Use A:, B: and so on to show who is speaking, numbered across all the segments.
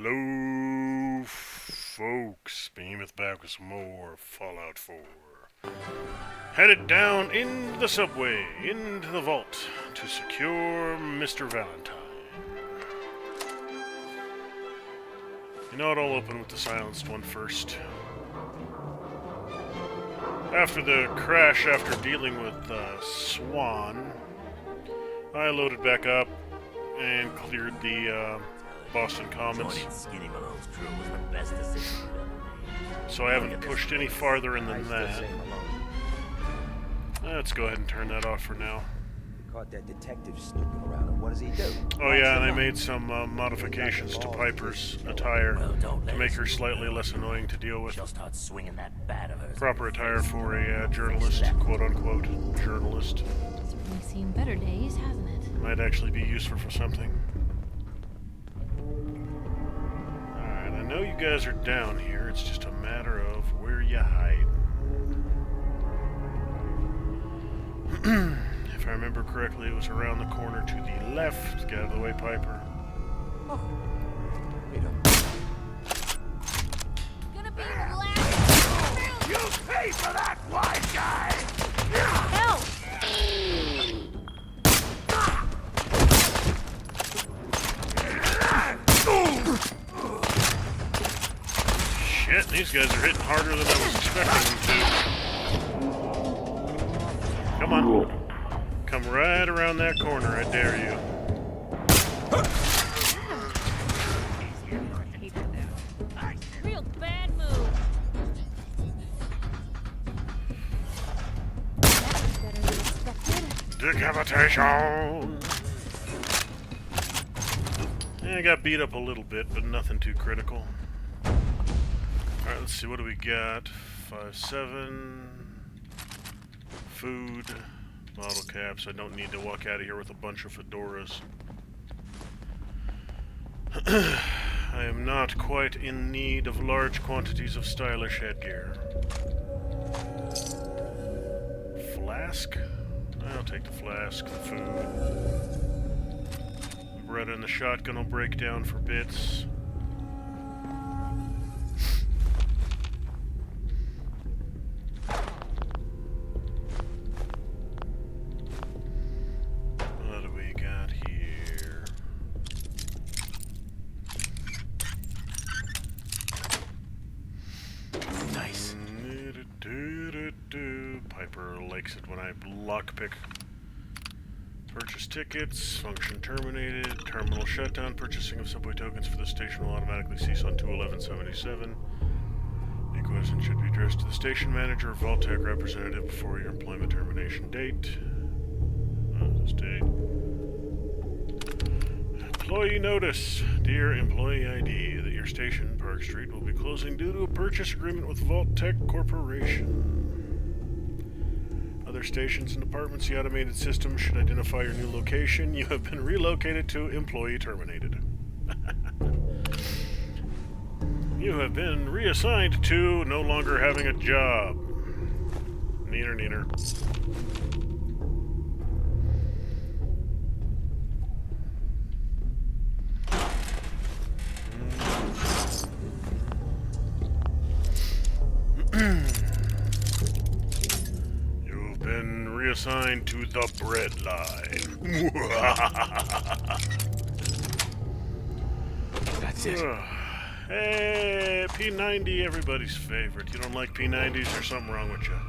A: Hello, folks. Behemoth back with some more Fallout 4. Headed down into the subway, into the vault, to secure Mr. Valentine. You know what, I'll open with the silenced one first. After the crash, after dealing with Swan, I loaded back up and cleared the Boston Commons. So I haven't pushed any farther in than that. Let's go ahead and turn that off for now.
B: Caught that detective snooping around, and what does he do?
A: Oh yeah, and I made some modifications to Piper's attire to make her slightly less annoying to deal with. Proper attire for a journalist, quote-unquote journalist.
C: Certainly seen better days, hasn't it?
A: Might actually be useful for something. Alright, I know you guys are down here, it's just a matter of where you hide. If I remember correctly, it was around the corner to the left. Get out of the way, Piper.
B: Oh.
C: Gonna be last.
B: You pay for that, wise guy!
C: Help!
A: Shit, these guys are hitting harder than I was expecting them to. Come on. Come right around that corner, I dare you.
C: Real bad move. That's better than expected.
A: Decapitation! Yeah, I got beat up a little bit, but nothing too critical. Alright, let's see, what do we got? 5-7... Food... Bottle caps. I don't need to walk out of here with a bunch of fedoras. I am not quite in need of large quantities of stylish headgear. Flask? I'll take the flask, the food. The Beretta and the shotgun will break down for bits. Piper likes it when I lockpick. Purchase tickets, function terminated, terminal shutdown, purchasing of subway tokens for the station will automatically cease on 2/11/77. The question should be addressed to the station manager or Vault-Tech representative before your employment termination date. This date. Employee notice. Dear Employee ID, that your station, Park Street, will be closing due to a purchase agreement with Vault-Tech Corporation. Other stations and departments, the automated system should identify your new location. You have been relocated to employee terminated. You have been reassigned to no longer having a job. Neener, neener. You've been reassigned to the bread line.
B: That's it.
A: Hey, P90, everybody's favorite. You don't like P90s, there's something wrong with you.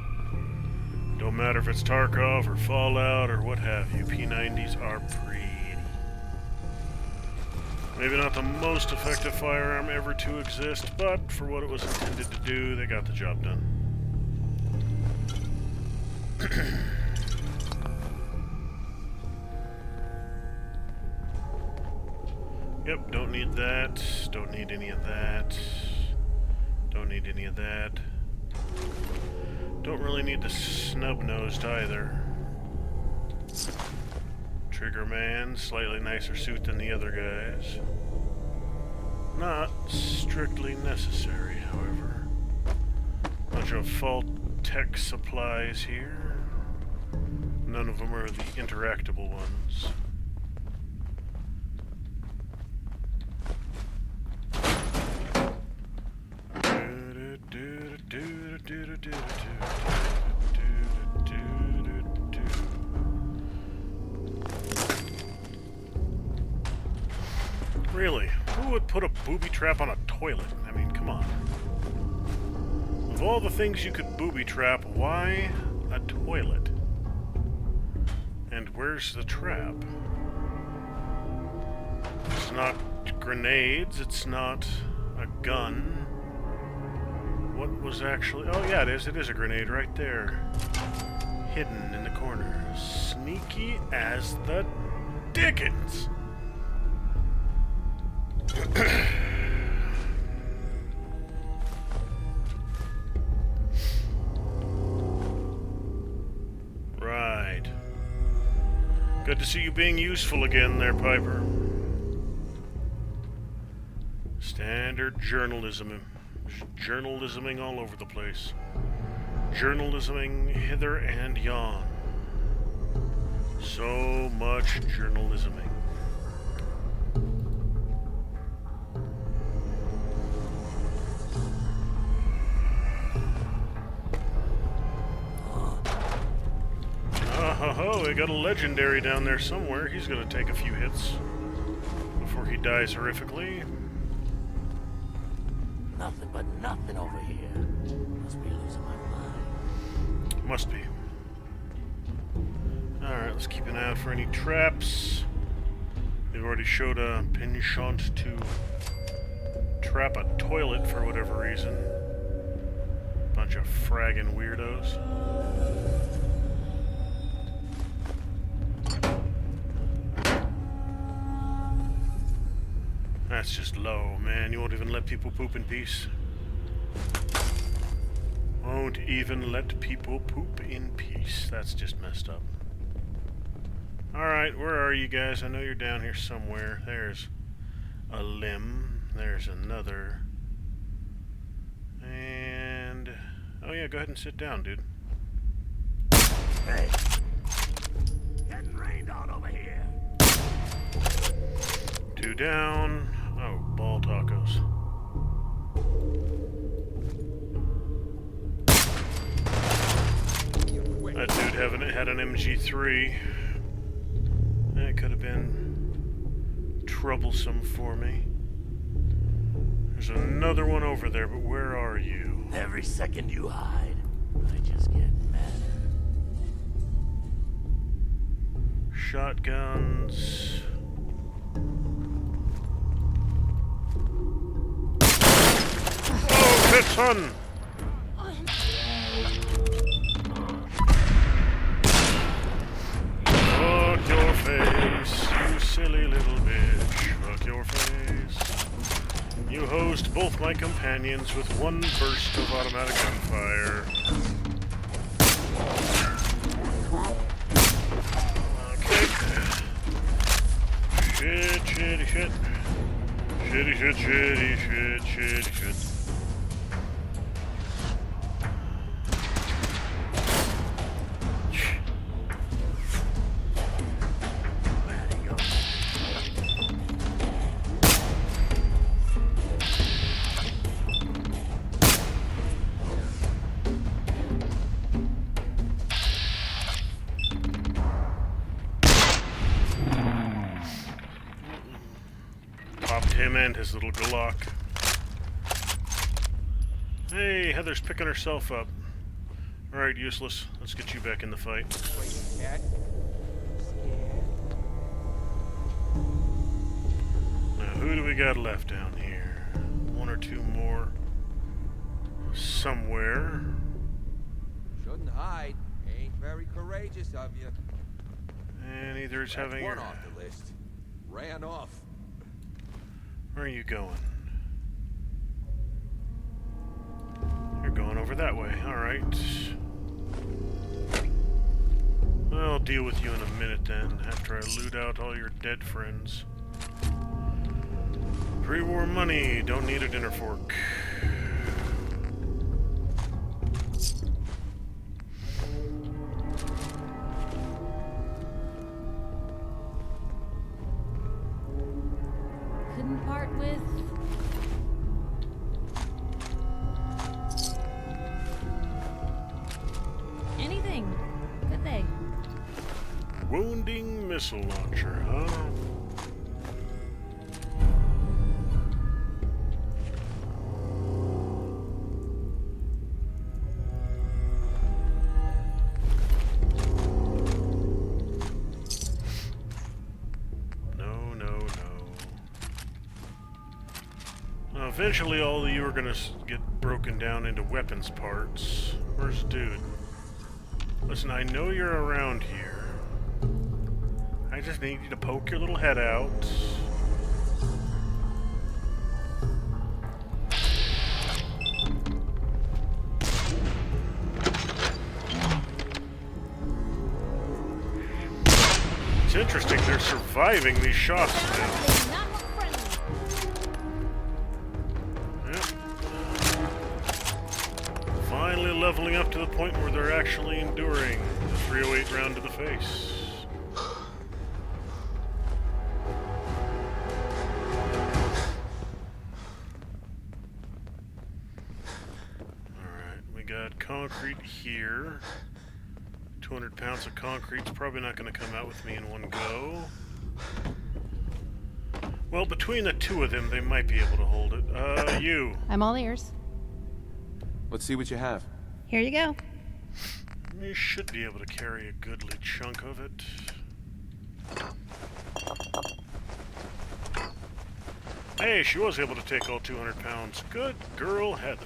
A: Don't matter if it's Tarkov or Fallout or what have you, P90s are pretty. Maybe not the most effective firearm ever to exist, but for what it was intended to do, they got the job done. Yep, don't need that. Don't need any of that. Don't need any of that. Don't really need the snub-nosed either. Trigger man, slightly nicer suit than the other guys. Not strictly necessary, however. Bunch of Vault-Tech supplies here. None of them are the interactable ones. Really? Who would put a booby trap on a toilet? I mean, come on. Of all the things you could booby trap, why a toilet? And where's the trap? It's not grenades, it's not a gun. What was actually... Oh yeah, it is. It is a grenade right there. Hidden in the corner. Sneaky as the dickens! Right. Good to see you being useful again there, Piper. Standard journalism. Journalisming all over the place. Journalisming hither and yon. So much journalisming. Oh, we got a legendary down there somewhere. He's gonna take a few hits before he dies horrifically.
D: Nothing but nothing over here. Must be losing my mind.
A: Must be. Alright, let's keep an eye out for any traps. They've already showed a penchant to trap a toilet for whatever reason. Bunch of fragging weirdos. That's just low, man. You won't even let people poop in peace. Won't even let people poop in peace. That's just messed up. Alright, where are you guys? I know you're down here somewhere. There's a limb. There's another. And... oh yeah, go ahead and sit down, dude.
B: Hey! Getting rained on over here!
A: 2 down. Oh, ball tacos. That dude had an MG3. That could have been troublesome for me. There's another one over there, but where are you?
D: Every second you hide, I just get madder.
A: Shotguns. Oh, good son! Fuck your face, you silly little bitch. Fuck your face. You host both my companions with one burst of automatic gunfire. Okay. Shit, shitty shit. Shitty shit, shitty shit, shitty shit. Popped him and his little Glock. Hey, Heather's picking herself up. Alright, useless. Let's get you back in the fight.
B: Wait, Cat.
A: Now, who do we got left down here? 1 or 2 more. Somewhere.
B: Shouldn't hide. Ain't very courageous of you.
A: And either is having
B: one
A: her...
B: off the list. Ran off.
A: Where are you going? You're going over that way. Alright. I'll deal with you in a minute then, after I loot out all your dead friends. Pre-war money. Don't need a dinner fork.
C: Couldn't part with.
A: missile launcher, huh? Eventually, all of you are gonna get broken down into weapons parts. Where's dude? Listen, I know you're around here. I just need you to poke your little head out. It's interesting, they're surviving these shots now. Leveling up to the point where they're actually enduring the 308 round to the face. Alright, we got concrete here. 200 pounds of concrete's probably not going to come out with me in one go. Well, between the two of them, they might be able to hold it. You.
E: I'm all ears.
B: Let's see what you have.
E: Here you go.
A: You should be able to carry a goodly chunk of it. Hey, she was able to take all 200 pounds. Good girl, Heather.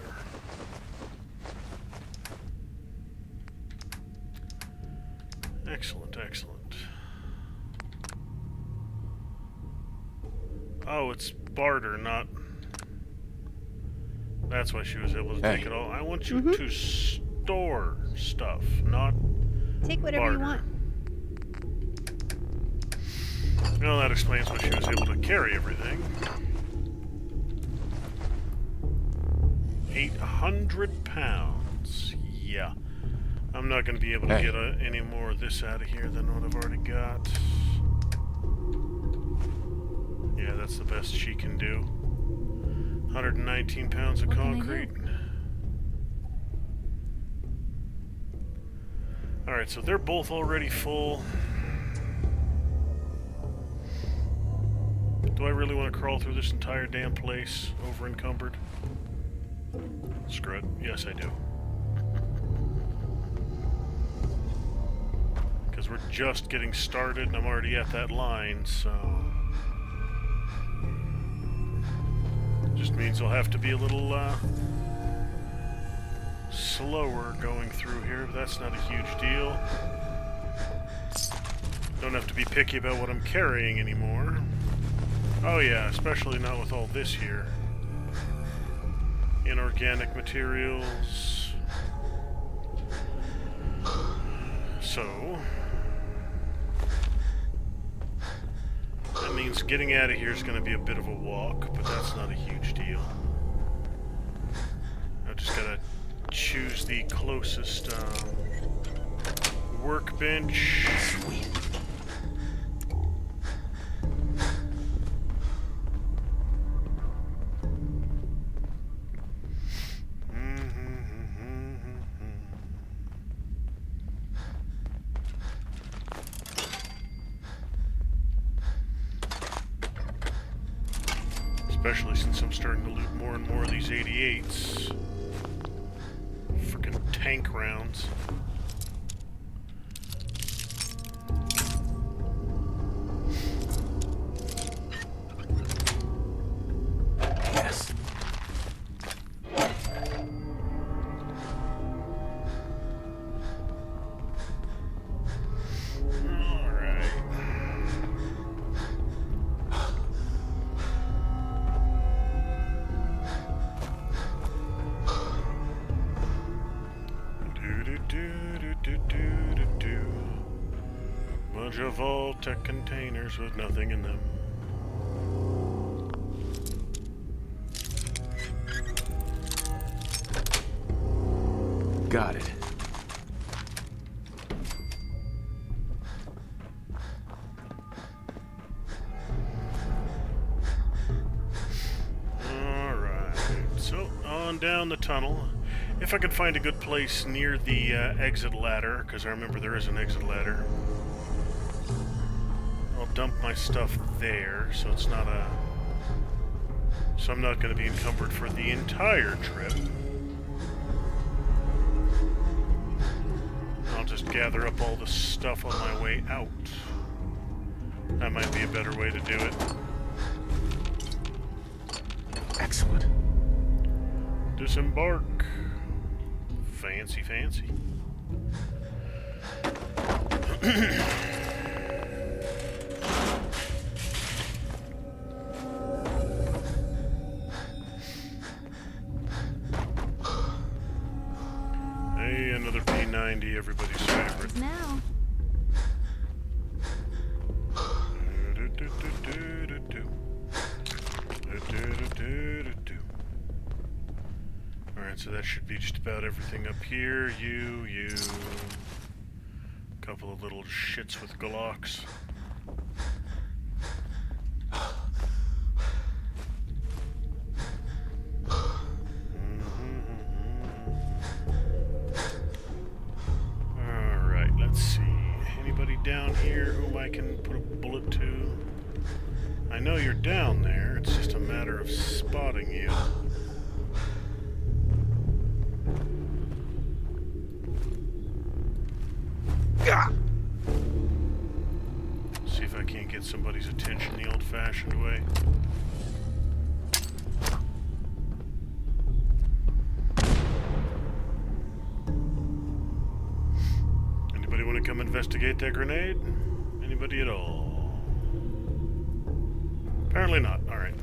A: Excellent, excellent. Oh, it's barter, not... That's why she was able to take it all. I want you to store stuff, not
E: take whatever you want.
A: Well, that explains why she was able to carry everything. 800 pounds. Yeah. I'm not going to be able to get any more of this out of here than what I've already got. Yeah, that's the best she can do. 119 pounds of concrete. Alright, so they're both already full. Do I really want to crawl through this entire damn place, over encumbered? Screw it. Yes, I do. Because we're just getting started and I'm already at that line, so... Just means I'll have to be a little slower going through here, but that's not a huge deal. Don't have to be picky about what I'm carrying anymore. Oh yeah, especially not with all this here. Inorganic materials. So... that means getting out of here is going to be a bit of a walk, but that's not a huge deal. I've just got to choose the closest workbench.
D: Sweet.
A: Especially since I'm starting to loot more and more of these 88s. Frickin' tank rounds.
D: Yes.
A: Bunch of Vault-tech containers with nothing in them.
B: Got it.
A: Alright, so on down the tunnel. If I can find a good place near the exit ladder, because I remember there is an exit ladder. dump my stuff there, so it's not a... So I'm not going to be encumbered for the entire trip. I'll just gather up all the stuff on my way out. That might be a better way to do it.
F: Excellent.
A: Disembark. Fancy, fancy. Hey, another P90, everybody's favorite.
C: Now.
A: Alright, so that should be just about everything up here. You. Couple of little shits with Glocks. Alright, let's see. Anybody down here whom I can put a bullet to? I know you're down there, it's just a matter of spotting you. See if I can't get somebody's attention the old-fashioned way. Anybody want to come investigate that grenade? Anybody at all? Apparently not. All right.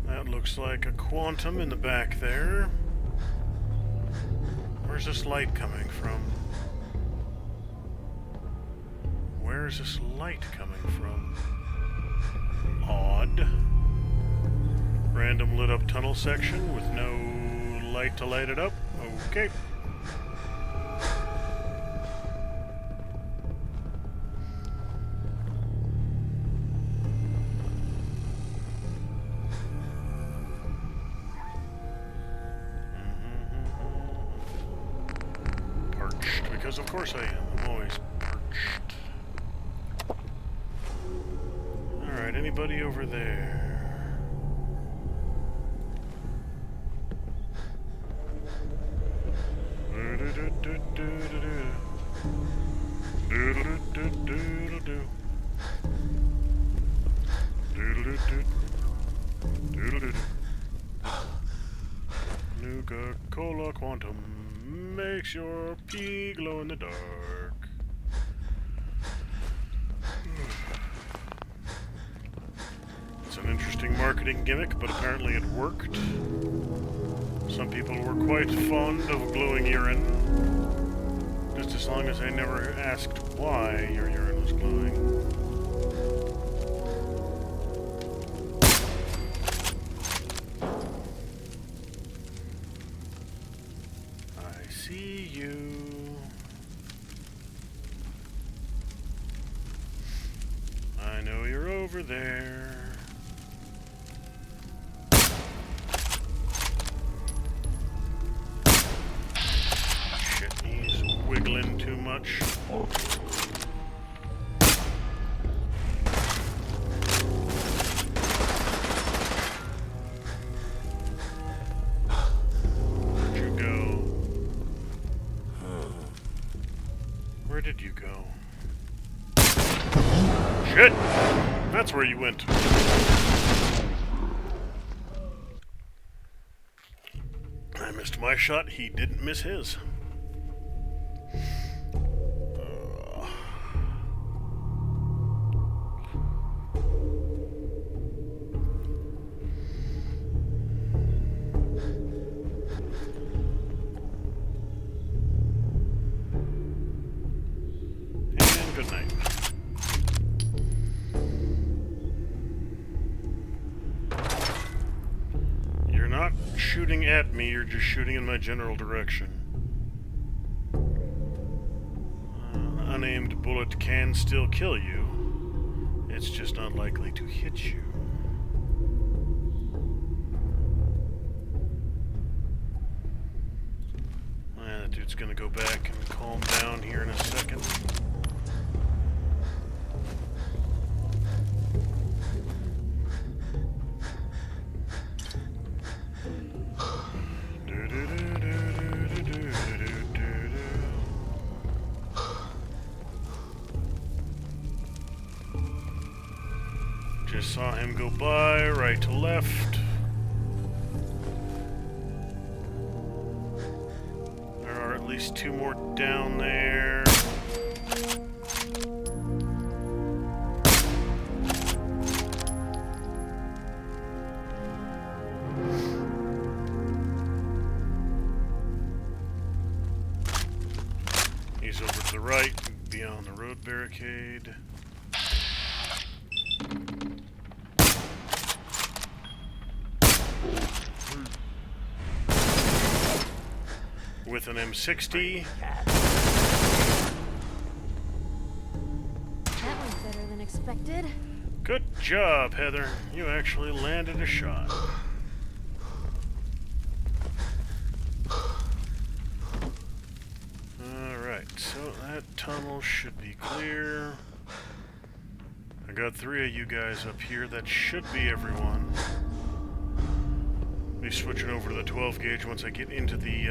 A: That looks like a quantum in the back there. Where's this light coming from? Where is this light coming from? Odd. Random lit up tunnel section with no light to light it up. Okay. Parched, because of course I am. I'm always parched. Alright, anybody over there? Nuka-Cola Quantum makes your pee glow in the dark. It's an interesting marketing gimmick, but apparently it worked. Some people were quite fond of glowing urine, just as long as they never asked why your urine was glowing. I see you. I know you're over there. Wiggling too much. Where'd you go? Where did you go? Shit! That's where you went. I missed my shot, he didn't miss his. Good night. You're not shooting at me, you're just shooting in my general direction. An unaimed bullet can still kill you. It's just not likely to hit you. gonna go back and calm down here in a second. Just saw him go by, right to left. There are at least 2 more down there. He's over to the right, beyond the road barricade. With an M60.
C: That was better than expected.
A: Good job, Heather. You actually landed a shot. Alright, so that tunnel should be clear. I got 3 of you guys up here. That should be everyone. Be switching over to the 12 gauge once I get into the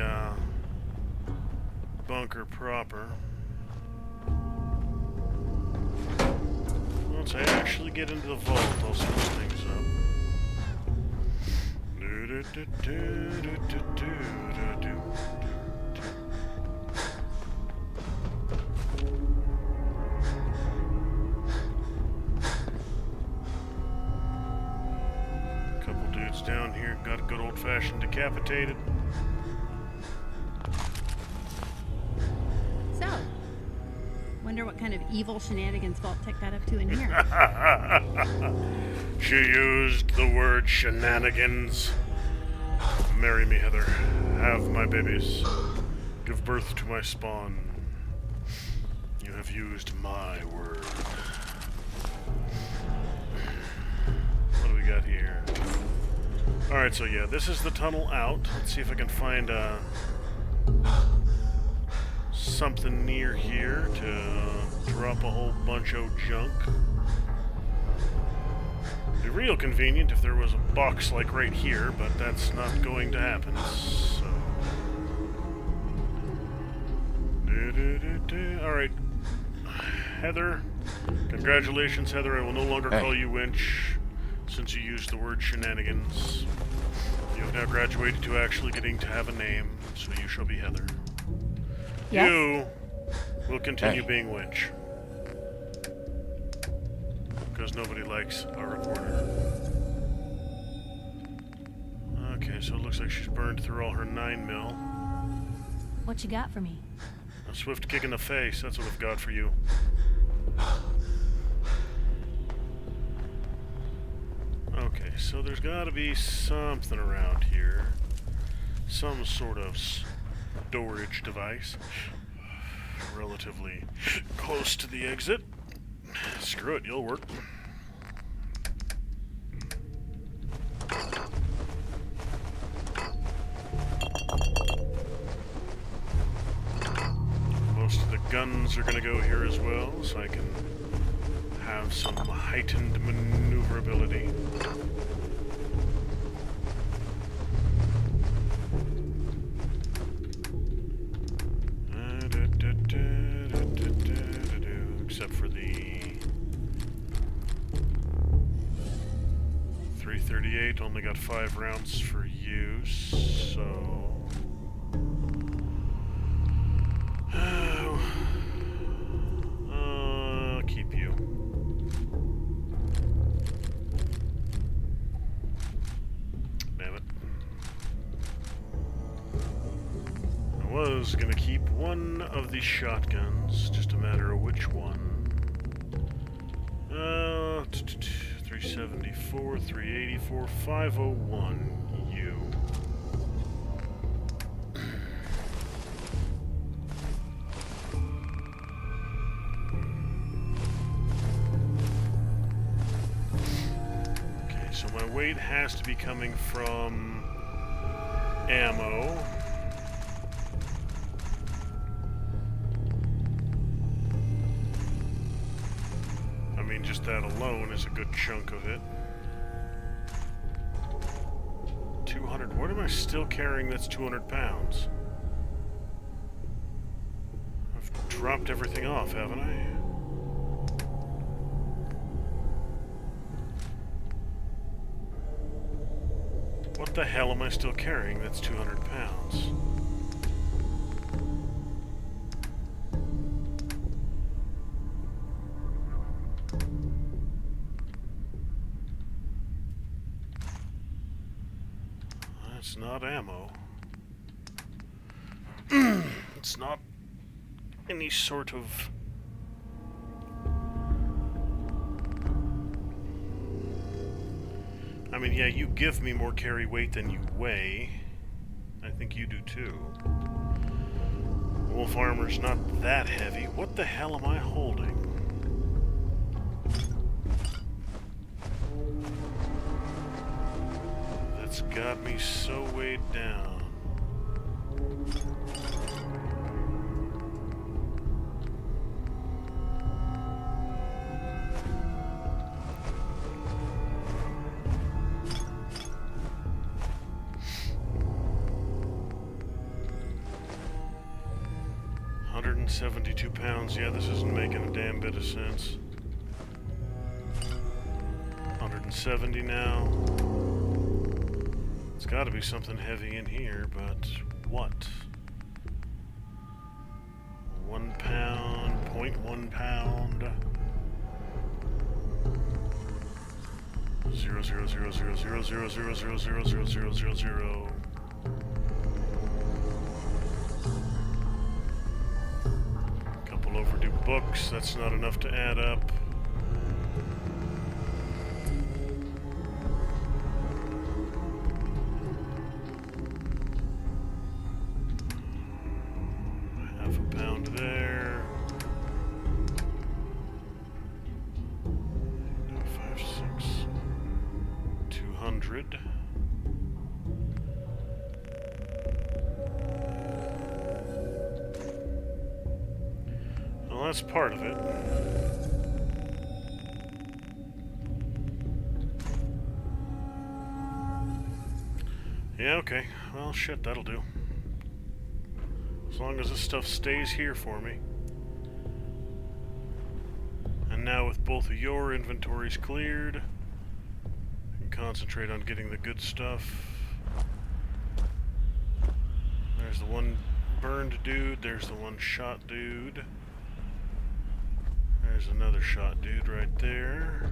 A: bunker proper. Once I actually get into the vault, I'll switch things up. Couple dudes down here got a good old-fashioned decapitated.
E: So, wonder what kind of evil shenanigans Vault-Tech got up to in here.
A: She used the word shenanigans. Marry me, Heather. Have my babies. Give birth to my spawn. You have used my word. What do we got here? Alright, so yeah, this is the tunnel out. Let's see if I can find something near here to drop a whole bunch of junk. Be real convenient if there was a box like right here, but that's not going to happen. So, alright, Heather. Congratulations, Heather. I will no longer call you Winch since you used the word shenanigans. You have now graduated to actually getting to have a name, so you shall be Heather.
E: Yes.
A: You will continue being Winch. Because nobody likes a reporter. Okay, so it looks like she's burned through all her 9mm.
C: What you got for me?
A: A swift kick in the face, that's what I've got for you. Okay, so there's gotta be something around here. Some sort of storage device. Relatively close to the exit. Screw it, you'll work. Most of the guns are gonna go here as well, so I can have some heightened maneuverability. Except for the 338, only got 5 rounds for use, so I'll keep you. Damn it. I was gonna keep one of these shotguns, just a matter of which one. 374, 384, 501, you. Okay, so my weight has to be coming from ammo. mean, just that alone is a good chunk of it. 200. What am I still carrying that's 200 pounds? I've dropped everything off, haven't I? What the hell am I still carrying that's 200 pounds? That's not ammo. It's not any sort of... I mean, yeah, you give me more carry weight than you weigh. I think you do too. Wolf armor's not that heavy. What the hell am I holding? That's got me so weighed down. £172. Yeah, this isn't making a damn bit of sense. 170 now. It's got to be something heavy in here, but what? 1 pound, 0.1 pound. 0.0000000000000. Couple overdue books. That's not enough to add up. There. 5, 6, 200. Well, that's part of it. Yeah, okay. Well, shit, that'll do. As long as this stuff stays here for me. And now with both of your inventories cleared, I can concentrate on getting the good stuff. There's the one burned dude, there's the one shot dude. There's another shot dude right there.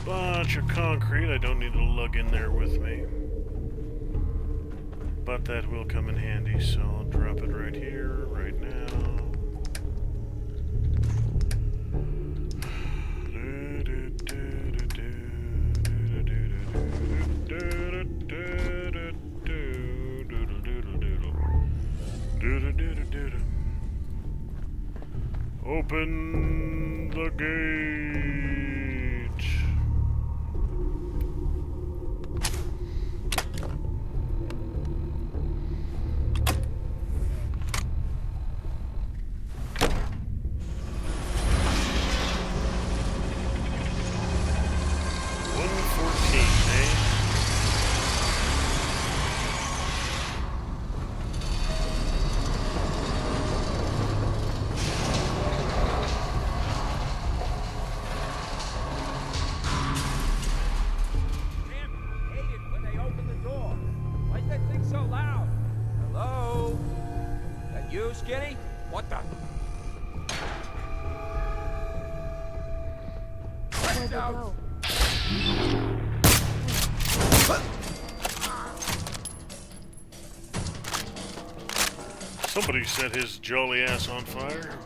A: Bunch of concrete I don't need to lug in there with me. But that will come in handy, so I'll drop it right here, right now. Open the gate.
B: Skinny? What the?
C: Where'd they go?
A: Somebody set his jolly ass on fire.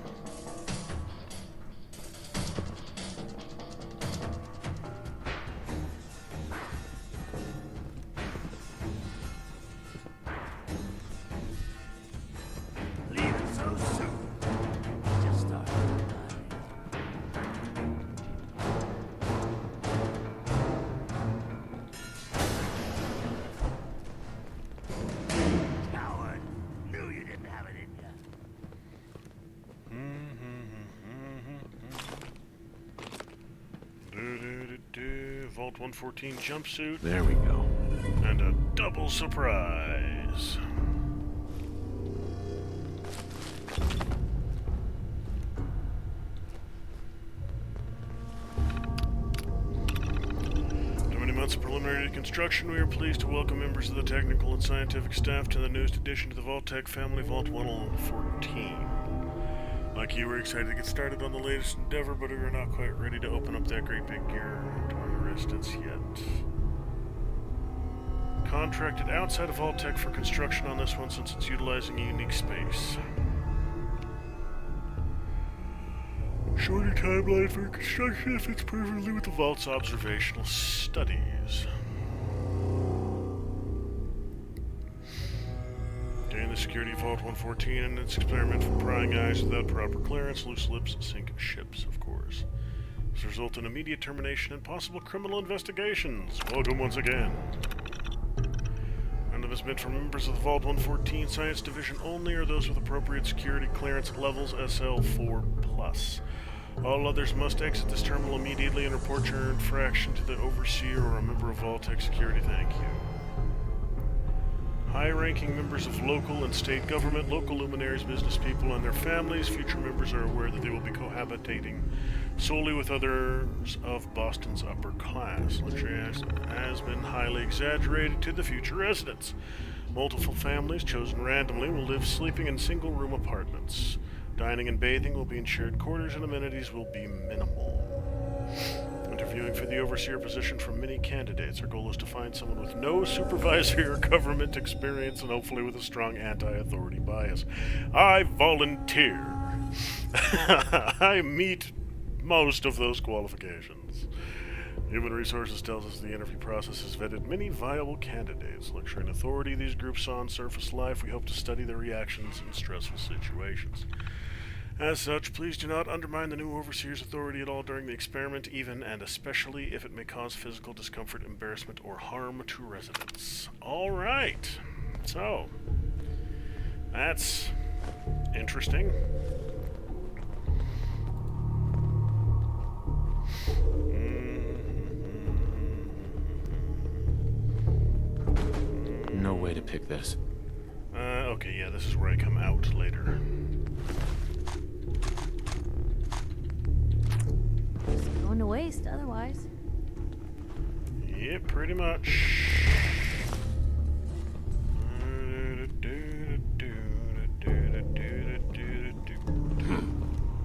A: 114 jumpsuit,
F: There we go.
A: and a double surprise. After many months of preliminary construction, we are pleased to welcome members of the technical and scientific staff to the newest addition to the Vault-Tech family, Vault 114. Like you, we're excited to get started on the latest endeavor, but we are not quite ready to open up that great big gear to our residents yet. Contracted outside of Vault-Tech for construction on this one since it's utilizing a unique space. Shorter timeline for construction fits perfectly with the Vault's observational studies. Gain the security of Vault 114 and its experiment from prying eyes without proper clearance, loose lips, sink ships, of course. This result in immediate termination and possible criminal investigations. Welcome once again. Random is meant for members of the Vault 114 Science Division only, or those with appropriate security clearance levels SL4+. All others must exit this terminal immediately and report your infraction to the Overseer or a member of Vault-Tech Security. Thank you. High-ranking members of local and state government, local luminaries, business people, and their families, future members are aware that they will be cohabitating solely with others of Boston's upper class. Luxury has been highly exaggerated to the future residents. Multiple families, chosen randomly, will live sleeping in single-room apartments. Dining and bathing will be in shared quarters, and amenities will be minimal. Interviewing for the Overseer position from many candidates. Our goal is to find someone with no supervisory or government experience and hopefully with a strong anti-authority bias. I volunteer. I meet most of those qualifications. Human Resources tells us the interview process has vetted many viable candidates. Lecturing authority these groups saw on surface life, we hope to study their reactions in stressful situations. As such, please do not undermine the new Overseer's authority at all during the experiment, even and especially if it may cause physical discomfort, embarrassment, or harm to residents. Alright, so, that's interesting.
F: No way to pick this.
A: Okay, yeah, this is where I come out later.
C: It's going to waste otherwise.
A: Yeah, pretty much.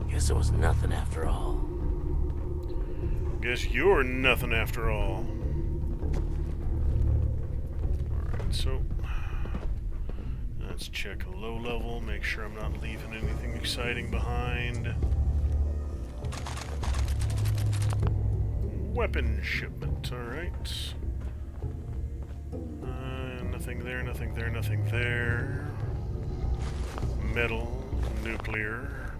D: Guess it was nothing after all.
A: Guess you're nothing after all. Alright, so let's check a low level, make sure I'm not leaving anything exciting behind. Weapon shipment, alright. Nothing there, nothing there, nothing there. Metal, nuclear.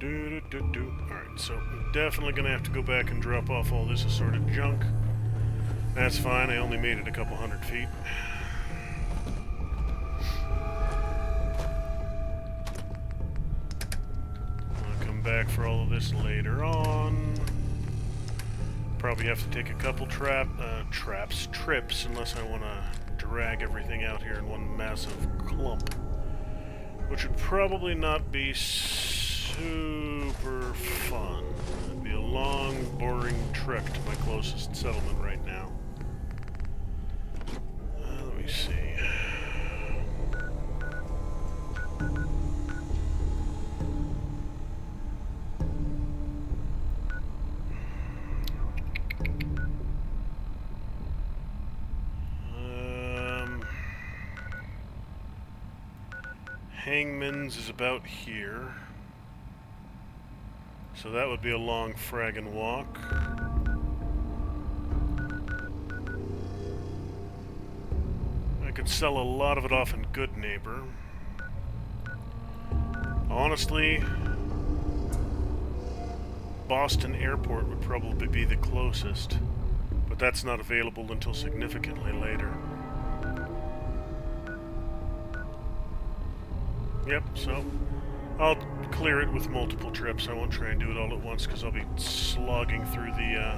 A: Alright, so I'm definitely gonna have to go back and drop off all this assorted junk. That's fine, I only made it a couple 100 feet. I'll come back for all of this later on. Probably have to take a couple trips, unless I want to drag everything out here in one massive clump. Which would probably not be super fun. It'd be a long, boring trek to my closest settlement right now. Let me see. Hangman's is about here. So that would be a long fraggin' walk. I could sell a lot of it off in Good Neighbor. Honestly, Boston Airport would probably be the closest, but that's not available until significantly later. Yep, so I'll clear it with multiple trips. I won't try and do it all at once because I'll be slogging through the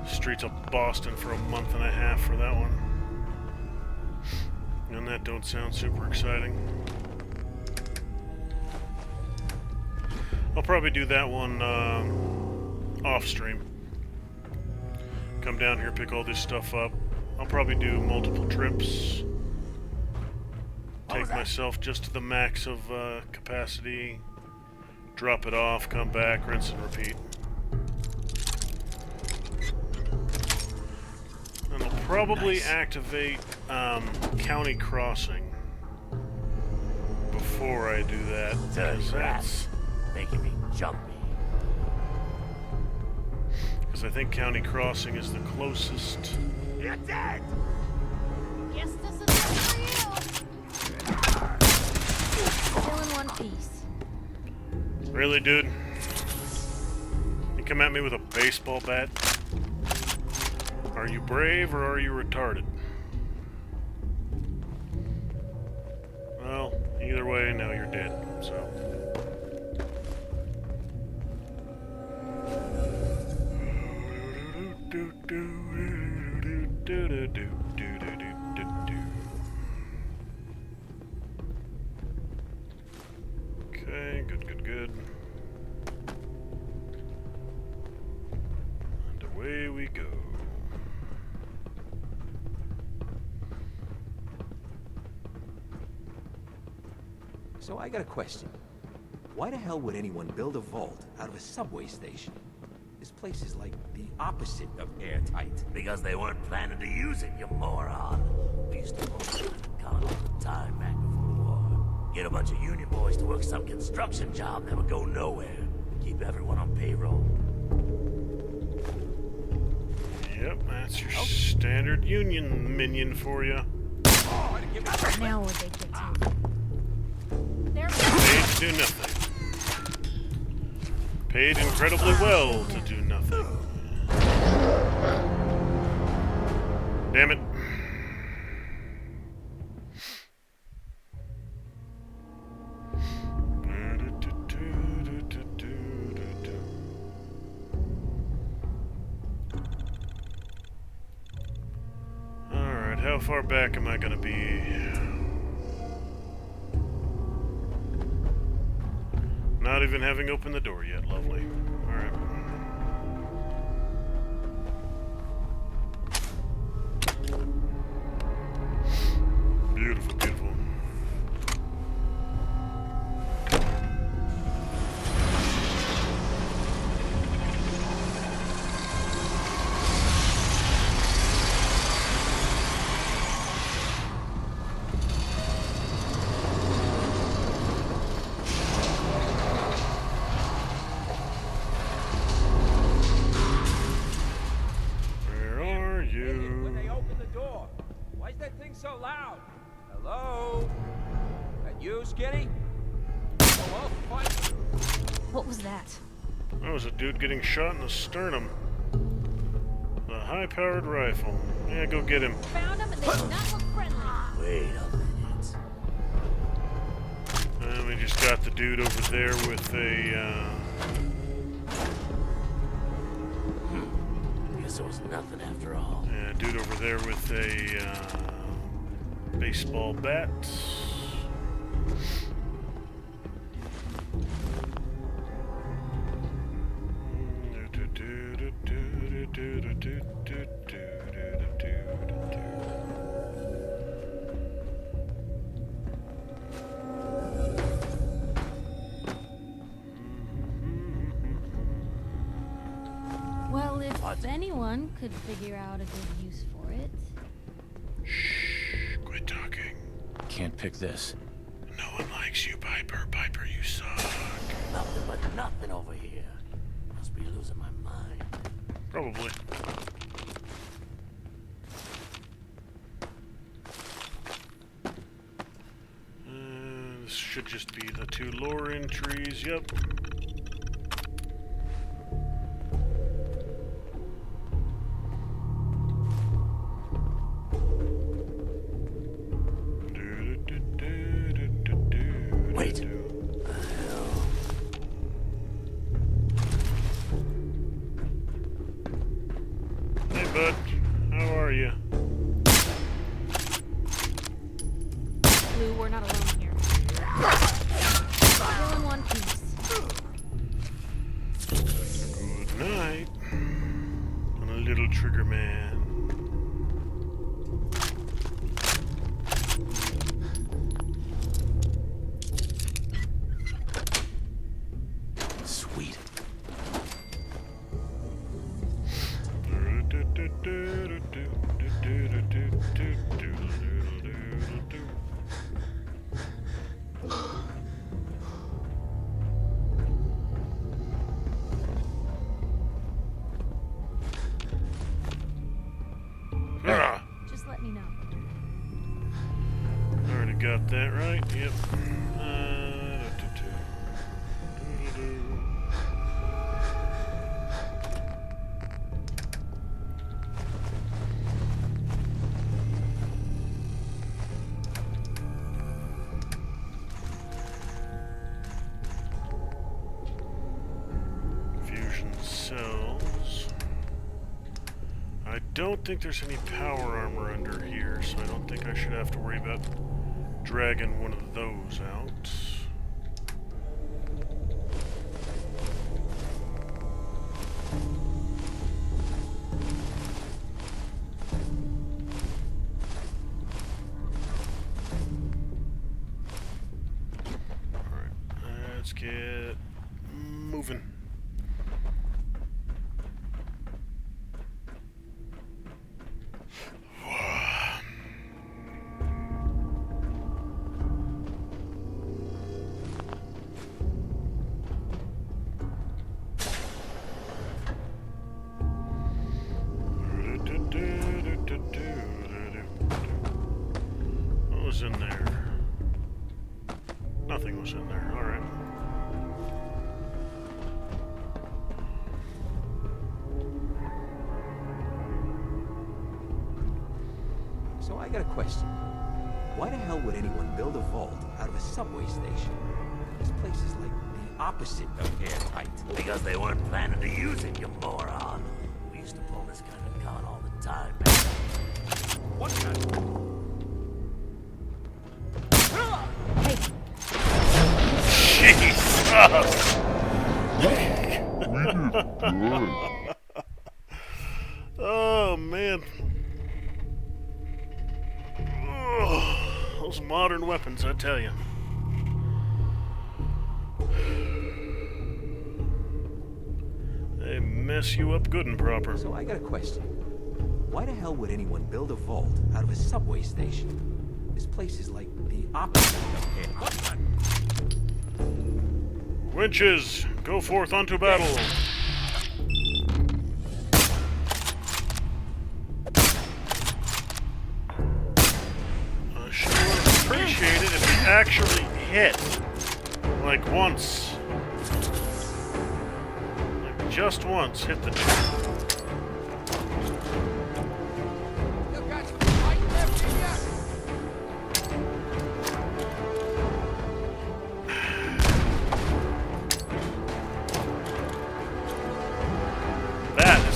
A: Streets of Boston for a month and a half for that one. And that don't sound super exciting. I'll probably do that one off stream. Come down here, pick all this stuff up. I'll probably do multiple trips. Take myself just to the max of capacity. Drop it off, come back, rinse and repeat. And I'll probably activate County Crossing before I do that.
D: Dirty rats, making me jumpy.
A: Because I think County Crossing is the closest.
D: You're dead!
C: Guess this is it for you. Still in one piece.
A: Really, dude? You come at me with a baseball bat? Are you brave or are you retarded? Well, either way, now you're dead, so. Okay, good. And away we go.
B: So I got a question. Why the hell would anyone build a vault out of a subway station? This place is like the opposite of airtight.
D: Because they weren't planning to use it, you moron. We used to con all the time back before the war. Get a bunch of union boys to work some construction job that would go nowhere. Keep everyone on payroll.
A: Yep, that's your standard union minion for you.
C: Now what they get to. There
A: Paid to do nothing. Paid incredibly well to do nothing. Damn it. Alright, how far back am I gonna be? Not even having opened the door yet. Lovely. Alright. Beautiful, beautiful.
B: When they open the door, why is that thing so loud? Hello? That you, Skinny? Oh, well, fine.
C: What was that?
A: That was a dude getting shot in the sternum. A high-powered rifle. Yeah, go get him.
C: Found them and they do not look friendly.
D: Wait a minute.
A: And we just got the dude over there with a,
D: Guess it was nothing after all.
A: yeah, dude over there with a, baseball bat.
C: Well, if anyone could figure out a good use for it.
A: Shh, quit talking.
F: Can't pick this.
A: No one likes you, Piper. Piper, you suck.
D: Nothing but nothing over here. Must be losing my mind.
A: Probably. This should just be the two lore entries, yep.
D: Wait.
C: Blue, we're not alone here. Still in one piece.
A: Good night. And a little trigger man.
B: Sweet.
C: Just let me know.
A: Already got that right. Yep. Fusion cells. I don't think there's any power armor under here, so I don't think I should have to worry about dragging one of those out. Alright, let's get moving. What was in there? Nothing was in there. All right.
B: So I got a question. Why the hell would anyone build a vault out of a subway station? This place is like the opposite of airtight.
D: Because they weren't planning to use it, you moron. We used to pull this kind of con all the time.
B: What the?
A: Jesus! Oh man. Oh, those modern weapons, I tell you. They mess you up good and proper.
B: So I got a question. Why the hell would anyone build a vault out of a subway station? This place is like the opposite of airtight.
A: Winches, go forth unto battle. I sure would appreciate it if it actually hit. Like once. Like just once hit the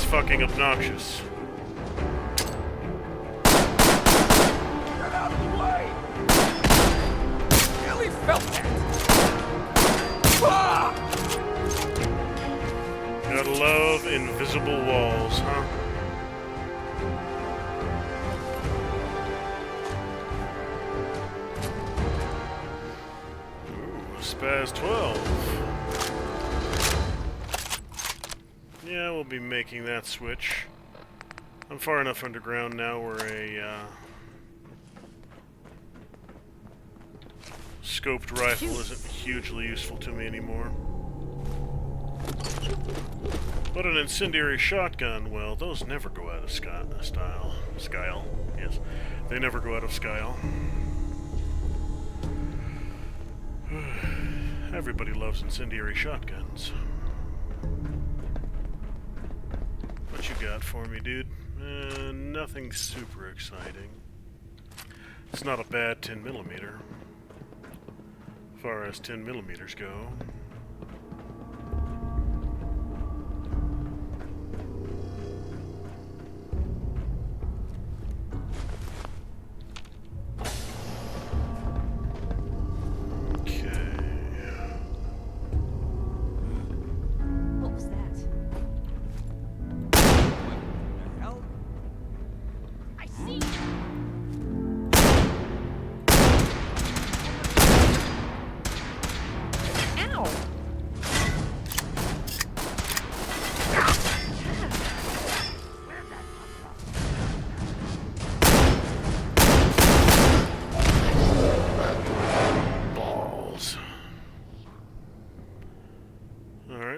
A: fucking obnoxious.
B: Get out of the way! Really felt that! Ah!
A: Gotta love invisible walls, huh? Ooh, Spaz 12. Yeah, we'll be making that switch. I'm far enough underground now where a scoped rifle isn't hugely useful to me anymore. But an incendiary shotgun, well, those never go out of style. Skyle, yes. They never go out of Skyle. Everybody loves incendiary shotguns. What you got for me, dude? Nothing super exciting. It's not a bad 10mm. As far as 10mm go.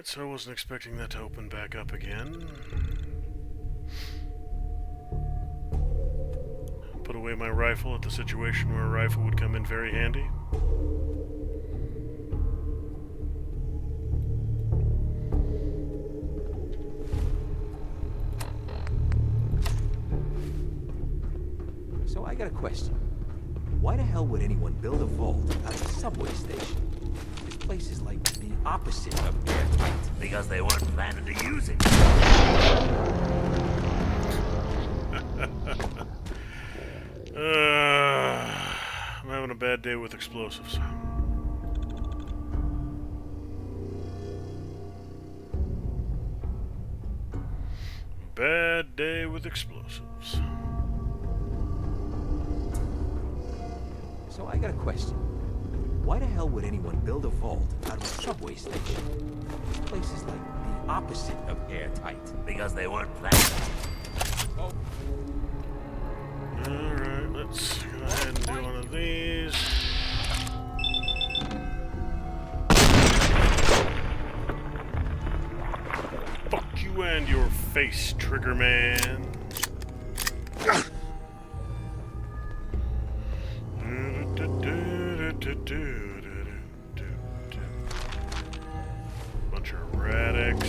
A: so I wasn't expecting that to open back up again. Put away my rifle at the situation where a rifle would come in very handy.
B: So I got a question. Why the hell would anyone build a vault out of a subway station? This place is like the opposite of airtight.
D: Because they weren't planning to use it.
A: I'm having a bad day with explosives. Bad day with explosives.
B: So I got a question. Why the hell would anyone build a vault out of a subway station? This place is like the opposite of airtight.
D: Because they weren't planning.
B: Oh.
A: Alright, let's go ahead and do one of these. Fuck you and your face, Trigger Man. Bunch of radix.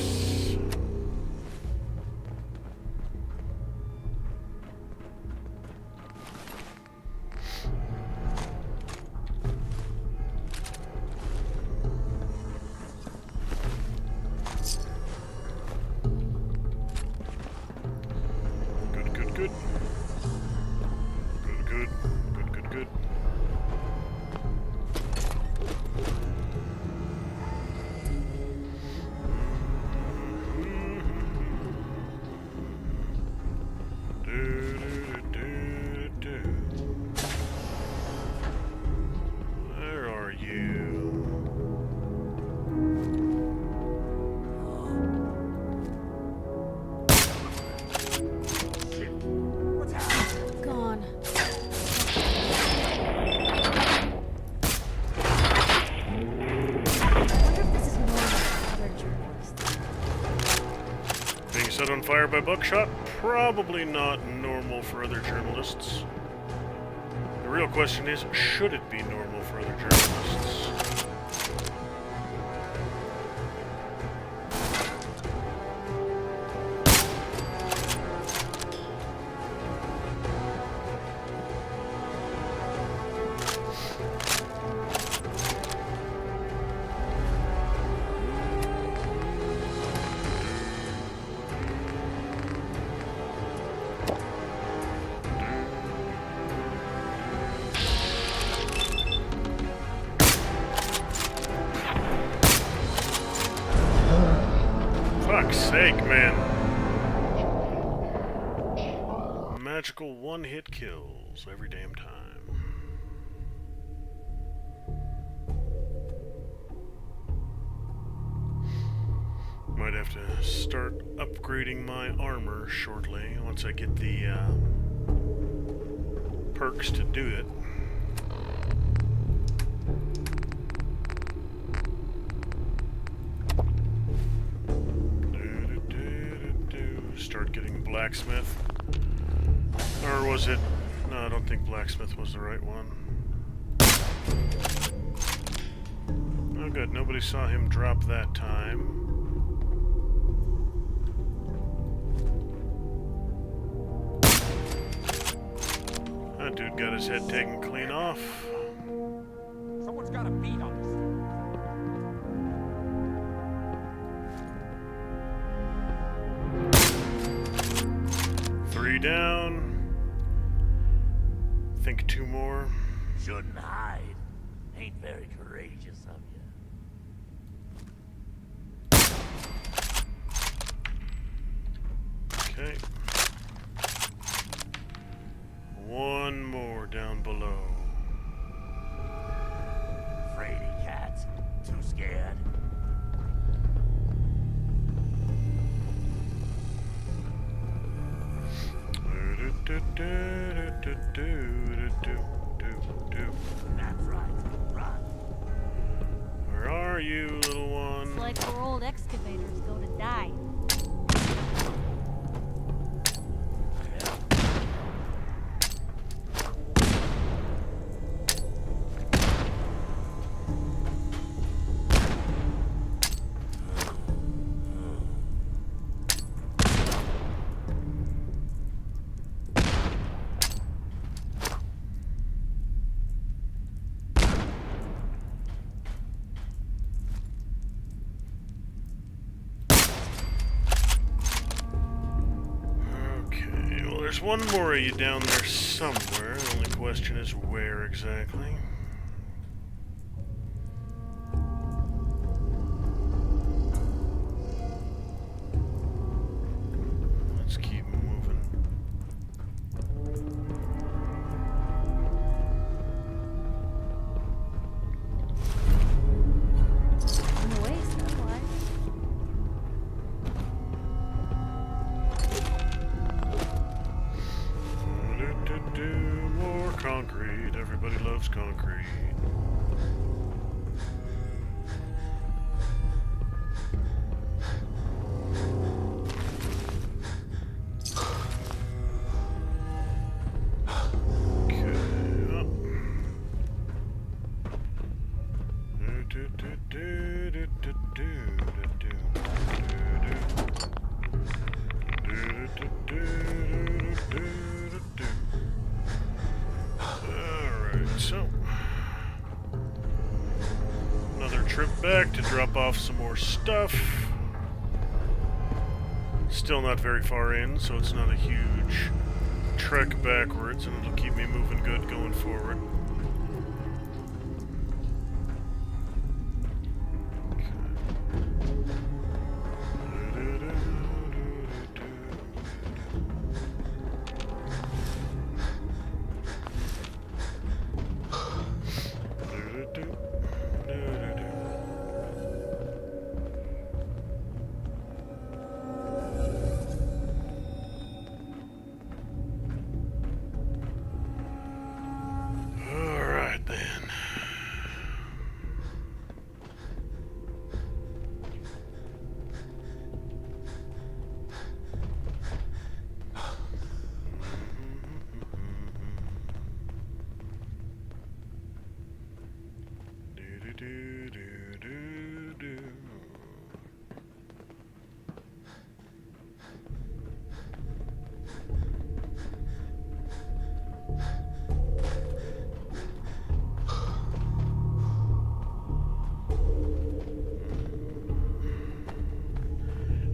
A: Good. Where are you?
C: Gone. I wonder if this is normal for other journalists.
A: Being set on fire by buckshot? Probably not normal for other journalists. The real question is, should it be normal for other journalists? Fuck's sake, man. Magical one-hit kills every damn time. Might have to start upgrading my armor shortly once I get the perks to do it. Start getting blacksmith. Or was it? No, I don't think blacksmith was the right one. Oh good, nobody saw him drop that time. That dude got his head taken clean off.
B: Someone's got a beat on this.
A: 3 down. Think 2 more.
D: Shouldn't hide. Ain't very courageous of you.
A: Okay. 1 more down below.
D: Fraidy cats. Too scared. That's right. Run.
A: Where are you, little one?
C: It's like we're old excavators. invaders go to die.
A: There's one more of you down there somewhere. The only question is where exactly. Let's keep moving.
C: On the way, stepwise.
A: More concrete. Everybody loves concrete. So, another trip back to drop off some more stuff. Still not very far in, so it's not a huge trek backwards, and it'll keep me moving good going forward.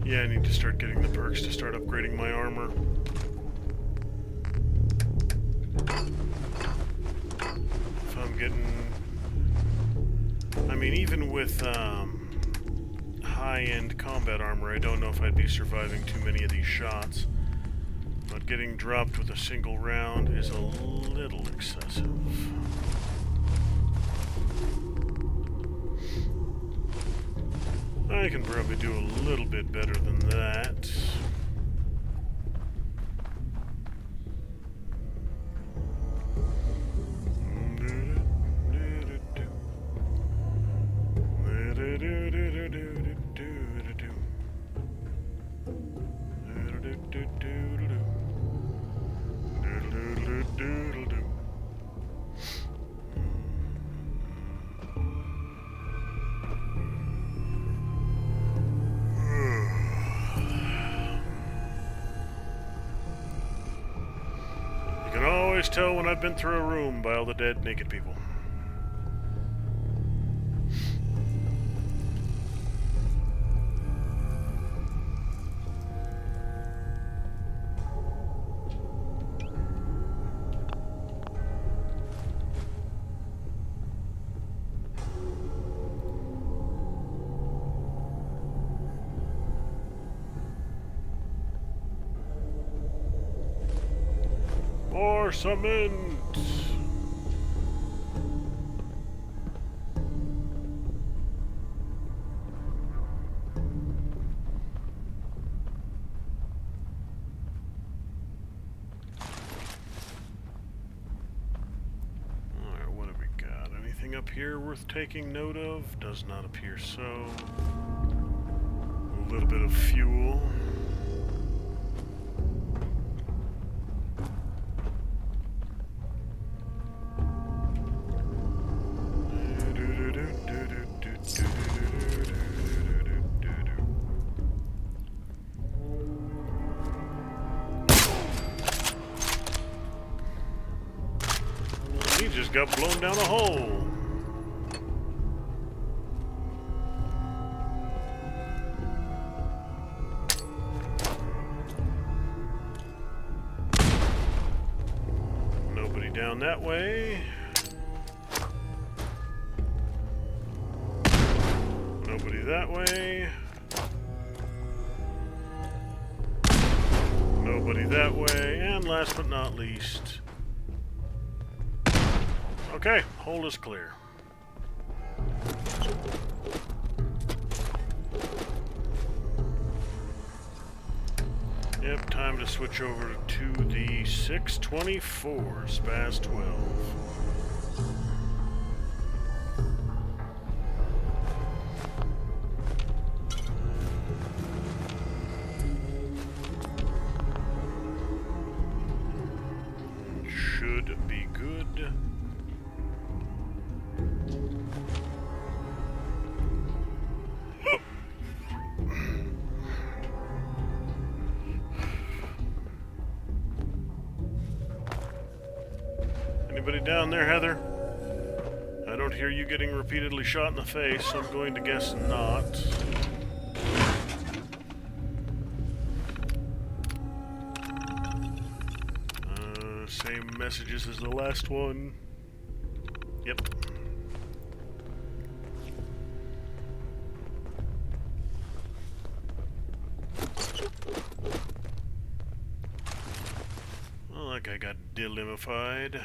A: Yeah, I need to start getting the perks to start upgrading my armor. If I'm getting... I mean, even with high-end combat armor, I don't know if I'd be surviving too many of these shots. But getting dropped with a single round is a little excessive. I can probably do a little bit better than that. Tell when I've been through a room by all the dead, naked people. More summoned! Alright, what have we got? Anything up here worth taking note of? Does not appear so. A little bit of fuel. He just got blown down a hole. Nobody down that way. Nobody that way. Nobody that way. And last but not least. Okay, hole is clear. Yep, time to switch over to the 624 Spaz 12. Should be good. Anybody down there, Heather? I don't hear you getting repeatedly shot in the face, so I'm going to guess not. Same messages as the last one. Yep. Well, that guy got delimified.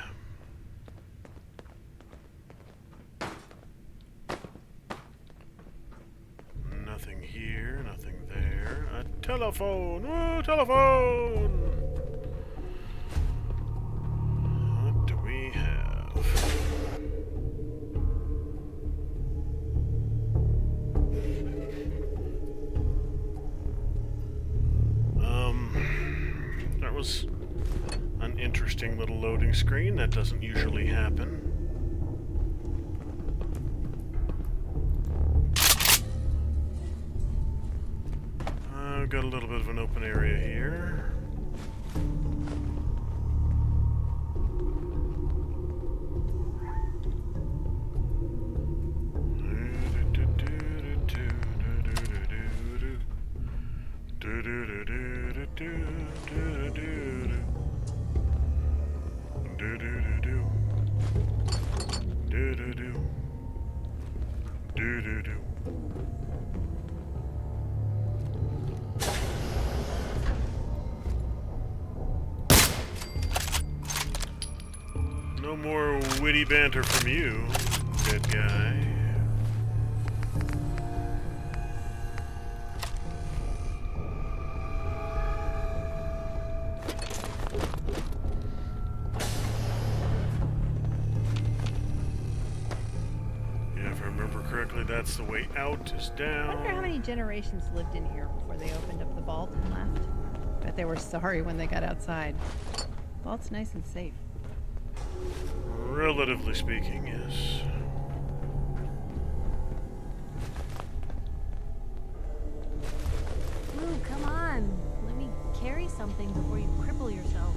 A: Nothing here, nothing there. A telephone! Woo, telephone! What do we have? That was an interesting little loading screen. That doesn't usually happen. I've got a little bit of an open area here. No more witty banter from you, dead guy. Yeah, if I remember correctly, that's the way out is down.
E: I wonder how many generations lived in here before they opened up the vault and left. Bet they were sorry when they got outside. Vault's nice and safe.
A: Relatively speaking, yes.
C: Ooh, come on. Let me carry something before you cripple yourself.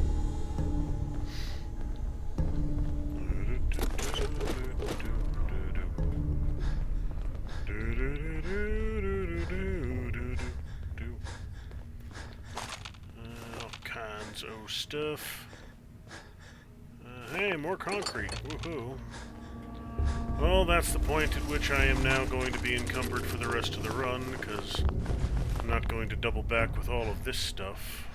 A: All kinds of stuff. Hey, more concrete. Woohoo. Well, that's the point at which I am now going to be encumbered for the rest of the run, because I'm not going to double back with all of this stuff.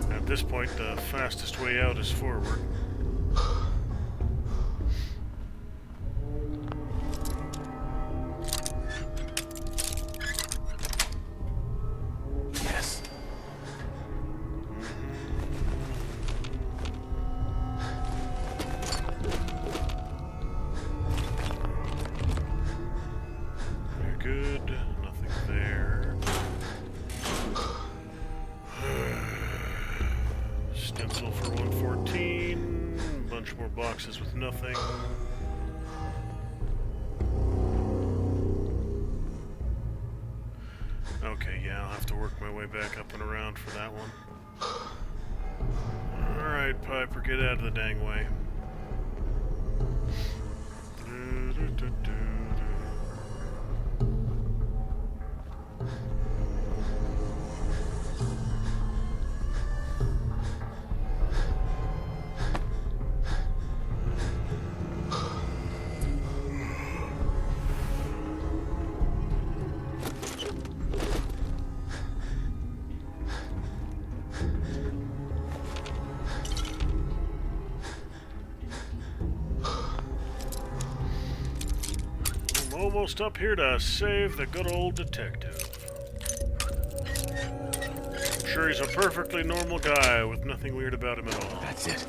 A: At this point, the fastest way out is forward.
F: Yes.
A: More boxes with nothing. Okay, yeah, I'll have to work my way back up and around for that one. Alright, Piper, get out of the dang way. Almost up here to save the good old detective. I'm sure he's a perfectly normal guy with nothing weird about him at all.
F: That's it.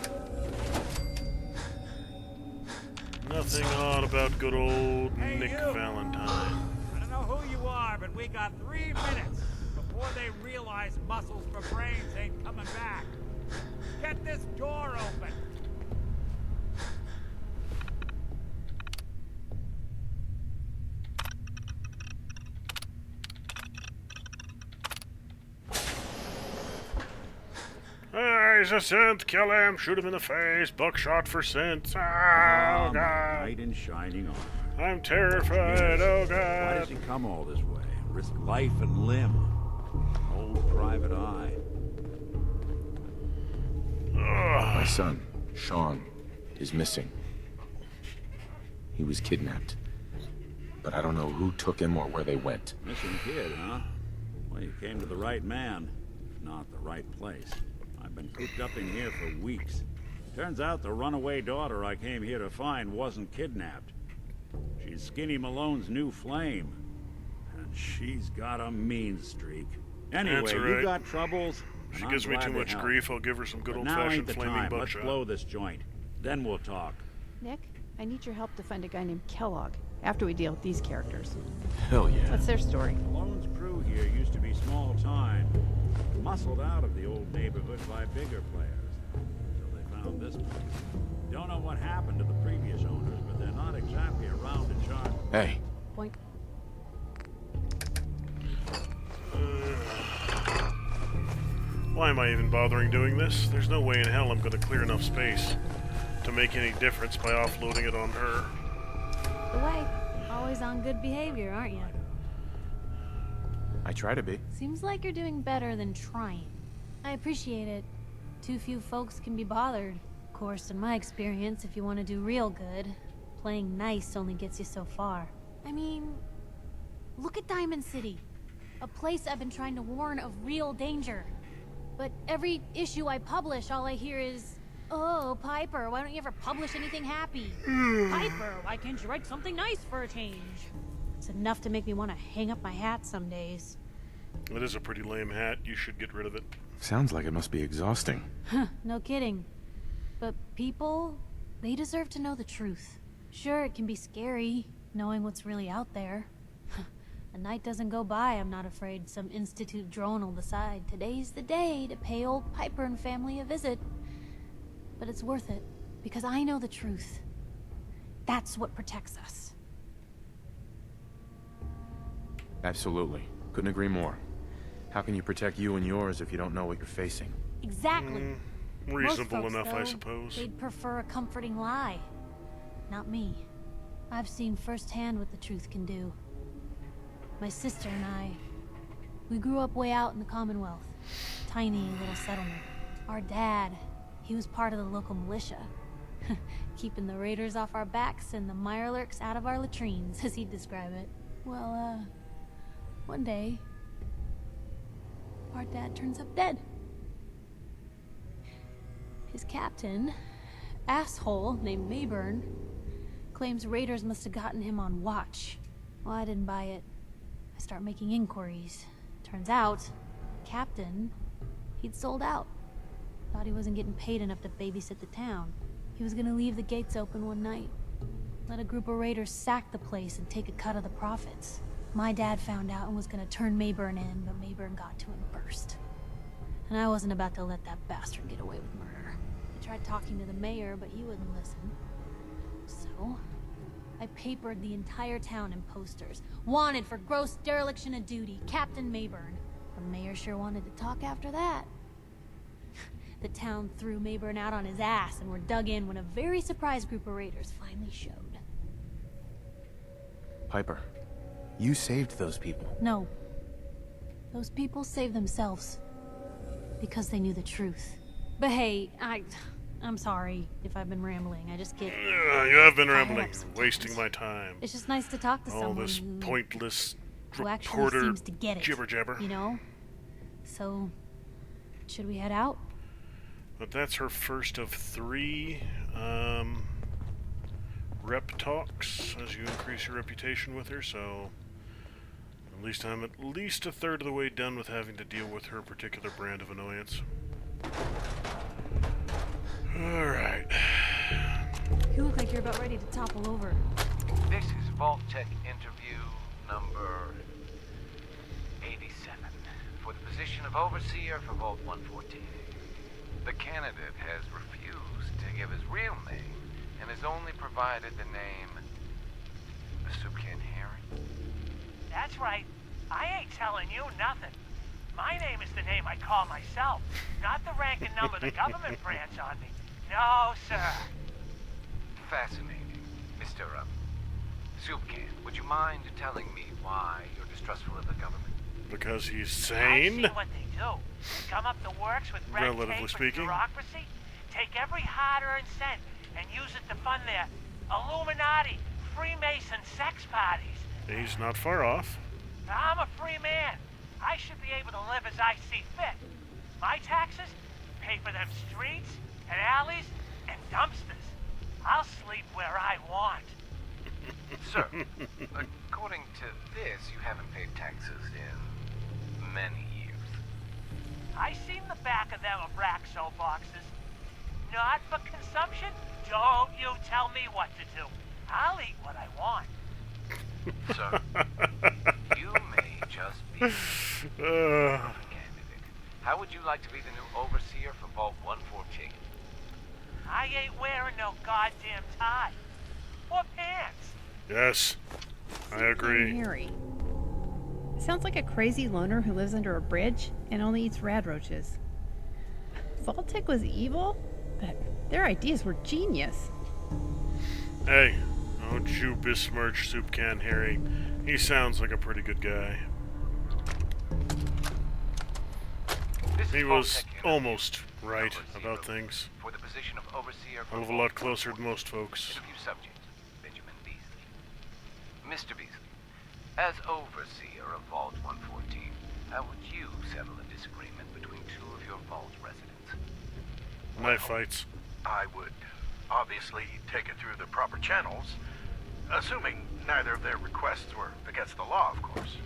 A: Nothing odd about good old
G: Hey,
A: Nick
G: you.
A: Valentine.
G: I don't know who you are, but we got 3 minutes before they realize muscles for brains ain't coming back. Get this door open.
A: He's a synth, kill him, shoot him in the face, buckshot for synth. Oh, God.
H: Knight in shining armor.
A: I'm terrified, oh,
H: Why does
A: God.
H: he come all this way? Risk life and limb. Old private eye.
F: My son, Sean, is missing. He was kidnapped. But I don't know who took him or where they went.
H: Missing kid, huh? Well, you came to the right man, if not the right place. I've been cooped up in here for weeks. Turns out the runaway daughter I came here to find wasn't kidnapped. She's Skinny Malone's new flame. And she's got a mean streak. Anyway,
A: That's all right.
H: you got troubles?
A: If she
H: and
A: gives
H: I'm
A: me
H: glad
A: too
H: to
A: much
H: help.
A: grief, I'll give her some good
H: But now ain't
A: old-fashioned
H: the
A: flaming
H: time. Let's
A: buckshot.
H: blow this joint. Then we'll talk.
E: Nick, I need your help to find a guy named Kellogg after we deal with these characters.
F: Hell yeah.
E: What's their story?
H: Malone's crew here used to be small time. Muscled out of the old neighborhood by bigger players. So they found this place. Don't know what happened to the previous owners, but they're not exactly around to charge.
F: Hey,
E: Boink.
A: Why am I even bothering doing this? There's no way in hell I'm going to clear enough space to make any difference by offloading it on her.
C: The way. Always on good behavior, aren't you?
F: I try to be.
C: Seems like you're doing better than trying. I appreciate it. Too few folks can be bothered. Of course, in my experience, if you want to do real good, playing nice only gets you so far. I mean, look at Diamond City. A place I've been trying to warn of real danger. But every issue I publish, all I hear is, "Oh, Piper, why don't you ever publish anything happy? Piper, why can't you write something nice for a change?" It's enough to make me want to hang up my hat some days.
A: It is a pretty lame hat. You should get rid of it.
F: Sounds like it must be exhausting.
C: No kidding. But people, they deserve to know the truth. Sure, it can be scary, knowing what's really out there. A night doesn't go by, I'm not afraid some Institute drone will decide today's the day to pay old Piper and family a visit. But it's worth it, because I know the truth. That's what protects us.
F: Absolutely. Couldn't agree more. How can you protect you and yours if you don't know what you're facing?
C: Exactly.
A: Reasonable
C: Most folks,
A: enough, I
C: though,
A: suppose.
C: They'd prefer a comforting lie. Not me. I've seen firsthand what the truth can do. My sister and I, we grew up way out in the Commonwealth. Tiny little settlement. Our dad, he was part of the local militia. Keeping the raiders off our backs and the mirelurks out of our latrines, as he'd describe it. Well, one day, our dad turns up dead. His captain, asshole named Mayburn, claims raiders must have gotten him on watch. Well, I didn't buy it. I start making inquiries. Turns out, captain, he'd sold out. Thought he wasn't getting paid enough to babysit the town. He was gonna leave the gates open one night. Let a group of raiders sack the place and take a cut of the profits. My dad found out and was gonna turn Mayburn in, but Mayburn got to him first. And I wasn't about to let that bastard get away with murder. It tried talking to the mayor, but he wouldn't listen. So, I papered the entire town in posters. Wanted for gross dereliction of duty, Captain Mayburn. The mayor sure wanted to talk after that. The town threw Mayburn out on his ass and were dug in when a very surprised group of raiders finally showed.
F: Piper, you saved those people.
C: No. Those people saved themselves. Because they knew the truth. But hey, I'm sorry if I've been rambling. I just get...
A: You have been
C: fired
A: rambling,
C: up sometimes.
A: wasting my time.
C: It's just nice to talk to
A: All
C: someone
A: this pointless
C: who actually
A: reporter
C: seems to get it.
A: jibber jabber.
C: You know? So, should we head out?
A: But that's her first of 3 rep talks as you increase your reputation with her, so at least I'm at least a third of the way done with having to deal with her particular brand of annoyance. Alright.
C: You look like you're about ready to topple over.
I: This is Vault-Tech interview number 87 for the position of Overseer for Vault 114. The candidate has refused to give his real name and has only provided the name the Soup Can Herring.
J: That's right. I ain't telling you nothing. My name is the name I call myself, not the rank and number the government branch on me. No, sir.
I: Fascinating. Mr. Soup Can, would you mind telling me why you're distrustful of the government?
A: Because he's
J: I
A: sane?
J: see what they do. Come up the works with red
A: Relatively
J: tape
A: speaking.
J: and bureaucracy, take every hard-earned cent and use it to fund their Illuminati, Freemason sex parties.
A: He's not far off.
J: I'm a free man. I should be able to live as I see fit. My taxes pay for them streets and alleys and dumpsters. I'll sleep where I want.
I: Sir, according to this, you haven't paid taxes in many years.
J: I seen the back of them Abraxo boxes. Not for consumption? Don't you tell me what to do. I'll eat what I want.
I: Sir, you may just be a candidate. How would you like to be the new overseer for Vault 114?
J: I ain't wearing no goddamn tie. Or pants.
A: Yes, I agree.
E: Harry. Sounds like a crazy loner who lives under a bridge and only eats rad roaches. Vault-Tech was evil, but their ideas were genius.
A: Hey, don't you besmirch Soup Can Harry. He sounds like a pretty good guy. He was almost right about things.
I: For the position of overseer
A: A hell of a lot closer than most folks.
I: Interview subject, Benjamin Beasley. Mr. Beasley, as overseer of Vault 114, how would you settle a disagreement between 2 of your Vault residents?
A: Knife fights.
K: I would obviously take it through the proper channels, assuming neither of their requests were against the law, of course.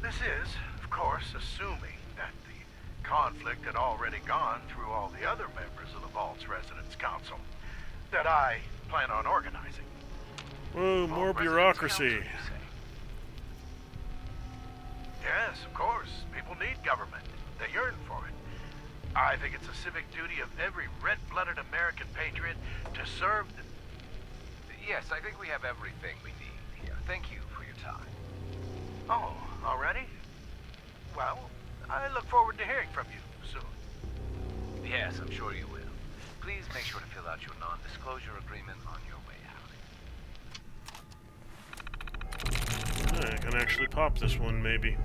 K: This is, of course, assuming that the conflict had already gone through all the other members of the Vault's Residence Council that I plan on organizing.
A: Whoa, more
K: Vault
A: bureaucracy.
K: Residence Council, you say? Yes, of course. People need government. They yearn for it. I think it's a civic duty of every red-blooded American patriot to serve the...
I: Yes, I think we have everything we need here. Thank you for your time.
K: Oh, already? Well, I look forward to hearing from you soon.
I: Yes, I'm sure you will. Please make sure to fill out your non-disclosure agreement on your way out.
A: I can actually pop this one, maybe.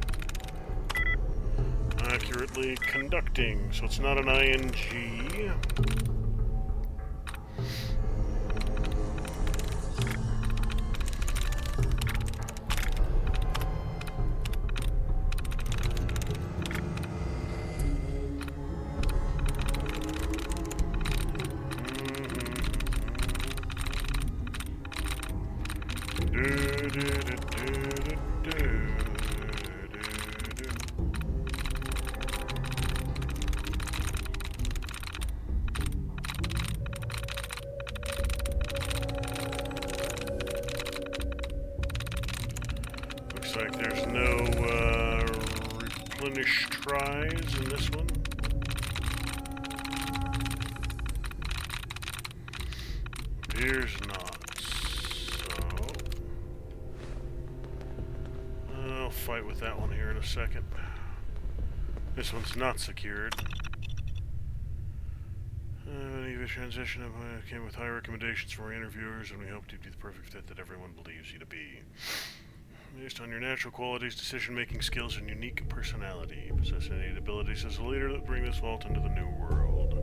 A: Accurately conducting, so it's not an ING. Looks like there's no replenish tries in this one. Appears not. So I'll fight with that one here in a second. This one's not secured. The transition came with high recommendations from our interviewers, and we hope to be the perfect fit that everyone believes you to be. Based on your natural qualities, decision-making skills, and unique personality, you possess innate abilities as a leader that bring this vault into the new world.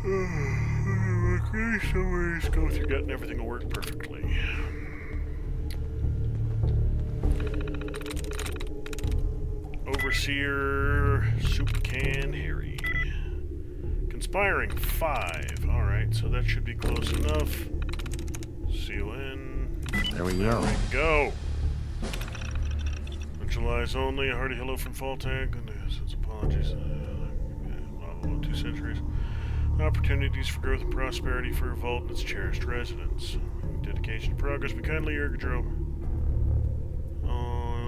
A: Okay, so ways go with your gut and everything will work perfectly. Overseer Soup Can Harry. Conspiring 5. Alright, so that should be close enough. C-O-N.
F: There we go.
A: There we go. Visualize only. A hearty hello from Vault-Tech. Since apologies. 2 centuries. Opportunities for growth and prosperity for a vault and its cherished residents. Dedication to progress. We kindly urge all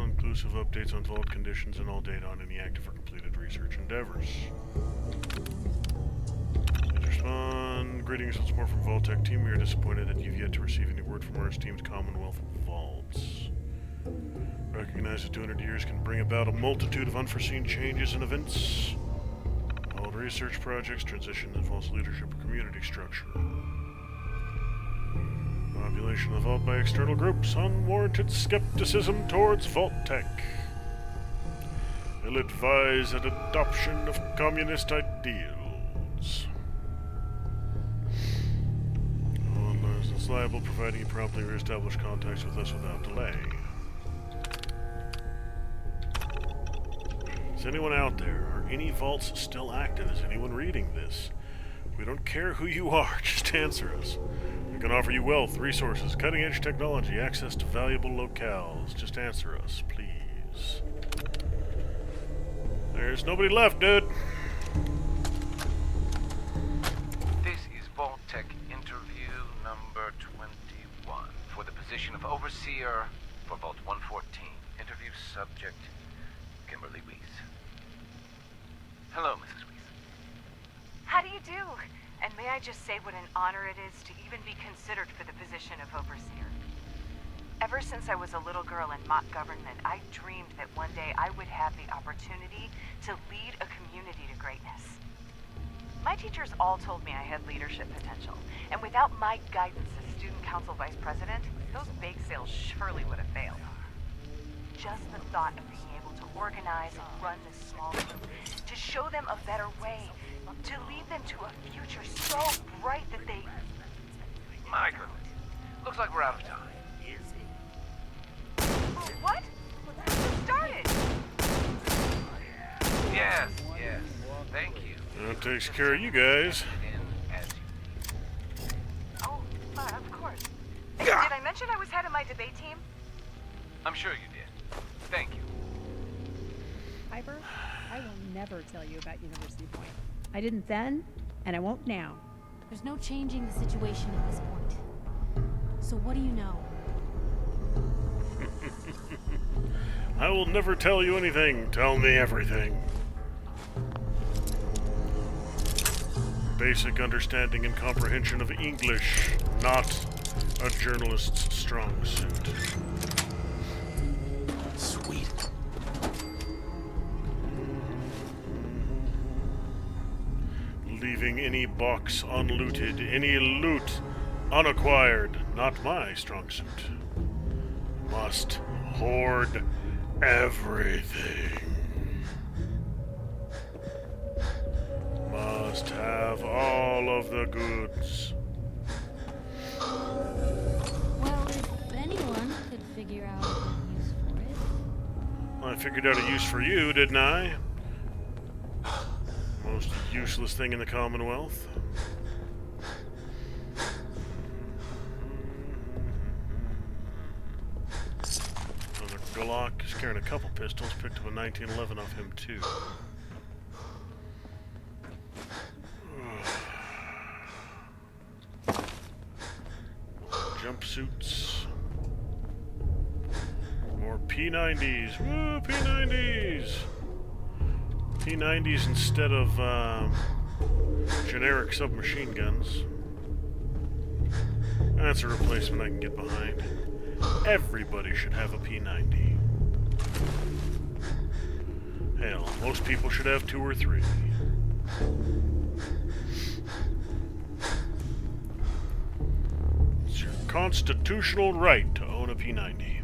A: inclusive updates on vault conditions and all data on any active or completed research endeavors. Greetings once more from Vault-Tech team. We are disappointed that you've yet to receive any word from our esteemed Commonwealth vaults. Recognize that 200 years can bring about a multitude of unforeseen changes and events. Vault research projects, transition that involves leadership or community structure. Population of the vault by external groups. Unwarranted skepticism towards Vault-Tech. Ill-advised adoption of communist ideals. Liable, providing you promptly reestablish contacts with us without delay. Is anyone out there? Are any vaults still active? Is anyone reading this? We don't care who you are, just answer us. We can offer you wealth, resources, cutting-edge technology, access to valuable locales. Just answer us, please. There's nobody left, dude.
I: This is Vault-Tech interview number 21 for the position of Overseer for Vault 114. Interview subject, Kimberly Weiss. Hello, Mrs. Weiss.
L: How do you do? And may I just say what an honor it is to even be considered for the position of Overseer. Ever since I was a little girl in mock government, I dreamed that one day I would have the opportunity to lead a community to greatness. My teachers all told me I had leadership potential, and without my guidance as student council vice president, those bake sales surely would have failed. Just the thought of being able to organize and run this small group, to show them a better way, to lead them to a future so bright that they...
I: My goodness. Looks like we're out of time.
L: What? Started!
I: Yes, yes. Thank you.
A: That takes care of you guys.
L: Oh, of course. Did I mention I was head of my debate team?
I: I'm sure you did. Thank you.
E: Piper, I will never tell you about University Point. I didn't then, and I won't now.
C: There's no changing the situation at this point. So what do you know?
A: I will never tell you anything. Tell me everything. Basic understanding and comprehension of English, not a journalist's strong suit.
F: Sweet.
A: Leaving any box unlooted, any loot unacquired, not my strong suit. Must hoard everything. Must have all of the goods.
C: Well, if anyone could figure out a good use for it.
A: Well, I figured out a use for you, didn't I? Most useless thing in the Commonwealth. Another Glock is carrying a couple pistols. Picked up a 1911 off him too. Jumpsuits. More P90s. Woo, P90s! P90s instead of generic submachine guns. That's a replacement I can get behind. Everybody should have a P90. Hell, most people should have 2 or 3. It's your constitutional right to own a P90.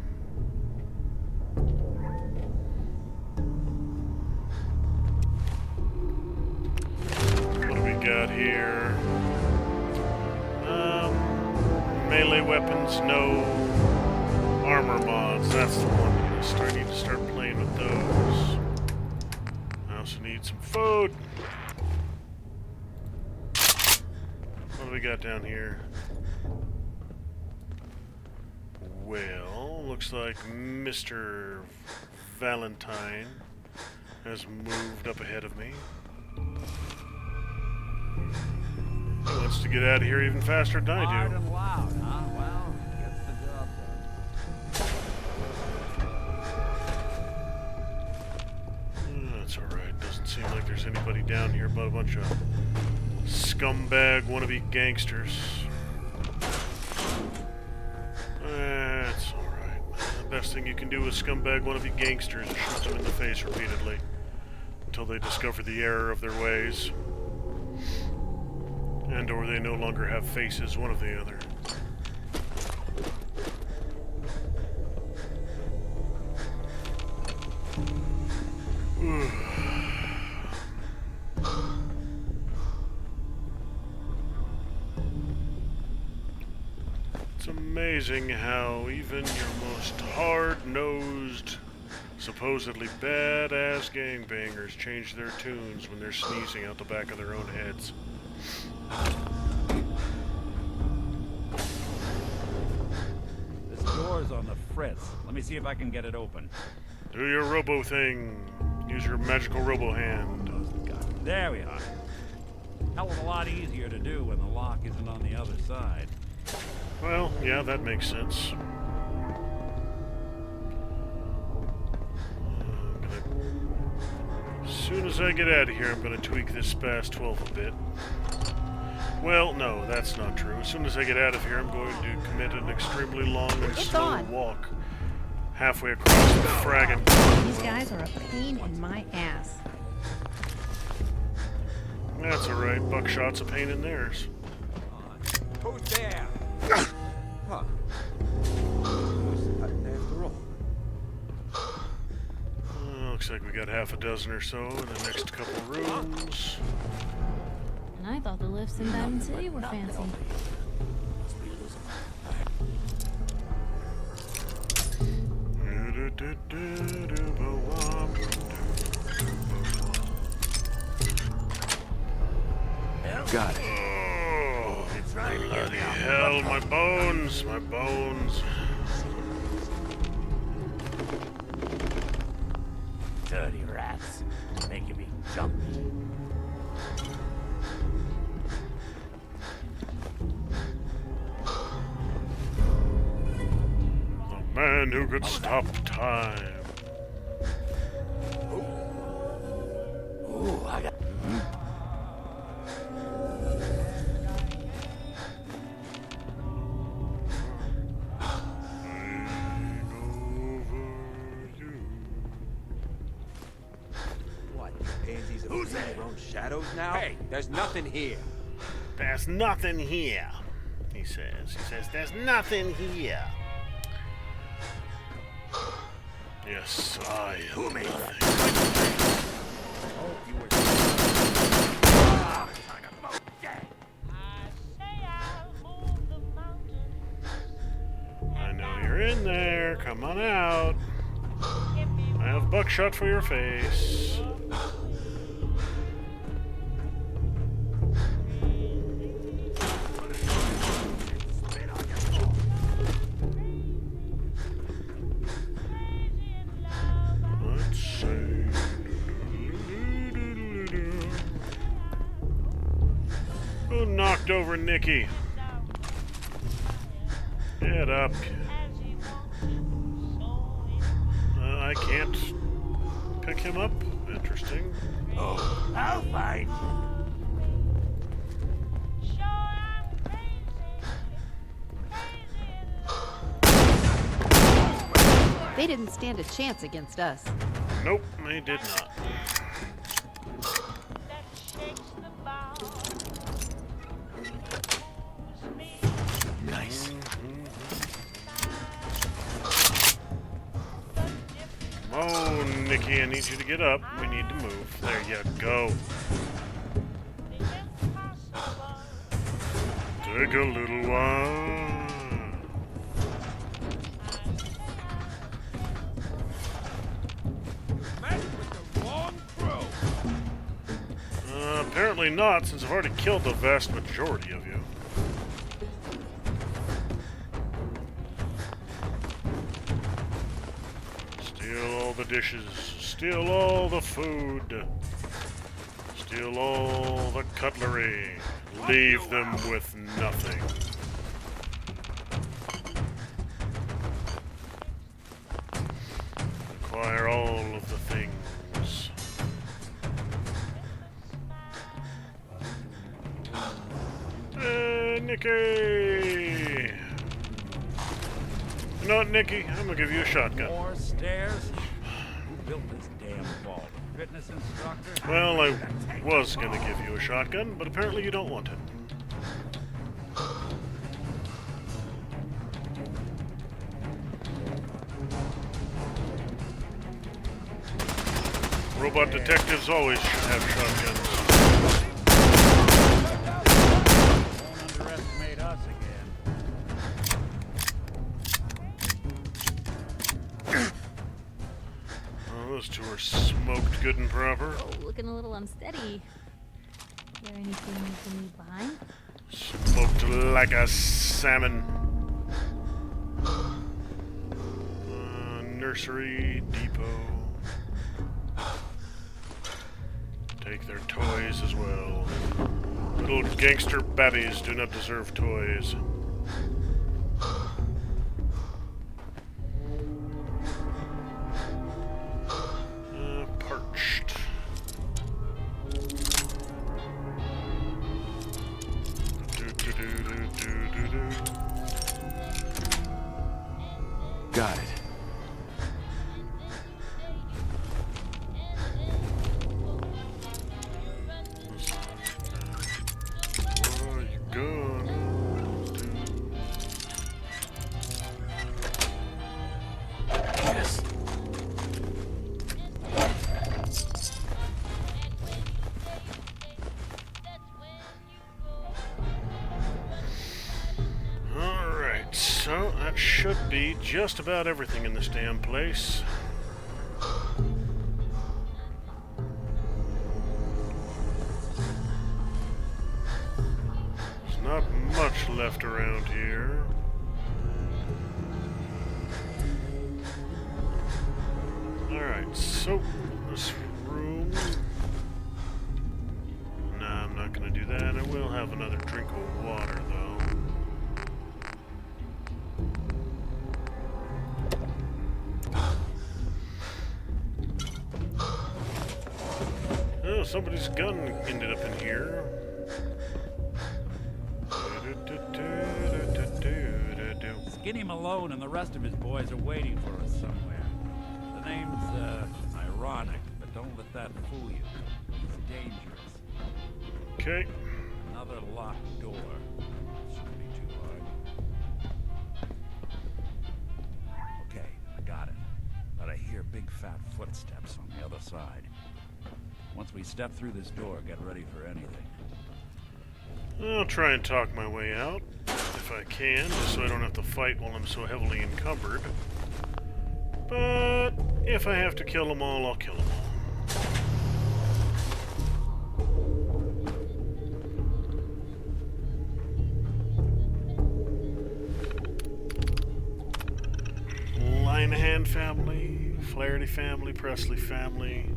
A: What do we got here? Melee weapons, no. Armor mods, that's the one. I need to start playing with those. I also need some food. What do we got down here? Well, looks like Mr. Valentine has moved up ahead of me. He wants to get out of here even faster than I do.
H: Hard and loud, huh? Well, gets the job done.
A: That's alright. Doesn't seem like there's anybody down here but a bunch of scumbag wannabe gangsters. That's alright. The best thing you can do with scumbag wannabe gangsters is shoot them in the face repeatedly until they discover the error of their ways. And or they no longer have faces, one of the other. It's amazing how even your most hard-nosed, supposedly badass gangbangers change their tunes when they're sneezing out the back of their own heads.
H: This door's on the fritz. Let me see if I can get it open.
A: Do your robo thing. Use your magical robo hand.
H: There we are. Hell of a lot easier to do when the lock isn't on the other side.
A: Well, yeah, that makes sense. As soon as I get out of here, I'm gonna tweak this SPAS 12 a bit. Well, no, that's not true. As soon as I get out of here, I'm going to commit an extremely long and slow walk halfway across the fragging Commonwealth.
E: These guys are a pain in my ass.
A: That's alright. Buckshot's a pain in theirs.
B: Who's there? Huh. After all.
A: Looks like we got half a dozen or so in the next couple rooms.
C: And I thought the lifts in Diamond City were fancy.
B: Got it.
A: Oh, bloody hell, my bones, my bones.
D: Dirty rats, making me jumpy.
A: The man who could stop time.
D: Ooh, I got...
B: Who's there? Your own shadows now? Hey, there's nothing here.
A: There's nothing here, he says. He says, there's nothing here. Yes, I am nothing. I know you're in there. Come on out. I have buckshot for your face. Let's see. Who knocked over Nikki? Get up. I can't pick him up? Interesting.
D: Oh, I'll find you.
E: They didn't stand a chance against us.
A: Nope, they did not.
B: Nice.
A: Oh, Nikki, I need you to get up. We need to move. There you go. Take a little while. Apparently not, since I've already killed the vast majority of you. Steal all the dishes. Steal all the food. Steal all the cutlery. Leave them with nothing. Acquire all of the things. Nikki! You know what, Nikki? I'm gonna give you a shotgun.
H: More stairs? Who built this damn vault? A fitness instructor?
A: Well, I was gonna give you a shotgun, but apparently you don't want it. Robot detectives always should have shotguns.
H: Don't underestimate us again.
A: Oh, those two are smoked good and proper.
C: Oh, looking a little unsteady. Is there anything you can leave behind?
A: Smoked like a salmon. Nursery, depot. Take their toys as well. Little gangster babbies do not deserve toys. Parched.
B: Got it.
A: So, that should be just about everything in this damn place. There's not much left around here. Alright, so, this room... Nah, I'm not gonna do that. I will have another drink of water, though. Oh, somebody's gun ended up in here.
H: Skinny Malone and the rest of his boys are waiting for us somewhere. The name's, ironic, but don't let that fool you. It's dangerous.
A: Okay.
H: Another locked door. Shouldn't be too hard. Okay, I got it. But I hear big fat footsteps on the other side. Once we step through this door, get ready for anything.
A: I'll try and talk my way out, if I can, just so I don't have to fight while I'm so heavily encumbered. But if I have to kill them all, I'll kill them all. Linehan family, Flaherty family, Presley family.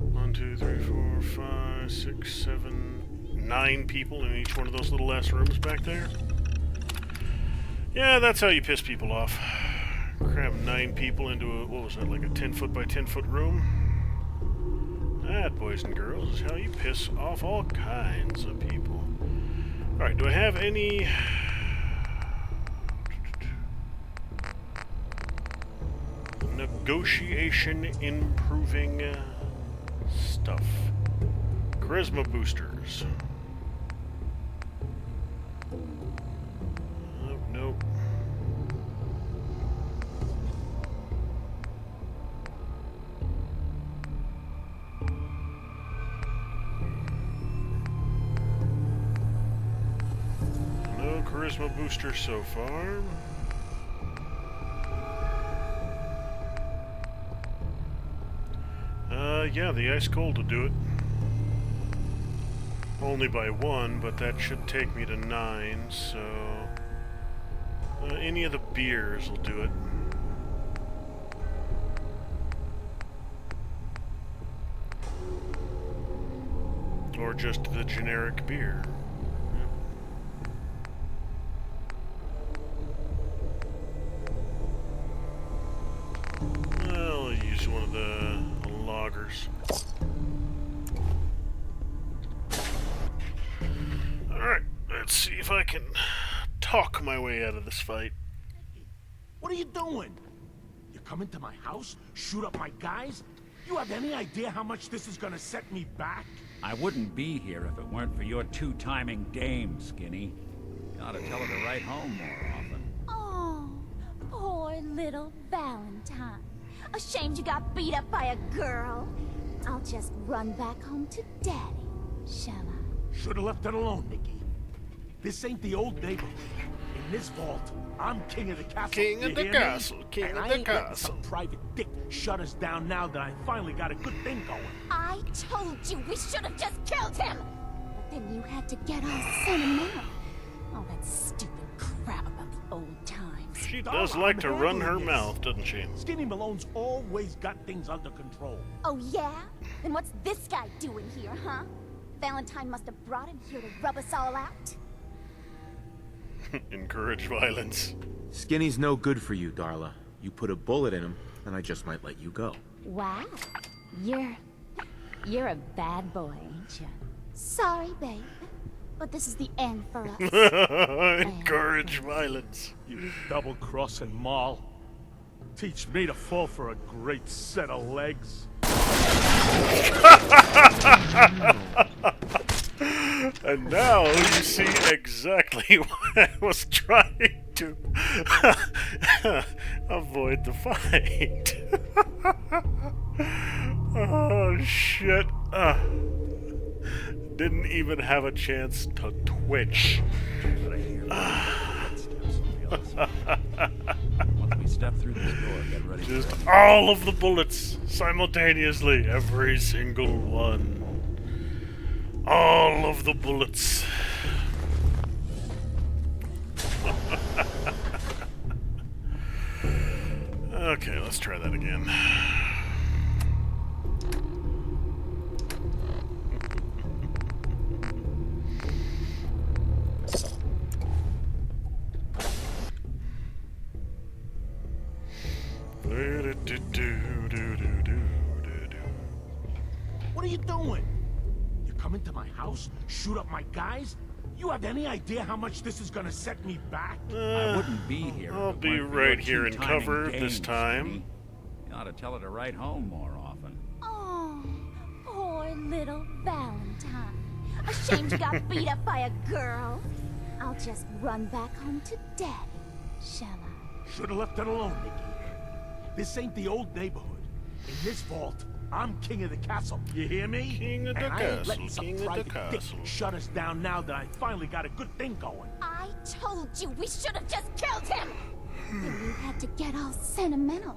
A: 1, 2, 3, 4, 5, 6, 7, 9 people in each one of those little ass rooms back there. Yeah, that's how you piss people off. Cram 9 people into a, what was that, like a 10-foot by 10-foot room? That, boys and girls, is how you piss off all kinds of people. Alright, do I have any... negotiation improving stuff. Charisma boosters. Oh, nope. No charisma booster so far. Yeah, the ice cold will do it. Only by 1, but that should take me to 9, so... any of the beers will do it. Or just the generic beer. I'll use one of the loggers. Alright, let's see if I can talk my way out of this fight.
M: What are you doing? You come into my house, shoot up my guys? You have any idea how much this is gonna set me back?
H: I wouldn't be here if it weren't for your two-timing dame, Skinny. You ought to tell her to write home more often.
N: Oh, poor little Valentine. Ashamed you got beat up by a girl. I'll just run back home to Daddy, shall I?
M: Should've left it alone, Nikki. This ain't the old neighborhood. In this vault, I'm king of the castle.
A: King of the castle, king of the castle.
M: Some private dick shut us down now that I finally got a good thing going.
N: I told you we should have just killed him! But then you had to get all sentimental. All that stupid crap about the old times.
A: She does like to run her mouth, doesn't she?
M: Skinny Malone's always got things under control.
N: Oh yeah? Then what's this guy doing here, huh? Valentine must have brought him here to rub us all out?
A: Encourage violence.
F: Skinny's no good for you, Darla. You put a bullet in him, and I just might let you go.
N: Wow. You're a bad boy, ain't you? Sorry, babe. But this is the end for us.
A: Encourage violence.
M: You double-crossing Maul. Teach me to fall for a great set of legs.
A: And now you see exactly why I was trying to avoid the fight. Oh shit. Didn't even have a chance to twitch.
H: Once we step through this door, get ready.
A: Just all of the bullets simultaneously, every single one. All of the bullets. Okay, let's try that again.
M: What are you doing? You come into my house, shoot up my guys? You have any idea how much this is gonna set me back?
H: I wouldn't be here.
A: I'll be right here in cover this time.
H: You ought to tell her to write home more often.
N: Oh, poor little Valentine. Ashamed you got beat up by a girl. I'll just run back home to Daddy, shall I?
M: Should've left it alone, Nikki. This ain't the old neighborhood. In this vault, I'm king of the castle. You hear me?
A: King of the
M: and I ain't letting
A: castle,
M: some
A: king of the
M: private dick
A: castle.
M: shut us down now that I finally got a good thing going.
N: I told you we should have just killed him! Then you had to get all sentimental.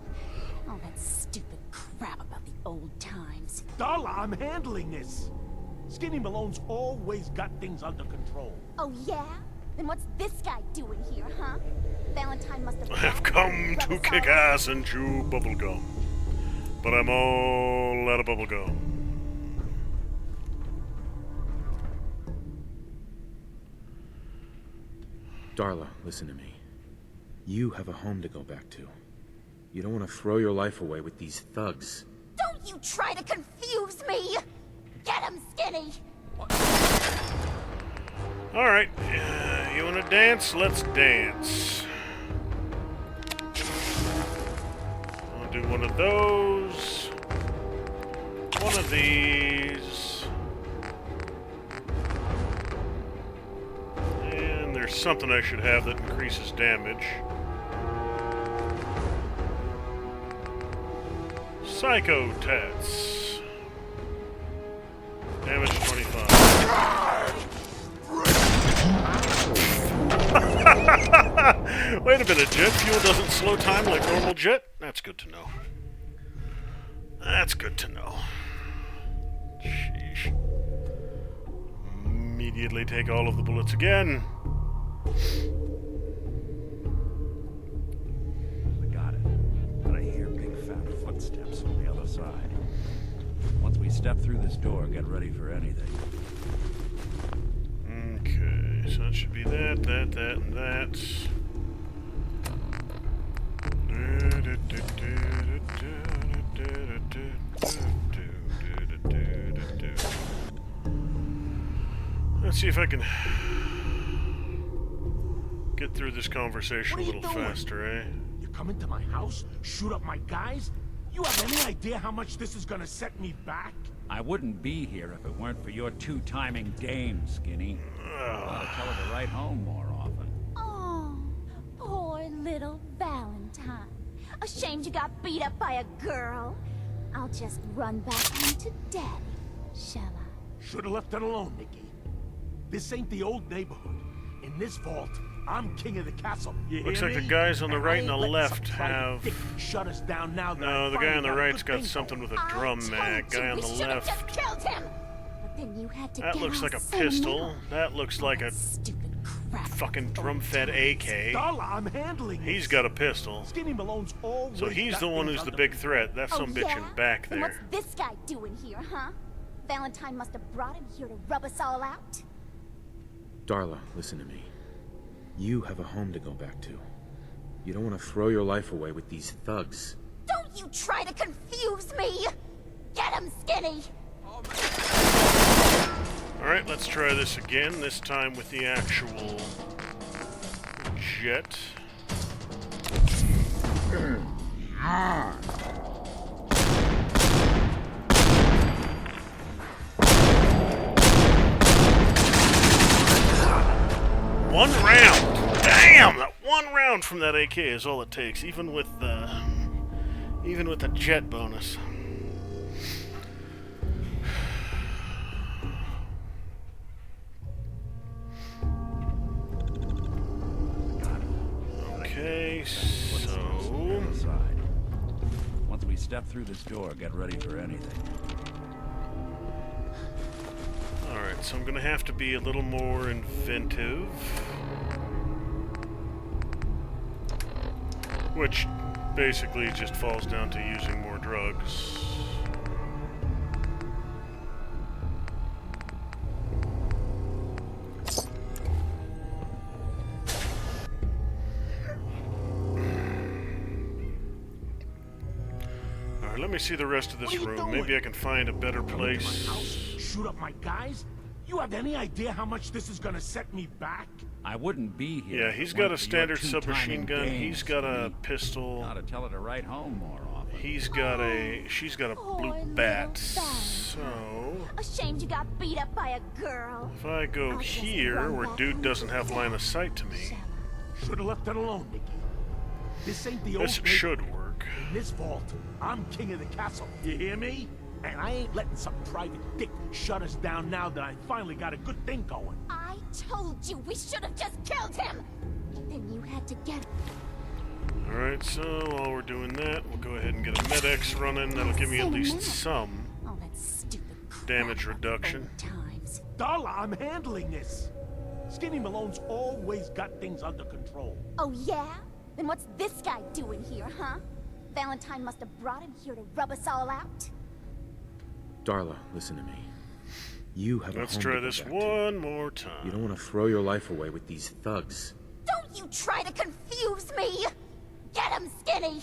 N: All that stupid crap about the old times.
M: Darla, I'm handling this. Skinny Malone's always got things under control.
N: Oh yeah? Then what's this guy doing here, huh? Valentine must have...
A: I've come to kick ass and chew bubblegum. But I'm all out of bubblegum.
F: Darla, listen to me. You have a home to go back to. You don't want to throw your life away with these thugs.
N: Don't you try to confuse me! Get him, Skinny!
A: Alright, you wanna dance? Let's dance. do one of those. One of these. And there's something I should have that increases damage. Psycho Tats. Damage 25. Wait a minute, jet fuel doesn't slow time like normal jet? That's good to know. That's good to know. Sheesh. Immediately take all of the bullets again.
H: I got it. But I hear big fat footsteps on the other side. Once we step through this door, get ready for anything.
A: Okay, so it should be that, and that. Let's see if I can get through this conversation a little faster, eh?
M: You come into my house, shoot up my guys? You have any idea how much this is gonna set me back?
H: I wouldn't be here if it weren't for your two-timing dame, Skinny. Ought to tell her to write home more often.
N: Oh, poor little Valentine. Ashamed you got beat up by a girl? I'll just run back home to Daddy, shall I?
M: Should've left it alone, Nikki. This ain't the old neighborhood. In this vault, I'm king of the castle. You
A: Looks
M: hear
A: like the
M: me?
A: guys on the
M: And
A: right
M: I
A: and the
M: ain't letting
A: left
M: some private
A: have...
M: dick shut us down now that
A: No,
M: I
A: the guy
M: finally
A: on the
M: got a
A: right's
M: good
A: got
M: thing
A: something
M: going.
A: with a drum mag. Guy on the
N: We should've
A: left...
N: just killed him. But then you had to
A: That
N: get
A: looks
N: all
A: like a
N: sentimental.
A: pistol. That looks like a
N: Stupid crap.
A: fucking drum-fed AK.
M: Darla, I'm handling
A: He's
M: this.
A: got a pistol.
M: Skinny Malone's always
A: So he's
M: got
A: the one
M: things
A: who's the
M: under
A: big
M: control.
A: threat. That's some bitch in back
N: Then
A: there.
N: what's this guy doing here, huh? Valentine must have brought him here to rub us all out.
F: Darla, listen to me. You have a home to go back to. You don't want to throw your life away with these thugs.
N: Don't you try to confuse me! Get him, Skinny!
A: Alright, let's try this again. This time with the actual jet. One round! Damn! That one round from that AK is all it takes, even with the jet bonus. Okay, so...
H: Other side. Once we step through this door, get ready for anything.
A: Alright, so I'm gonna have to be a little more inventive. Which basically just falls down to using more drugs. Alright, let me see the rest of this
M: What are you
A: room.
M: doing?
A: Maybe I can find a better
M: Come into
A: place.
M: my house, shoot up my guys? You have any idea how much this is gonna set me back?
H: I wouldn't be here.
A: Yeah,
H: if
A: he's
H: it
A: got
H: weren't
A: a
H: for
A: standard
H: your
A: submachine
H: two-timing
A: gun.
H: dame,
A: He's got a
H: Skinny.
A: pistol.
H: Ought to tell her to write home more often.
A: He's got a... She's got a blue
N: Poor
A: bat.
N: little
A: So...
N: Ashamed you got beat up by a girl.
A: If I go
N: I'll just
A: here,
N: run
A: where
N: back
A: dude
N: home
A: doesn't
N: to
A: have line of
N: Daddy,
A: sight to me,
N: shall I?
M: Should've left it alone, Nikki. This ain't the old
A: this
M: neighborhood.
A: should work.
M: In this vault, I'm king of the castle. You hear me? And I ain't letting some private dick shut us down now that I finally got a good thing going.
N: I told you we should have just killed him! But then you had to get
A: Alright, so while we're doing that, we'll go ahead and get a Med-X running. That'll give me at least some
N: all that stupid crap
A: damage
N: about the
A: reduction.
N: old times.
M: Darla, I'm handling this. Skinny Malone's always got things under control.
N: Oh yeah? Then what's this guy doing here, huh? Valentine must have brought him here to rub us all out?
F: Darla, listen to me. You have
A: Let's
F: a home
A: try
F: to go
A: this
F: back to.
A: one more time.
F: You don't want to throw your life away with these thugs.
N: Don't you try to confuse me! Get him, Skinny!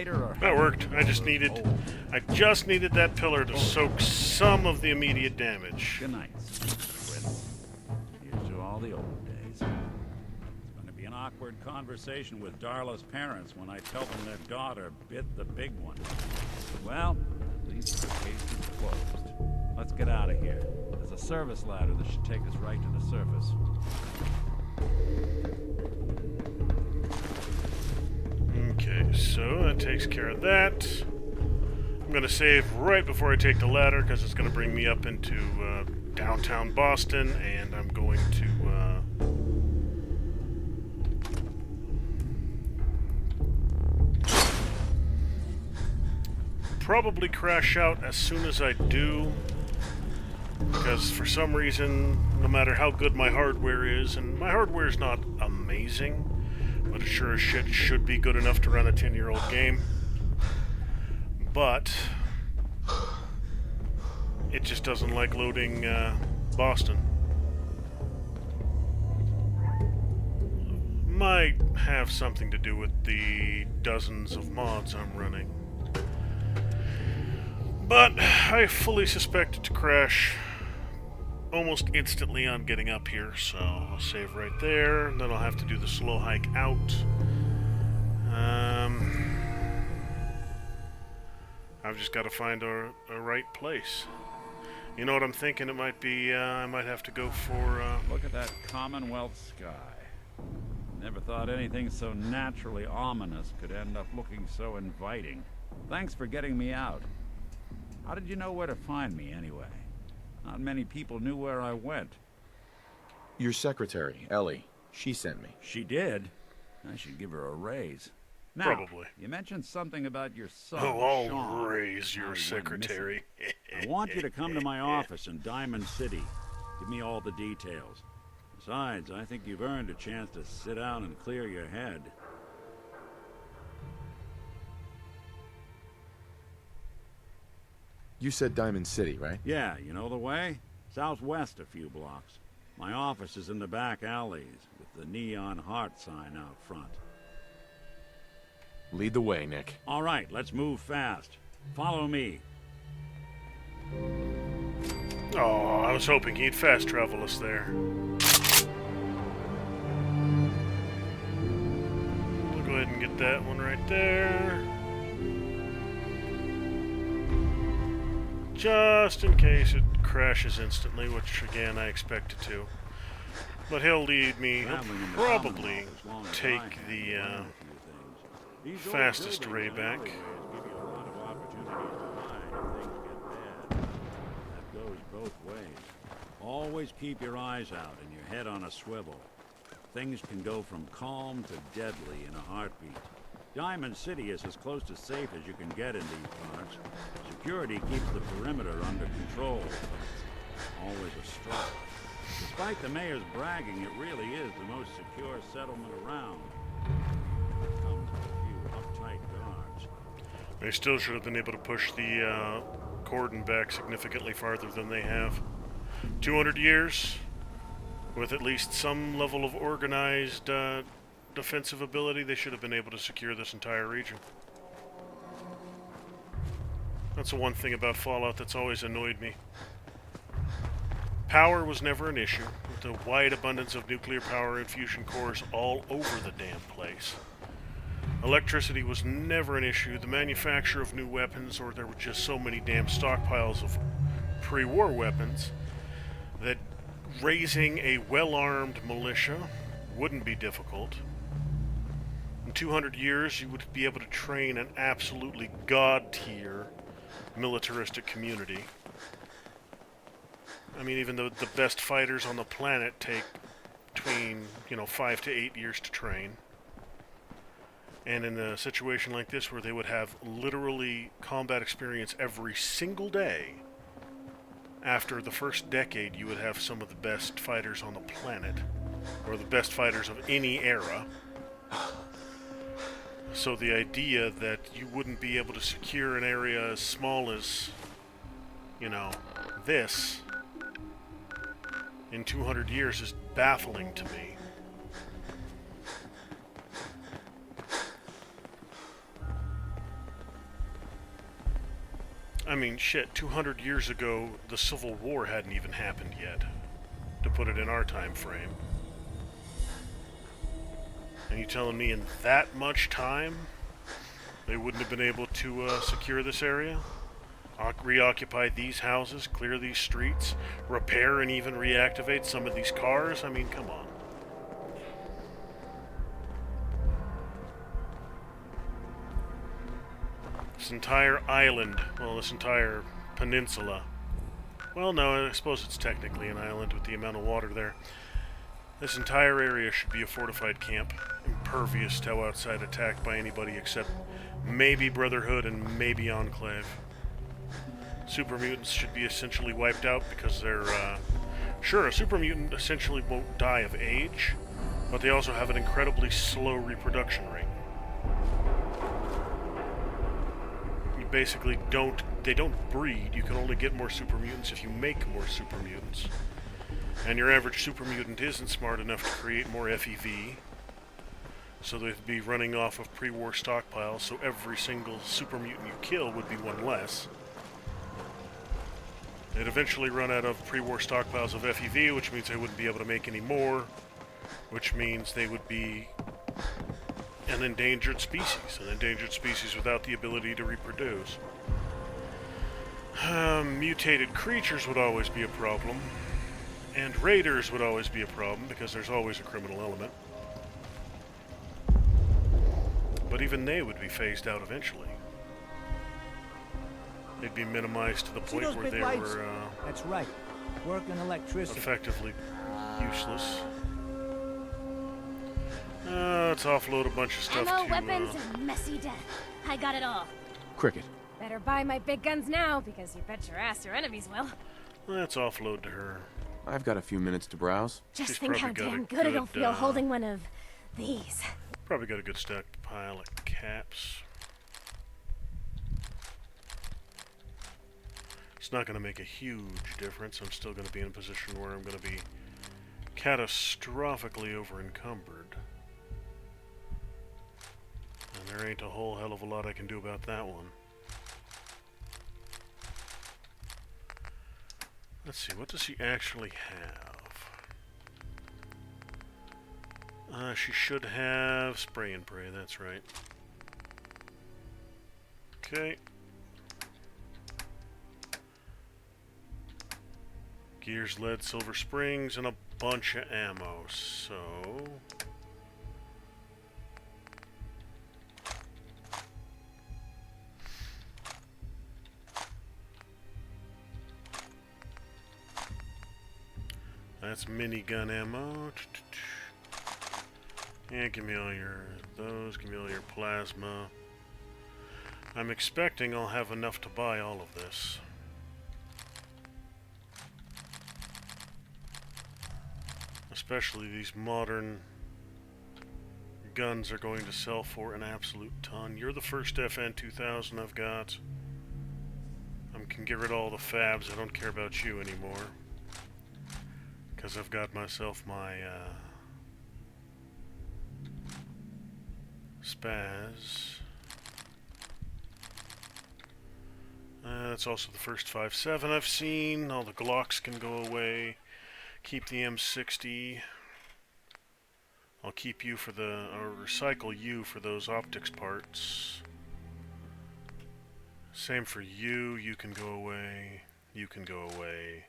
H: lighter or
A: That worked. I just needed that pillar to soak some of the immediate damage.
H: Good night. Here's to all the old days. It's going to be an awkward conversation with Darla's parents when I tell them their daughter bit the big one. Well, at least the case is closed. Let's get out of here. There's a service ladder that should take us right to the surface.
A: Okay, so that takes care of that. I'm going to save right before I take the ladder because it's going to bring me up into downtown Boston, and I'm going to probably crash out as soon as I do, because for some reason, no matter how good my hardware is, and my hardware is not amazing, but it sure as shit should be good enough to run a 10-year-old game. But it just doesn't like loading Boston. Might have something to do with the dozens of mods I'm running. But I fully suspect it to crash almost instantly on getting up here, so I'll save right there, and then I'll have to do the slow hike out. I've just got to find a right place. You know what I'm thinking? It might be, I might have to go for,
H: Look at that Commonwealth sky. Never thought anything so naturally ominous could end up looking so inviting. Thanks for getting me out. How did you know where to find me, anyway? Not many people knew where I went.
F: Your secretary, Ellie, she sent me.
H: She did? I should give her a raise. Now,
A: probably.
H: You mentioned something about your son,
A: Oh,
H: Sean.
A: I'll raise your secretary.
H: I want you to come to my office in Diamond City. Give me all the details. Besides, I think you've earned a chance to sit down and clear your head.
F: You said Diamond City, right?
H: Yeah, you know the way? Southwest a few blocks. My office is in the back alleys, with the neon heart sign out front.
F: Lead the way, Nick.
H: All right, let's move fast. Follow me.
A: Oh, I was hoping he'd fast travel us there. We'll go ahead and get that one right there. Just in case it crashes instantly, which again I expect it to. But he'll lead me, he'll probably take the fastest way back.
H: That goes both ways. Always keep your eyes out and your head on a swivel. Things can go from calm to deadly in a heartbeat. Diamond City is as close to safe as you can get in these parts. Security keeps the perimeter under control, but it's always a struggle. Despite the mayor's bragging, it really is the most secure settlement around. It comes with a few uptight guards.
A: They still should have been able to push the cordon back significantly farther than they have. 200 years, with at least some level of organized defensive ability, they should have been able to secure this entire region. That's the one thing about Fallout that's always annoyed me. Power was never an issue, with the wide abundance of nuclear power and fusion cores all over the damn place. Electricity was never an issue. The manufacture of new weapons, or there were just so many damn stockpiles of pre-war weapons, that raising a well-armed militia wouldn't be difficult. In 200 years, you would be able to train an absolutely god-tier militaristic community. I mean, even the best fighters on the planet take between, 5 to 8 years to train. And in a situation like this, where they would have literally combat experience every single day, after the first decade, you would have some of the best fighters on the planet, or the best fighters of any era. So the idea that you wouldn't be able to secure an area as small as, this, in 200 years is baffling to me. I mean, shit, 200 years ago, the Civil War hadn't even happened yet, to put it in our time frame. And you telling me in that much time, they wouldn't have been able to secure this area? Reoccupy these houses, clear these streets, repair and even reactivate some of these cars? I mean, come on. This entire island, well, this entire peninsula. Well, no, I suppose it's technically an island with the amount of water there. This entire area should be a fortified camp, impervious to outside attack by anybody except maybe Brotherhood and maybe Enclave. Super mutants should be essentially wiped out because they're, sure, a super mutant essentially won't die of age, but they also have an incredibly slow reproduction rate. You basically they don't breed, you can only get more super mutants if you make more super mutants. And your average super mutant isn't smart enough to create more FEV, so they'd be running off of pre-war stockpiles, so every single super mutant you kill would be one less. They'd eventually run out of pre-war stockpiles of FEV, which means they wouldn't be able to make any more, which means they would be an endangered species without the ability to reproduce. Mutated creatures would always be a problem, and raiders would always be a problem, because there's always a criminal element. But even they would be phased out eventually. They'd be minimized to the point where they were,
O: That's right. Working electricity.
A: effectively useless. Let's offload a bunch of stuff
P: Ammo,
A: to,
P: weapons, and messy death. I got it all.
F: Cricket.
P: Better buy my big guns now, because you bet your ass your enemies will.
A: let's offload to her.
F: I've got a few minutes to browse.
P: Just
A: She's
P: think how
A: probably got
P: damn
A: a
P: good it'll
A: good,
P: feel holding one of these.
A: Probably got a good stacked pile of caps. It's not going to make a huge difference. I'm still going to be in a position where I'm going to be catastrophically over-encumbered. And there ain't a whole hell of a lot I can do about that one. Let's see, what does she actually have? She should have spray and pray, that's right. Okay. Gears, lead, silver springs, and a bunch of ammo, so... That's minigun ammo. Yeah, give me all those, give me all your plasma. I'm expecting I'll have enough to buy all of this. Especially these modern guns are going to sell for an absolute ton. You're the first FN 2000 I've got. I can get rid of all the fabs, I don't care about you anymore. Because I've got myself my spaz. That's also the first 5.7 I've seen. All the Glocks can go away. Keep the M60. I'll keep you for the, or recycle you for those optics parts. Same for you. You can go away. You can go away.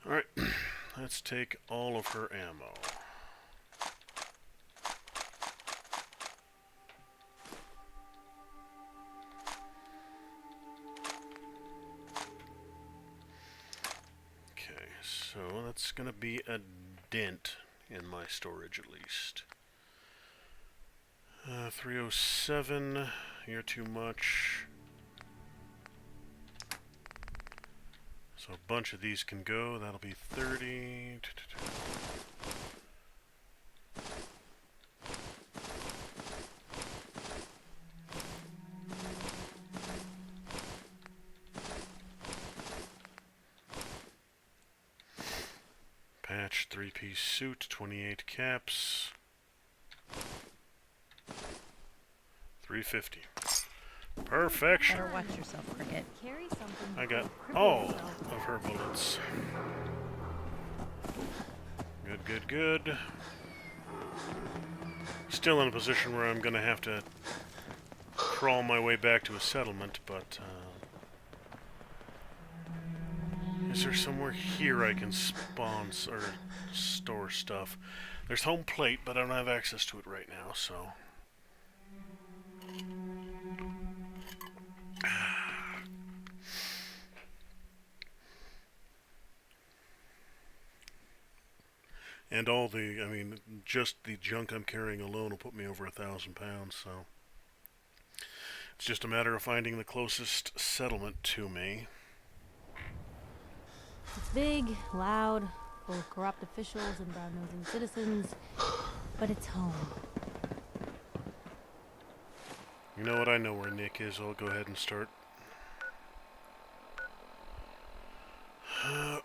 A: Alright, let's take all of her ammo. Okay, so that's gonna be a dent in my storage at least. 307, you're too much. So a bunch of these can go. That'll be 30. Patch 3-piece suit, 28 caps. 350. Perfection.
E: Better watch yourself, Cricket.
C: Carry something.
A: I got
C: cripple
A: all
C: yourself.
A: of her bullets. Good, good, good. Still in a position where I'm gonna have to crawl my way back to a settlement, but is there somewhere here I can spawn or store stuff? There's home plate, but I don't have access to it right now, so. And all the, I mean, just the junk I'm carrying alone will put me over 1,000 pounds, so. It's just a matter of finding the closest settlement to me.
C: It's big, loud, full of corrupt officials and brown-nosing citizens, but it's home.
A: You know what? I know where Nick is. I'll go ahead and start.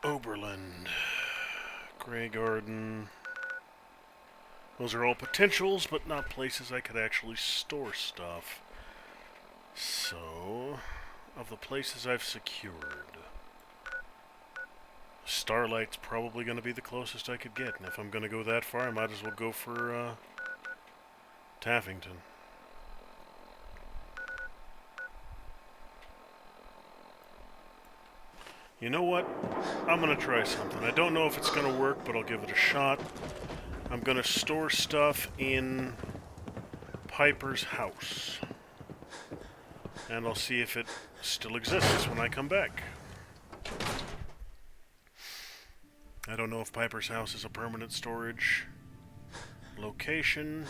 A: Oberland. Grey Garden. Those are all potentials, but not places I could actually store stuff. So, of the places I've secured, Starlight's probably going to be the closest I could get. And if I'm going to go that far, I might as well go for Taffington. You know what? I'm going to try something. I don't know if it's going to work, but I'll give it a shot. I'm going to store stuff in Piper's house. And I'll see if it still exists when I come back. I don't know if Piper's house is a permanent storage location.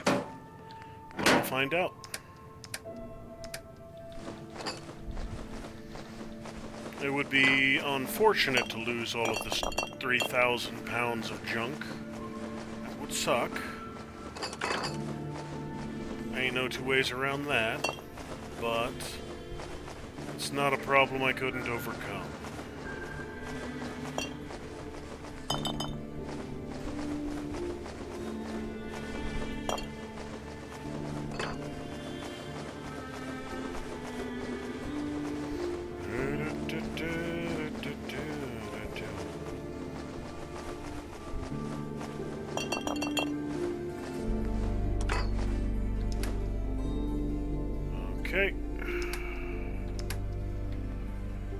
A: But I'll find out. It would be unfortunate to lose all of this 3,000 pounds of junk. That would suck. Ain't no two ways around that, but it's not a problem I couldn't overcome. Okay.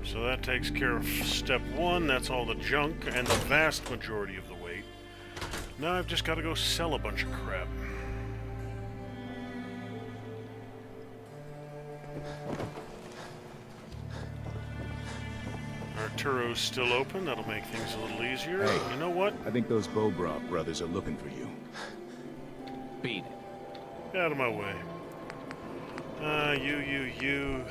A: So that takes care of step one. That's all the junk and the vast majority of the weight. Now I've just got to go sell a bunch of crap. Arturo's still open. That'll make things a little easier.
F: Hey,
A: you know what?
F: I think those Bobrock brothers are looking for you. Beat it.
A: Get out of my way. You.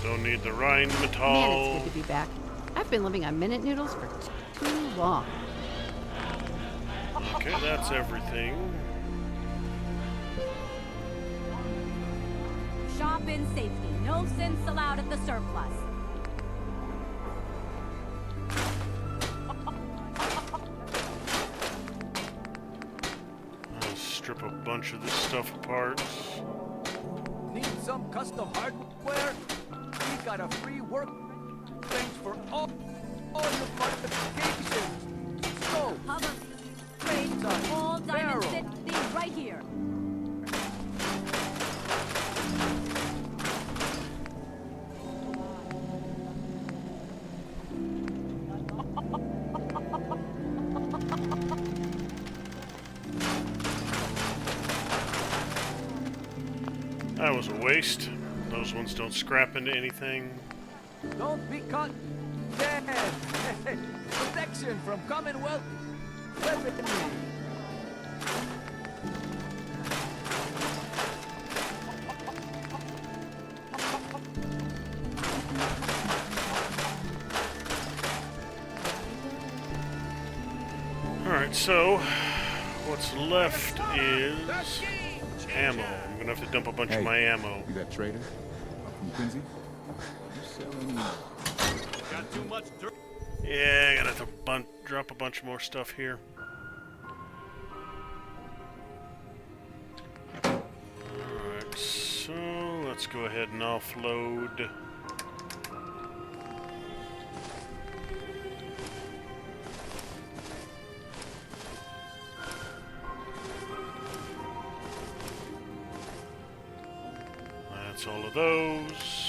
A: Don't need the Rheinmetall.
E: Man, it's good to be back. I've been living on minute noodles for too long.
A: Okay, that's everything.
Q: Shop in safety. No sins allowed at the surplus.
A: I'll strip a bunch of this stuff apart.
O: Need some custom hardware? We got a free workbench for all your modifications. So,
Q: Hover, trade, all diamond fit things right here.
A: That was a waste. Those ones don't scrap into anything.
O: don't be caught dead. Protection from Commonwealth weaponry.
A: Alright, so what's left is ammo. I'm gonna have to dump a bunch of my ammo.
F: You that trader? Up from Quincy? You selling
M: Got too much dirt.
A: Yeah, I gotta have to drop a bunch more stuff here. Alright, so let's go ahead and offload. That's all of those.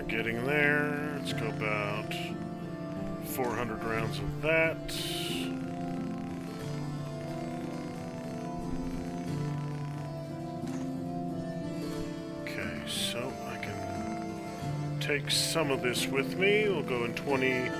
A: Getting there. Let's go about 400 rounds of that. Okay, so I can take some of this with me. We'll go in 20.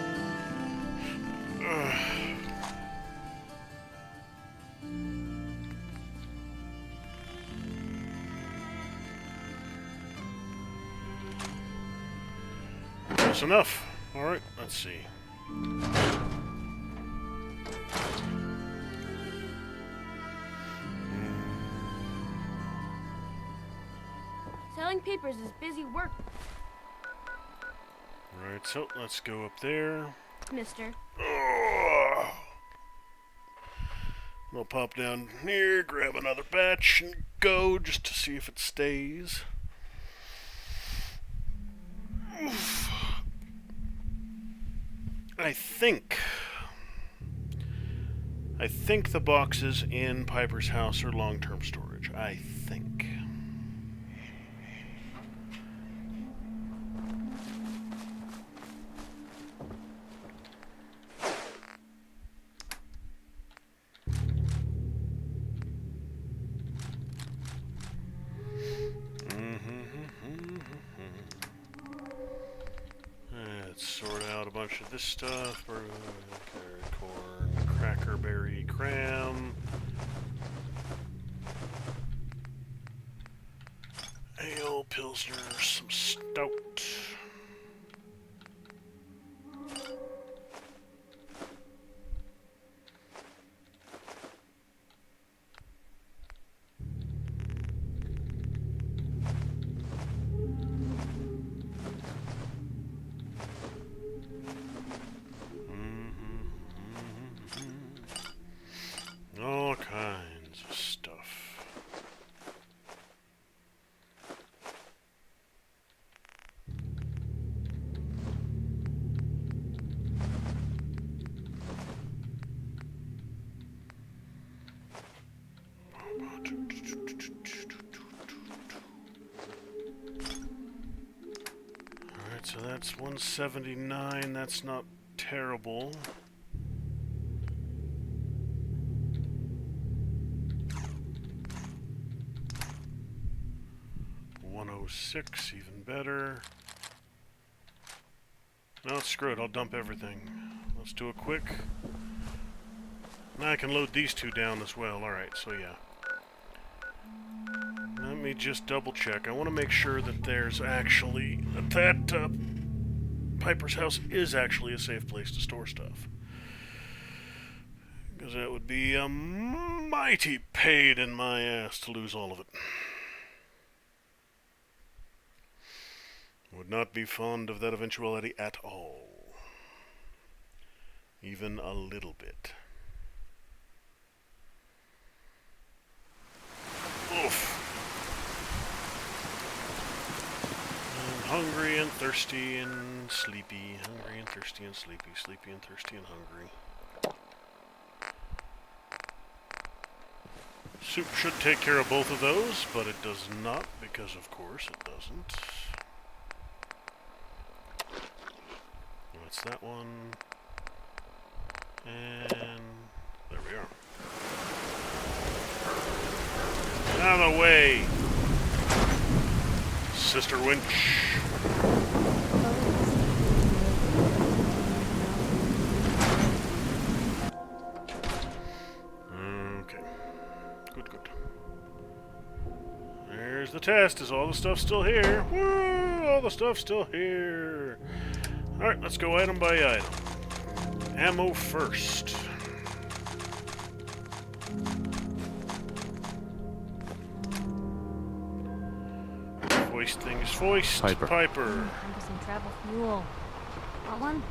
A: Enough. All right, let's see.
Q: Selling papers is busy work,
A: All right, so let's go up there.
Q: mister.
A: We'll pop down here, grab another batch, and go just to see if it stays. Oof. I think the boxes in Piper's house are long-term storage. I think. Let's sort out a bunch of this stuff. Corn, crackerberry, cram. Ale, pilsner, some stout. All kinds of stuff. Alright, so that's 179. That's not terrible. $106, even better. No, screw it, I'll dump everything. Let's do it quick. Now I can load these two down as well. Alright, so yeah. Let me just double check. I want to make sure that there's actually... that Piper's house is actually a safe place to store stuff. Because that would be a mighty pain in my ass to lose all of it. Would not be fond of that eventuality at all. Even a little bit. Oof. I'm hungry and thirsty and sleepy. Hungry and thirsty and sleepy. Sleepy and thirsty and hungry. Soup should take care of both of those, but it does not, because of course it doesn't. That's that one. And there we are. Out of the way, Sister Winch. the test. Is all the stuff still here? Woo! All the stuff's still here. Alright, let's go item by item. Ammo first. Foist things, foist.
F: Piper.
A: Piper.
C: Time for some travel fuel. Want one?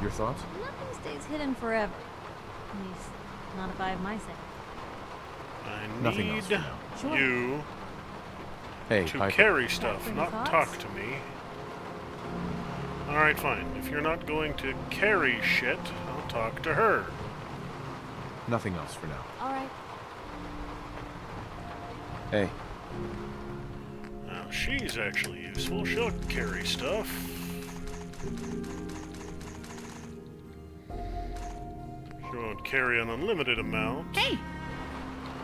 F: Your thoughts?
C: Nothing stays hidden forever. At least, not if I have my say.
A: I
F: Nothing else
A: need
F: for now.
A: you
F: Hey,
A: to
F: Piper.
A: carry stuff,
C: Any
A: not
C: thoughts?
A: talk to me. Alright, fine. If you're not going to carry shit, I'll talk to her.
F: Nothing else for now.
C: All right.
F: Hey,
A: Now, she's actually useful. She'll carry stuff. She won't carry an unlimited amount.
E: Hey!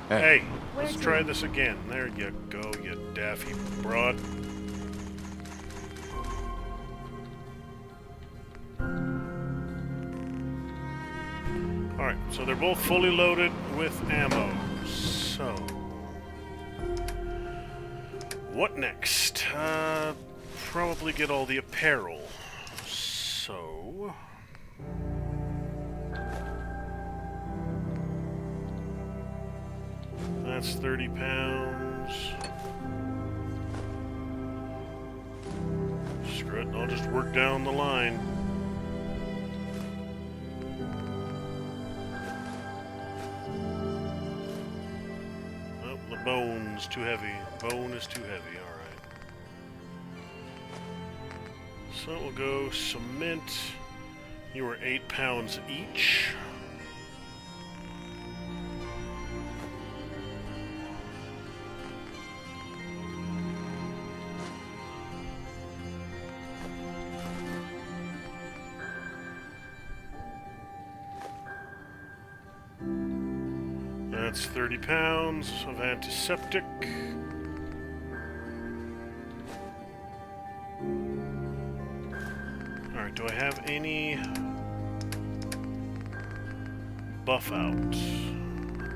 A: Hey,
C: Where'd
A: let's
C: you-
A: try this again. There you go, you daffy broad. Alright, so they're both fully loaded with ammo. So, what next? Probably get all the apparel. So, that's 30 pounds. Screw it, I'll just work down the line. Oh, the bone's too heavy. Bone is too heavy, alright. So we'll go cement. You were 8 pounds each. That's 30 pounds of antiseptic. Alright, do I have any buff out?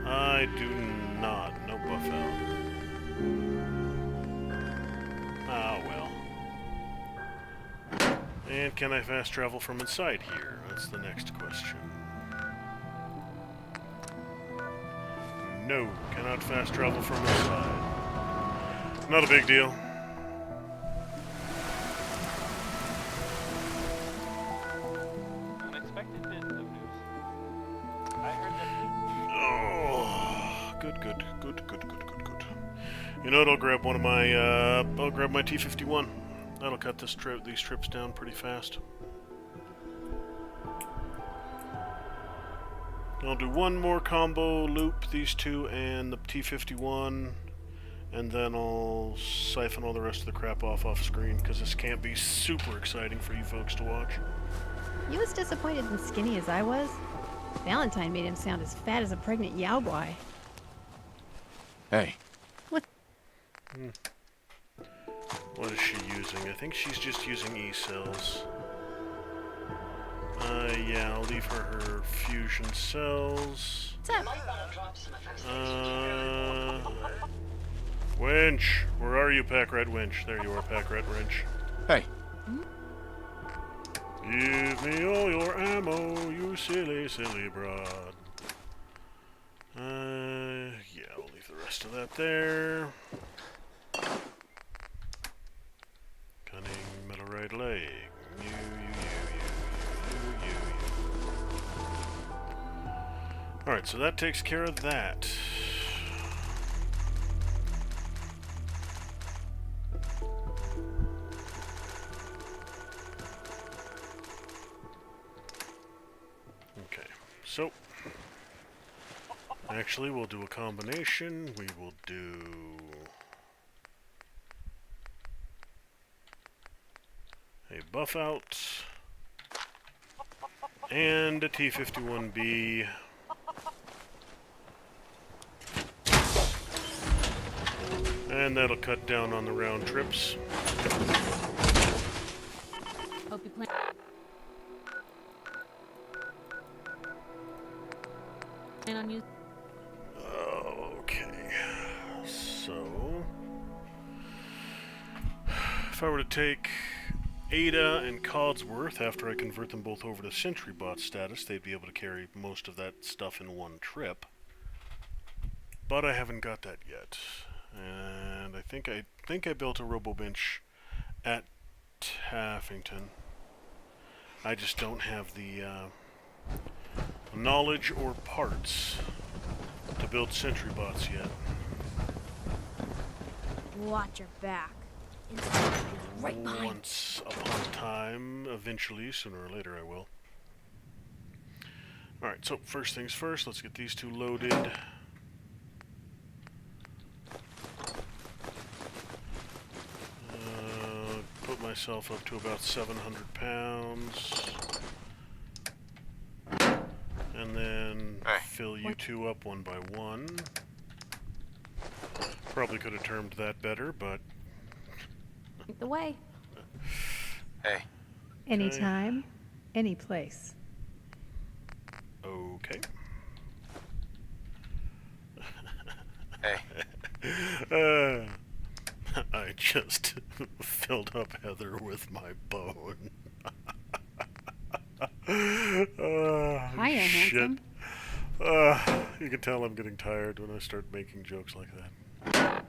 A: I do not. No buff out. Ah, well. And can I fast travel from inside here? That's the next question. No, cannot fast travel from inside. Not a big deal.
R: Unexpected bit of news. I heard that.
A: Oh, good. You know what? I'll grab one of my. I'll grab my T-51. That'll cut these trips down pretty fast. I'll do one more combo loop, these two and the T-51, and then I'll siphon all the rest of the crap off screen, because this can't be super exciting for you folks to watch.
E: You was disappointed and skinny as I was? Valentine made him sound as fat as a pregnant yowboy.
F: hey.
E: What?
A: What is she using? I think she's just using E-cells. Yeah, I'll leave her fusion cells.
E: What's up?
A: Winch! Where are you, Pack Rat Winch? There you are, Pack Rat Winch.
F: Hey.
A: Give me all your ammo, you silly, silly broad. Yeah, I'll leave the rest of that there. Cunning metal right leg. You. Alright, so that takes care of that. Okay, so actually we'll do a combination. We will do a buff out and a T-51B. And that'll cut down on the round trips.
C: Hope you plan on you.
A: Okay. If I were to take Ada and Codsworth, after I convert them both over to Sentry Bot status, they'd be able to carry most of that stuff in one trip. But I haven't got that yet. And I think I built a robo-bench at Taffington. I just don't have the knowledge or parts to build sentry bots yet.
P: Watch your back. It's right behind.
A: Once upon a time, eventually, sooner or later I will. Alright, so first things first, let's get these two loaded. Put myself up to about 700 pounds. And then fill you two up one by one. Probably could have termed that better, but...
P: The way.
F: Hey.
E: Anytime, any place.
A: Okay.
F: Hey.
A: I just filled up Heather with my bone.
E: Hiya, handsome.
A: You can tell I'm getting tired when I start making jokes like that.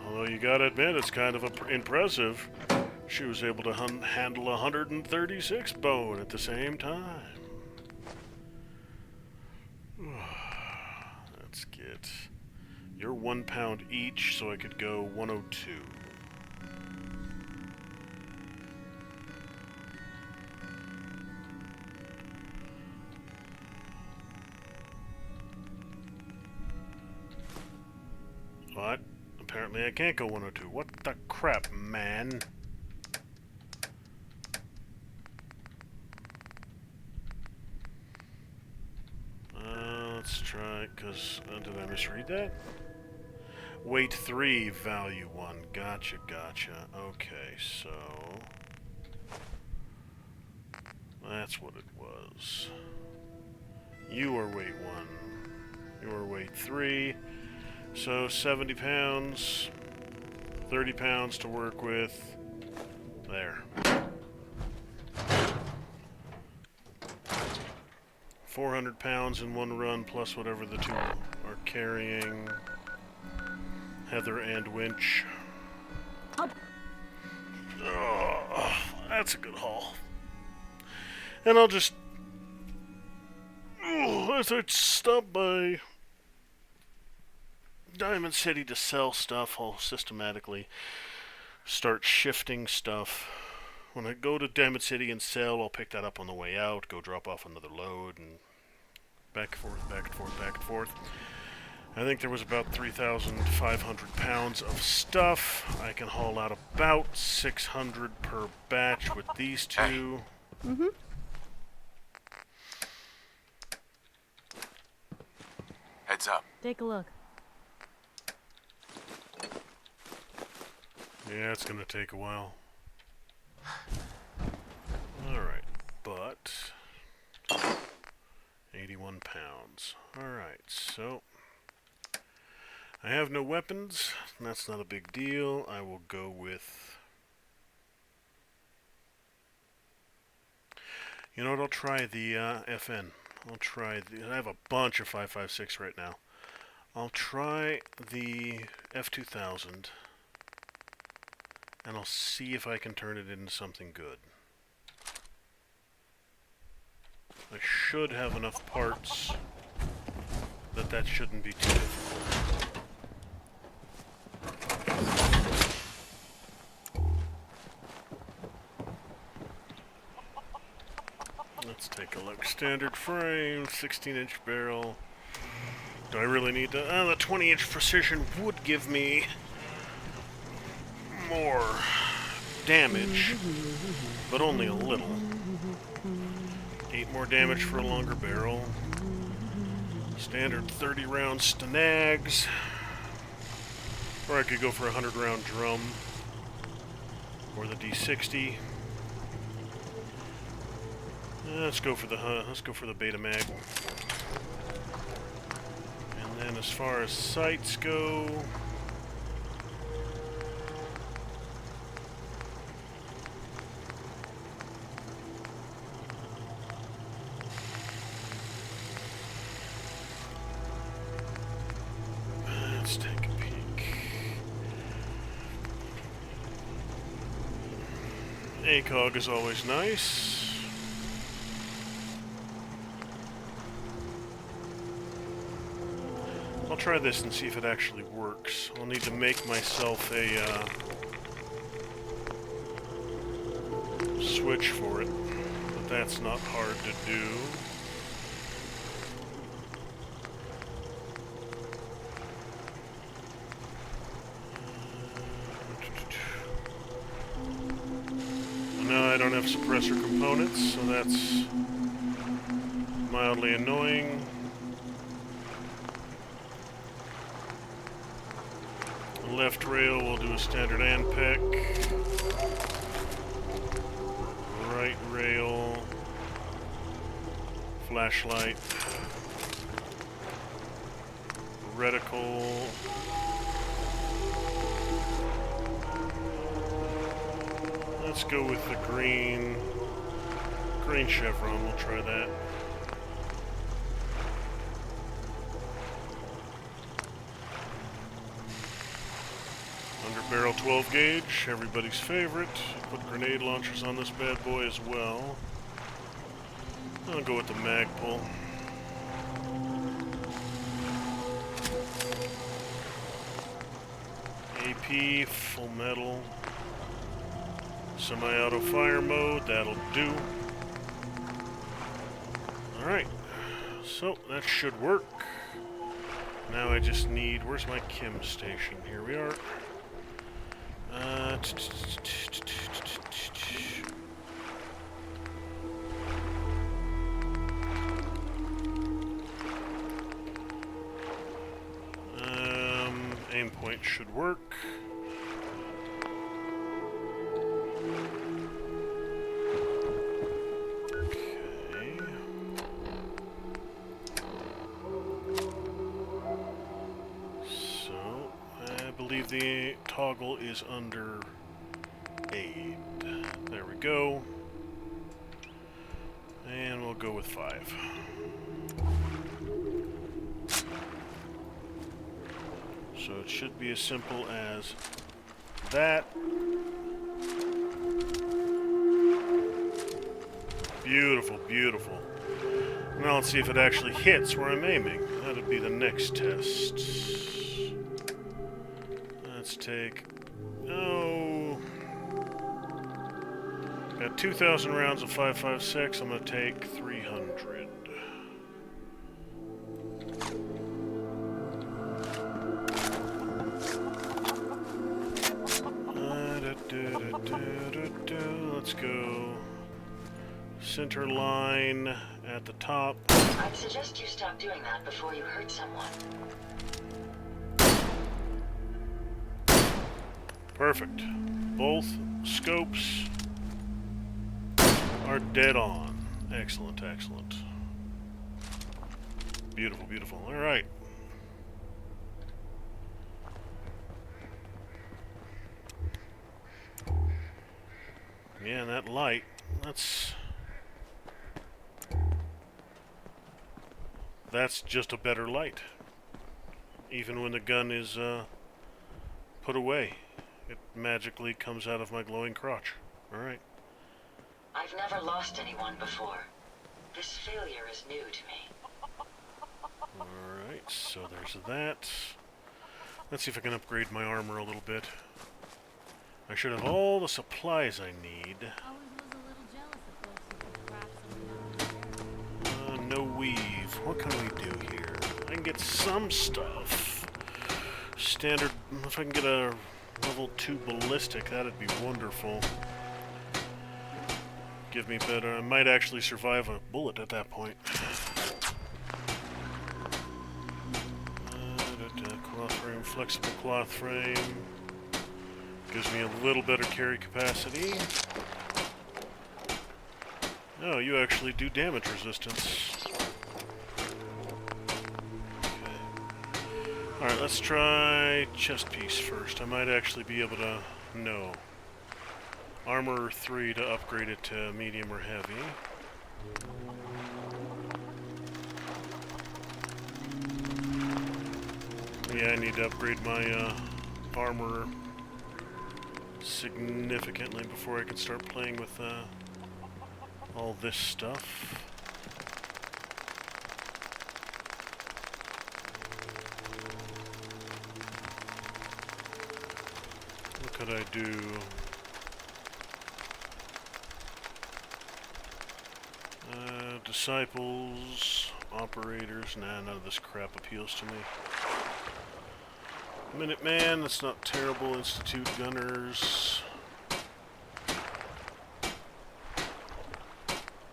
A: Although you gotta admit, it's kind of impressive. She was able to handle 136 bone at the same time. Let's get... You're 1 pound each, so I could go 102. What? Apparently I can't go 102. What the crap, man? Let's try, because... did I misread that? Weight 3, value 1. Gotcha, gotcha. Okay, so... That's what it was. You are weight 1. You are weight 3. So 70 pounds. 30 pounds to work with. There. 400 pounds in one run, plus whatever the two are carrying. Heather and Winch. Oh, that's a good haul. And I'll just... as I stop by Diamond City to sell stuff, I'll systematically start shifting stuff. When I go to Diamond City and sell, I'll pick that up on the way out, go drop off another load, and back and forth, back and forth, back and forth. I think there was about 3,500 pounds of stuff. I can haul out about 600 per batch with these two.
E: Mm-hmm.
F: Heads up.
P: Take a look.
A: Yeah, it's gonna take a while. Alright, but 81 pounds. Alright, so I have no weapons, and that's not a big deal. I will go with... You know what, I'll try the FN. I'll try the... I have a bunch of 5.56 right now. I'll try the F2000, and I'll see if I can turn it into something good. I should have enough parts that shouldn't be too difficult. Let's take a look. Standard frame, 16-inch barrel. Do I really need to... the 20-inch precision would give me more damage, but only a little. 8 more damage for a longer barrel. Standard 30-round Stanags. Or I could go for a 100-round drum. Or the D60. Let's go for the beta mag. And as far as sights go, let's take a peek. ACOG is always nice. I'll try this and see if it actually works. I'll need to make myself a switch for it, but that's not hard to do. No, I don't have suppressor components, so that's mildly annoying. Left rail, we'll do a standard ANPEC. Right rail, flashlight, reticle. Let's go with the green chevron, we'll try that. Barrel 12 gauge, everybody's favorite. Put grenade launchers on this bad boy as well. I'll go with the Magpul. AP, full metal. Semi-auto fire mode, that'll do. Alright, so that should work. Now I just need, where's my chem station? Here we are. Aim point should work. Okay. So, I believe the toggle is under aid. There we go. And we'll go with 5. So it should be as simple as that. Beautiful, beautiful. Now let's see if it actually hits where I'm aiming. That'd be the next test. Let's take... Oh... Got 2,000 rounds of 5.56. I'm going to take 300. Let's go. Center line at the top.
S: I'd suggest you stop doing that before you hurt someone.
A: Perfect. Both scopes are dead on. Excellent, excellent. Beautiful, beautiful. All right. Yeah, and that light, that's just a better light. Even when the gun is put away, it magically comes out of my glowing crotch. All right.
S: I've never lost anyone before. This failure is new to me.
A: Alright, so there's that. Let's see if I can upgrade my armor a little bit. I should have all the supplies I need. No weave. What can we do here? I can get some stuff. Standard, if I can get a level 2 ballistic, that'd be wonderful. Give me better. I might actually survive a bullet at that point. Cloth frame, flexible cloth frame. Gives me a little better carry capacity. Oh, you actually do damage resistance. Okay. Alright, let's try chest piece first. I might actually be able to... No. Armor 3 to upgrade it to medium or heavy. Yeah, I need to upgrade my armor significantly before I can start playing with all this stuff. What could I do? Disciples, operators, nah, none of this crap appeals to me. Minuteman, that's not terrible. Institute gunners.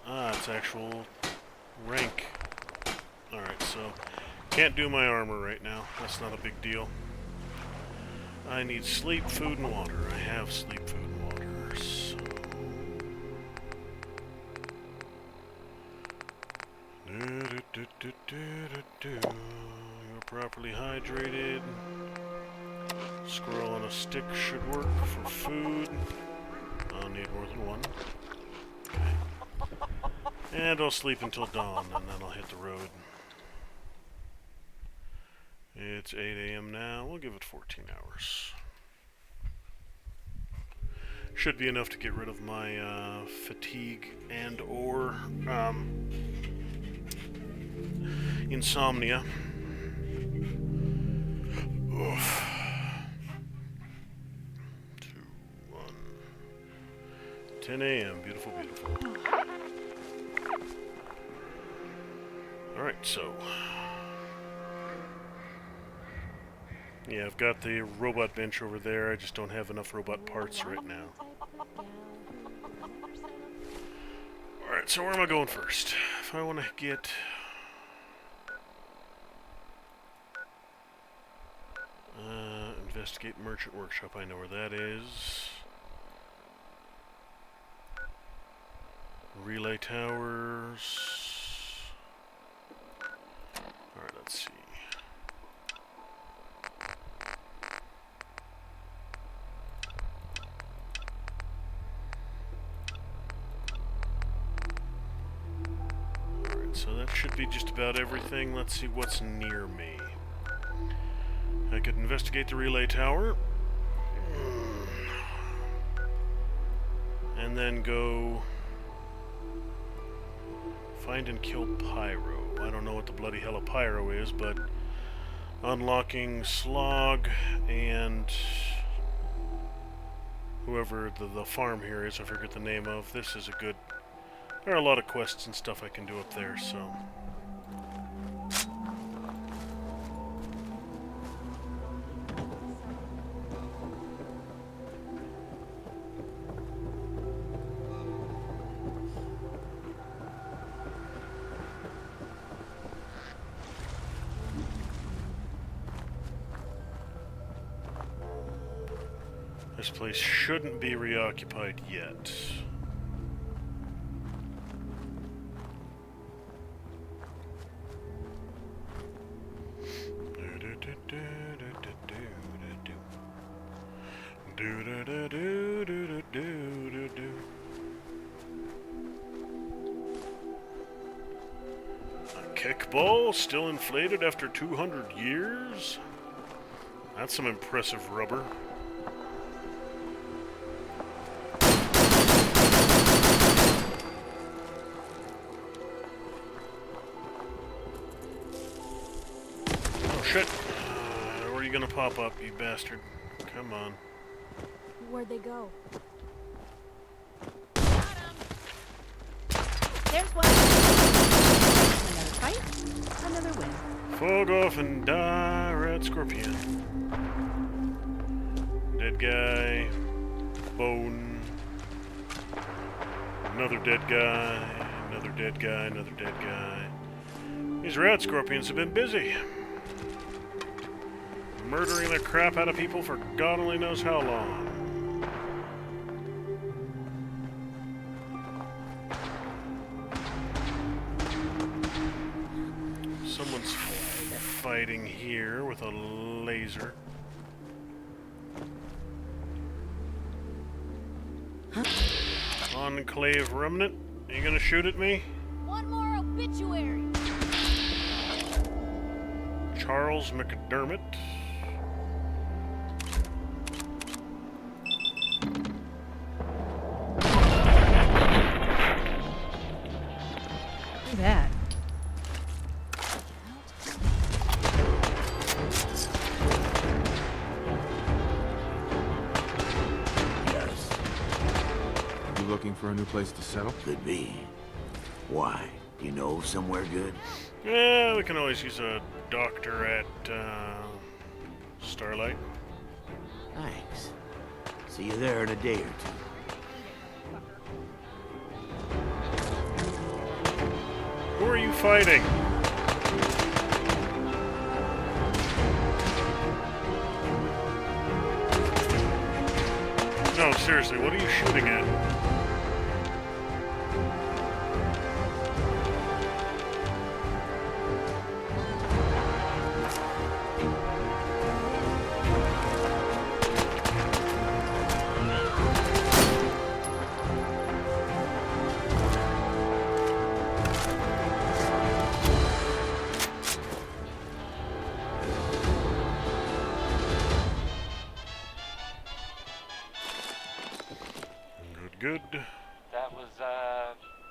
A: Ah, it's actual rank. Alright, so can't do my armor right now. That's not a big deal. I need sleep, food, and water. I have sleep, food, and water, so... You're properly hydrated. Squirrel on a stick should work for food. I'll need more than one. Okay. And I'll sleep until dawn, and then I'll hit the road. It's 8 a.m. now. We'll give it 14 hours. Should be enough to get rid of my fatigue and or insomnia. Oof. 2, 1. 10 a.m. Beautiful, beautiful. Alright, so... Yeah, I've got the robot bench over there. I just don't have enough robot parts right now. Alright, so where am I going first? If I want to get... investigate merchant workshop, I know where that is. Relay towers. Alright, let's see. Alright, so that should be just about everything. Let's see what's near me. I could investigate the relay tower. And then go find and kill Pyro. I don't know what the bloody hell a Pyro is, but unlocking Slog and whoever the farm here is, I forget the name of. This is a good... There are a lot of quests and stuff I can do up there, so... This place shouldn't be reoccupied yet. A kickball still inflated after 200 years? That's some impressive rubber. Shit. Where are you gonna pop up, you bastard? Come on.
N: Where'd they go?
E: There's one. Another fight, another win.
A: Fog off and die, red scorpion. Dead guy. Bone. Another dead guy. Another dead guy. Another dead guy. These red scorpions have been busy. Murdering the crap out of people for God only knows how long. Someone's fighting here. here with a laser. Enclave remnant, are you gonna shoot at me?
N: One more obituary.
A: Charles McDermott.
E: Who's that?
M: Yes.
F: You looking for a new place to settle?
M: Could be. Why? You know somewhere good?
A: Yeah, we can always use a doctor at, Starlight.
M: Thanks. See you there in a day or two.
A: Who are you fighting? No, seriously, what are you shooting at? Good.
R: That was,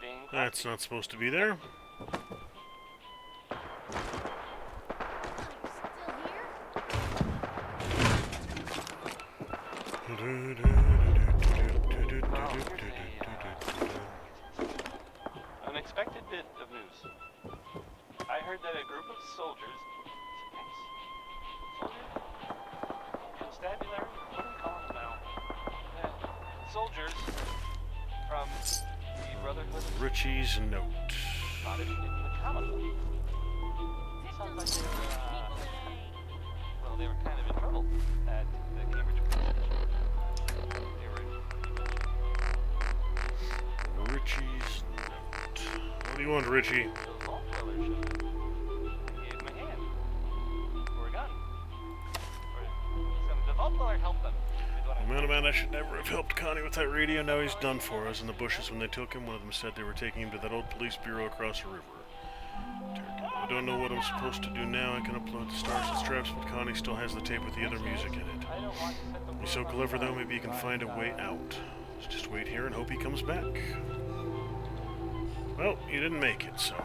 R: being...
A: That's not supposed to be there.
R: Unexpected bit of news. I heard that a group of soldiers... Constabulary? What do we call them now? Soldiers from the Brotherhood of...
A: Richie's note.
R: Spotted in the Commonwealth. Sounds like they were, well, they were kind of in trouble at the Cambridge police station. They were...
A: Richie's note. What do you want, Richie?
R: Those vault dwellers gave him a hand. Or a gun. Or the vault dweller helped them.
A: Man, I should never have helped Connie with that radio. Now he's done for us. In the bushes when they took him, one of them said they were taking him to that old police bureau across the river. I don't know what I'm supposed to do now. I can upload the stars and straps, but Connie still has the tape with the other music in it. He's so clever, though, maybe he can find a way out. Let's just wait here and hope he comes back. Well, you didn't make it, so...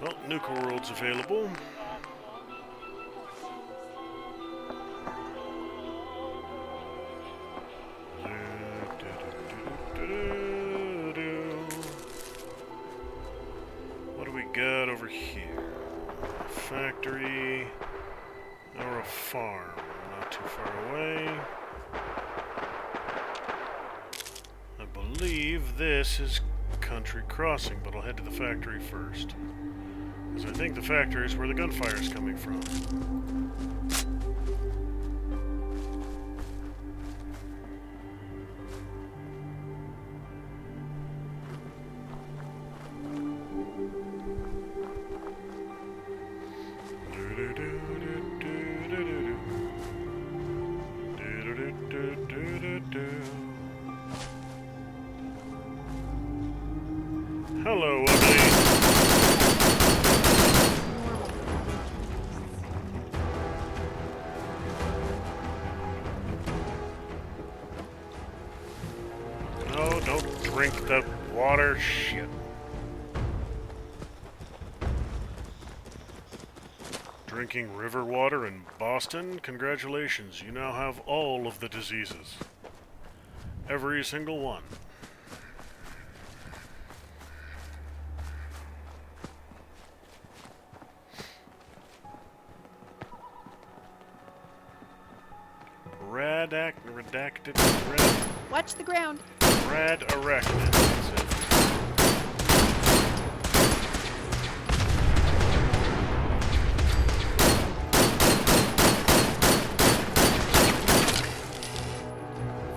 A: Well, Nuka World's available. What do we got over here? A factory or a farm? Not too far away. I believe this is Country Crossing, but I'll head to the factory first. Because I think the factory is where the gunfire is coming from. Hello, ugly. No, don't drink the water. Shit. Drinking river water in Boston? Congratulations, you now have all of the diseases. Every single one. redacted.
E: Watch the ground.
A: Rad arachnid. That's it.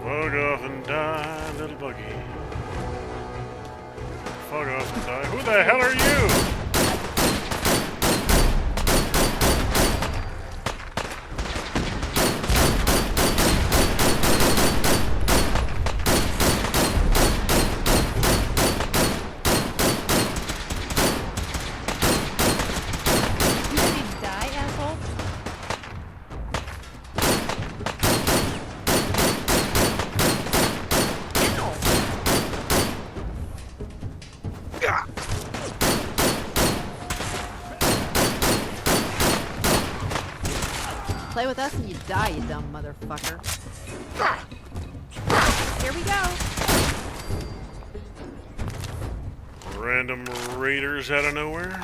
A: Fog off and die, little buggy. Fog off and die. Who the hell are you?
E: Play with us and you die, you dumb motherfucker. Here we go.
A: Random raiders out of nowhere.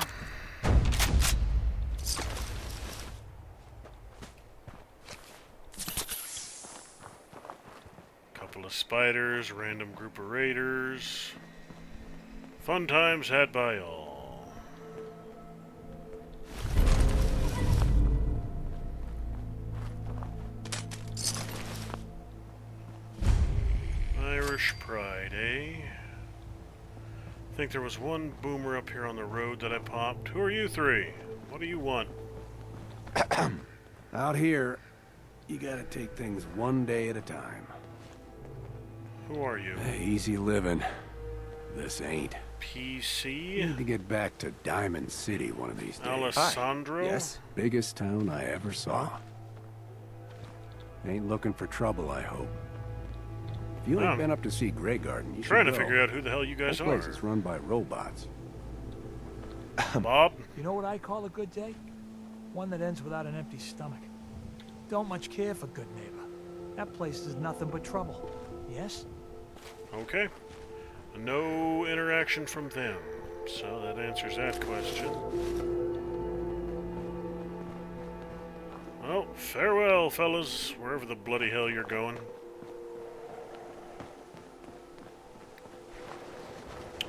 A: Couple of spiders, random group of raiders. Fun times had by all. Irish pride, eh? I think there was one boomer up here on the road that I popped. Who are you three? What do you want?
T: Out here, you gotta take things one day at a time.
A: Who are you?
T: Hey, easy living. This ain't.
A: PC?
T: Need to get back to Diamond City one of these days.
A: Alessandro?
T: Yes, biggest town I ever saw. Ain't looking for trouble, I hope. If you ain't been up to see Grey Garden, you should
A: trying to
T: go.
A: figure out who the hell you guys
T: That
A: are.
T: place is run by robots.
A: Bob?
U: You know what I call a good day? One that ends without an empty stomach. Don't much care for good neighbor. That place is nothing but trouble. Yes?
A: Okay. No interaction from them. So that answers that question. Well, farewell, fellas, wherever the bloody hell you're going.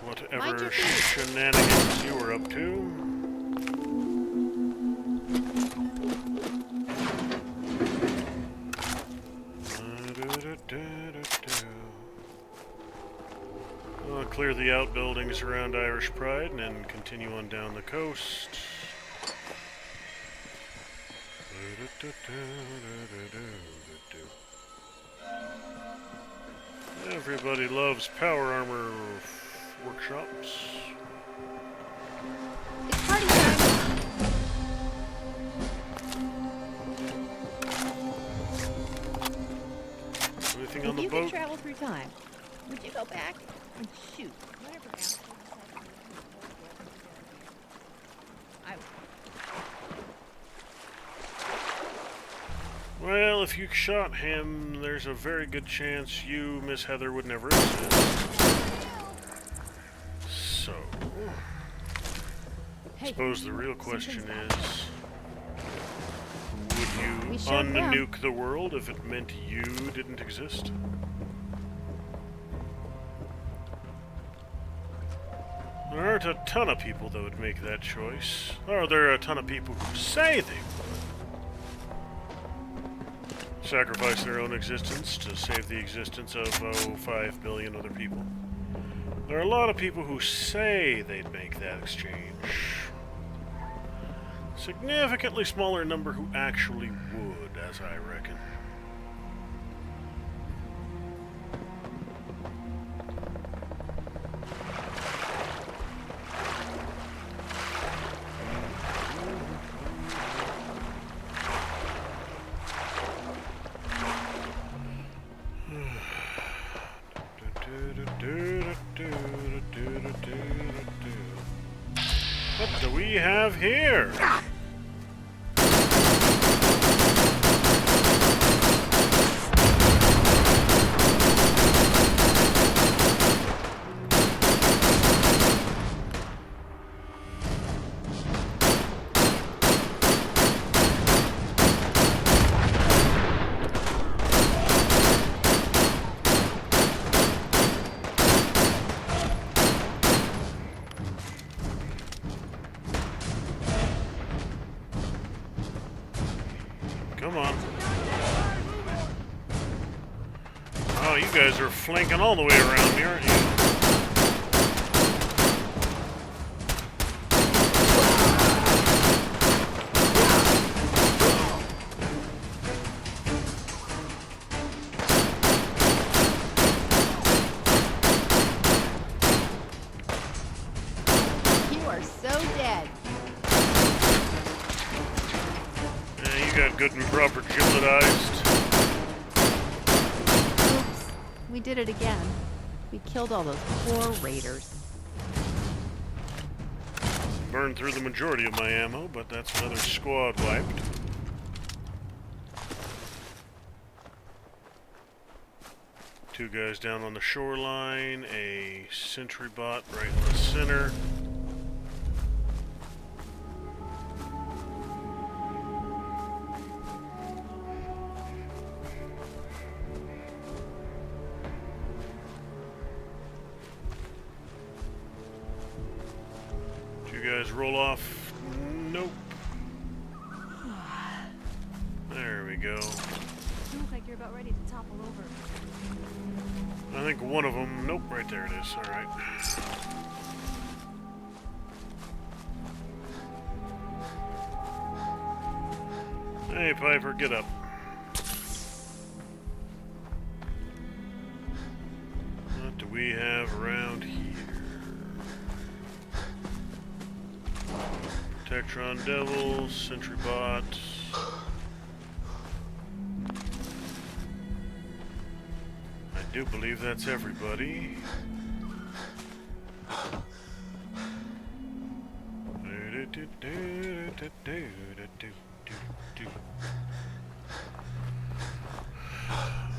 A: Whatever shenanigans you were up to. I'll clear the outbuildings around Irish Pride and then continue on down the coast. Everybody loves power armor workshops.
E: It's party time.
A: Anything
E: If
A: on the
E: you
A: boat?
E: could travel through time, would you go back and shoot whatever else? I would.
A: Well, if you shot him, there's a very good chance you, Miss Heather, would never exist. So, I suppose the real question is, would you unnuke the world if it meant you didn't exist? There aren't a ton of people that would make that choice. Or there are a ton of people who say they would. Sacrifice their own existence to save the existence of, 5 billion other people. There are a lot of people who say they'd make that exchange. Significantly smaller number who actually would, as I reckon. What do we have here? Come on. Oh, you guys are flanking all the way around me, aren't you?
E: You are so dead.
A: Yeah, you got good and proper gibletized.
E: Oops. We did it again. We killed all those poor raiders.
A: Burned through the majority of my ammo, but that's another squad wiped. Two guys down on the shoreline, a sentry bot right in the center. Two guys roll off. Nope. There we go.
C: You look like you're about ready to topple over.
A: I think one of them. Nope, right there it is. All right. Hey, Piper, get up. What do we have around here? Tectron Devils, Sentry Bots. I do believe that's everybody.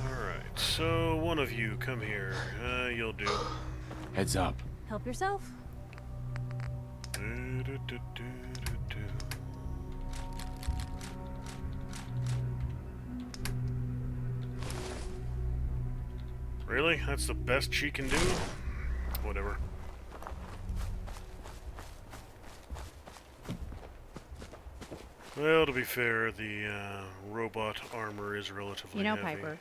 A: Alright, so one of you, come here. You'll do.
F: Heads up.
C: Help yourself. Really? That's the best she can do? Whatever. Well, to be fair, the robot armor is relatively
E: You know,
A: heavy.
E: Piper,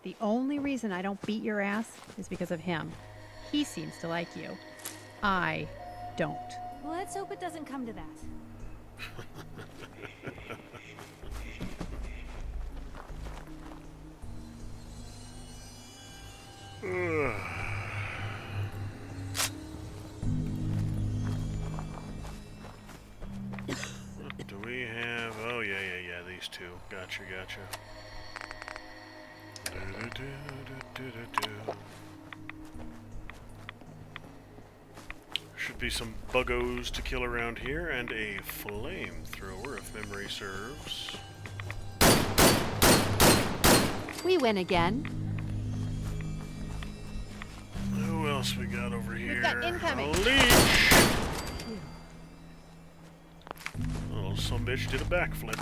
E: the only reason I don't beat your ass is because of him. He seems to like you. I don't.
C: Let's hope it doesn't come to that.
A: What do we have? Oh, yeah, these two. Gotcha. Should be some buggos to kill around here, and a flamethrower, if memory serves.
E: We win again.
A: Who else we got over here?
E: We've got incoming.
A: A leech! Oh, some bitch did a backflip.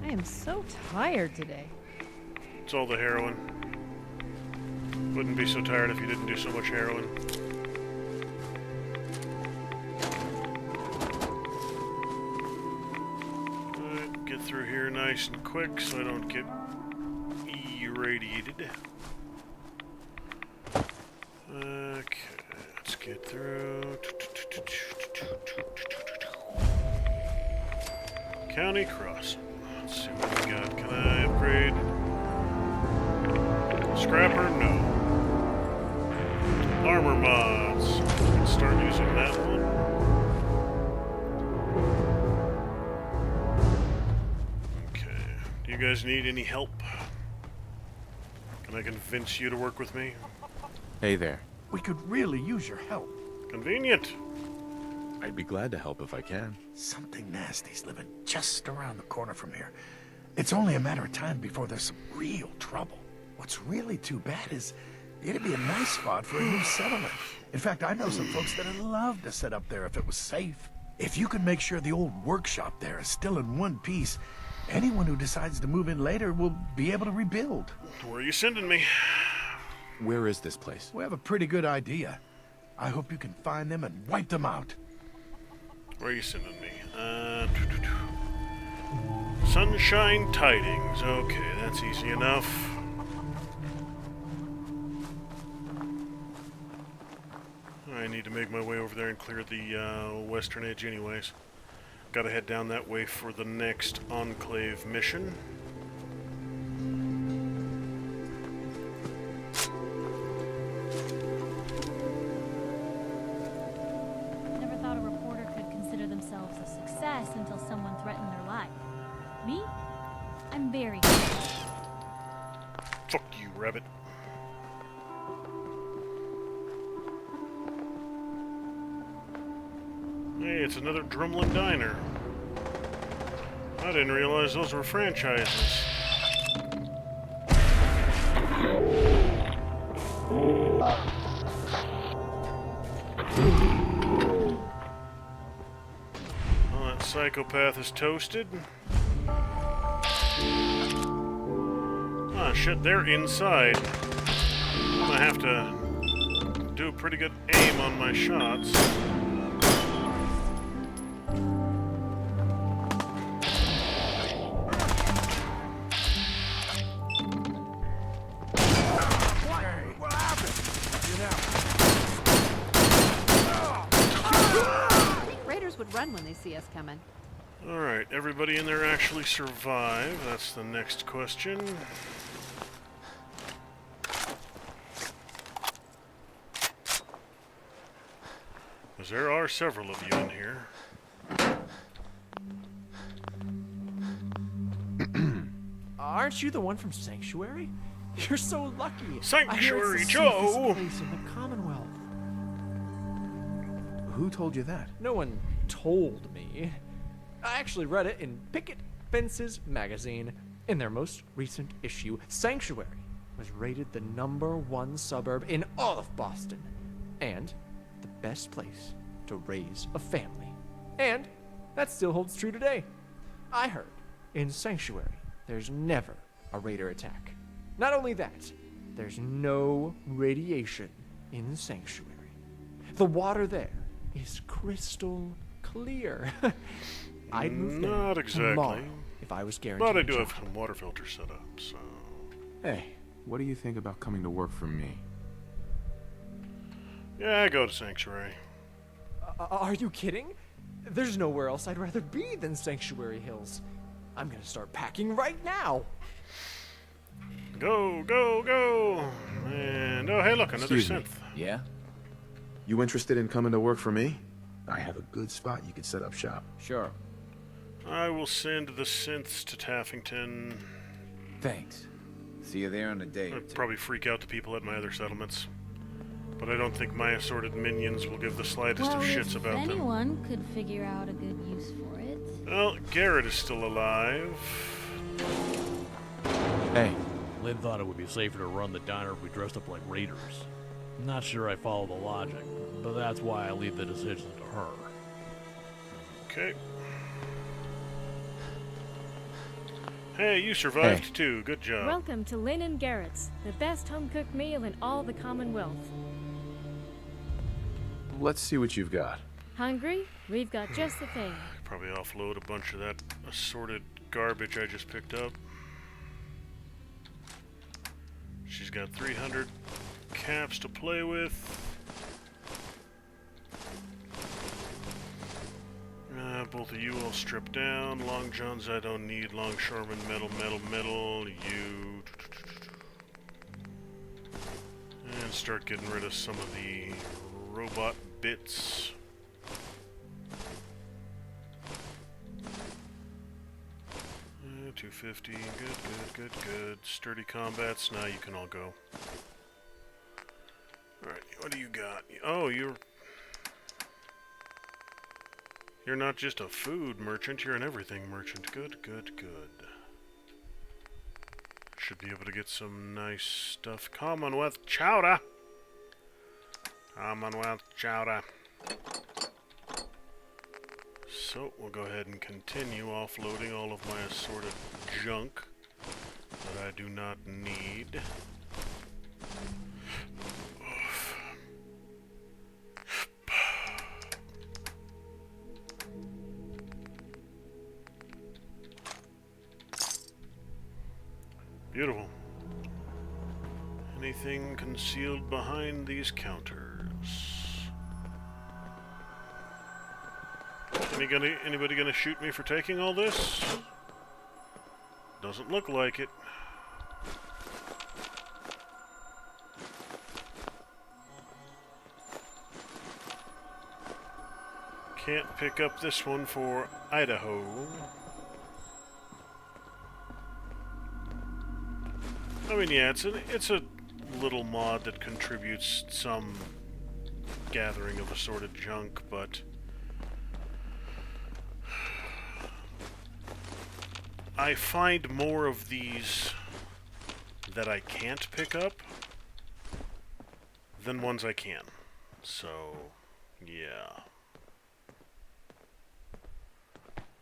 E: I am so tired today.
A: It's all the heroin. Wouldn't be so tired if you didn't do so much heroin. Alright, get through here nice and quick so I don't get irradiated. Okay, let's get through. County Crossing. Let's see what we got. Can I upgrade? Scrapper? No. Armor mods. Let's start using that one. Okay. Do you guys need any help? Can I convince you to work with me?
F: Hey there.
K: We could really use your help.
A: Convenient.
F: I'd be glad to help if I can.
K: Something nasty's living just around the corner from here. It's only a matter of time before there's some real trouble. What's really too bad is it'd be a nice spot for a new settlement. In fact, I know some folks that'd love to set up there if it was safe. If you can make sure the old workshop there is still in one piece, anyone who decides to move in later will be able to rebuild.
A: Where are you sending me?
F: Where is this place?
K: We have a pretty good idea. I hope you can find them and wipe them out.
A: Where are you sending me? Sunshine tidings. Okay, that's easy enough. I need to make my way over there and clear the western edge anyways. Gotta head down that way for the next Enclave mission.
C: Never thought a reporter could consider themselves a success until someone threatened their life. Me? I'm very good.
A: Fuck you, rabbit. Hey, it's another Drumlin Diner. I didn't realize those were franchises. Well, that psychopath is toasted. Ah, shit, they're inside. I'm gonna have to do a pretty good aim on my shots.
E: Would run when they see us coming.
A: Alright, everybody in there actually survive? That's the next question. Because there are several of you in here.
G: Aren't you the one from Sanctuary? You're so lucky.
A: Sanctuary
G: I hear it's the
A: Joe!
G: safest place in the Commonwealth.
F: Who told you that?
G: No one told me. I actually read it in Picket Fences magazine. In their most recent issue, Sanctuary was rated the #1 suburb in all of Boston. And the best place to raise a family. And that still holds true today. I heard in Sanctuary there's never a raider attack. Not only that, there's no radiation in Sanctuary. The water there is crystal clear. I'd move there
A: Not exactly.
G: tomorrow if I was guaranteed.
A: But I
G: a
A: do
G: job.
A: have some water filters set up, so...
F: Hey, what do you think about coming to work for me?
A: Yeah, I go to Sanctuary.
G: Are you kidding? There's nowhere else I'd rather be than Sanctuary Hills. I'm gonna start packing right now.
A: Go, go, go! And, oh, hey, look, another
F: Excuse me.
A: synth.
F: Yeah? You interested in coming to work for me? I have a good spot you could set up shop.
G: Sure.
A: I will send the synths to Taffington.
V: Thanks. See you there in a day or
A: I'd
V: two.
A: probably freak out the people at my other settlements. But I don't think my assorted minions will give the slightest
C: Well,
A: of shits
C: if
A: about them.
C: anyone could figure out a good use for it.
A: Well, Garrett is still alive.
F: Hey.
W: Lynn thought it would be safer to run the diner if we dressed up like raiders. I'm not sure I follow the logic, but that's why I leave the decision to her.
A: Okay. Hey, you survived too. Good job.
P: Welcome to Lynn and Garrett's, the best home-cooked meal in all the Commonwealth.
F: Let's see what you've got.
P: Hungry? We've got just the thing.
A: Probably offload a bunch of that assorted garbage I just picked up. She's got 300 caps to play with. Both of you all stripped down. Long johns I don't need. Longshoreman, metal, metal, metal. You. And start getting rid of some of the robot bits. Uh, 250. Good, good, good, good. Sturdy combats. Now you can all go. Alright, what do you got? Oh, you're not just a food merchant, you're an everything merchant. Good, good, good. Should be able to get some nice stuff. Commonwealth chowder! Commonwealth chowder. So, we'll go ahead and continue offloading all of my assorted junk that I do not need. Beautiful. Anything concealed behind these counters? Anybody gonna shoot me for taking all this? Doesn't look like it. Can't pick up this one for Idaho. I mean, yeah, it's a little mod that contributes some gathering of assorted junk, but I find more of these that I can't pick up than ones I can. So, yeah.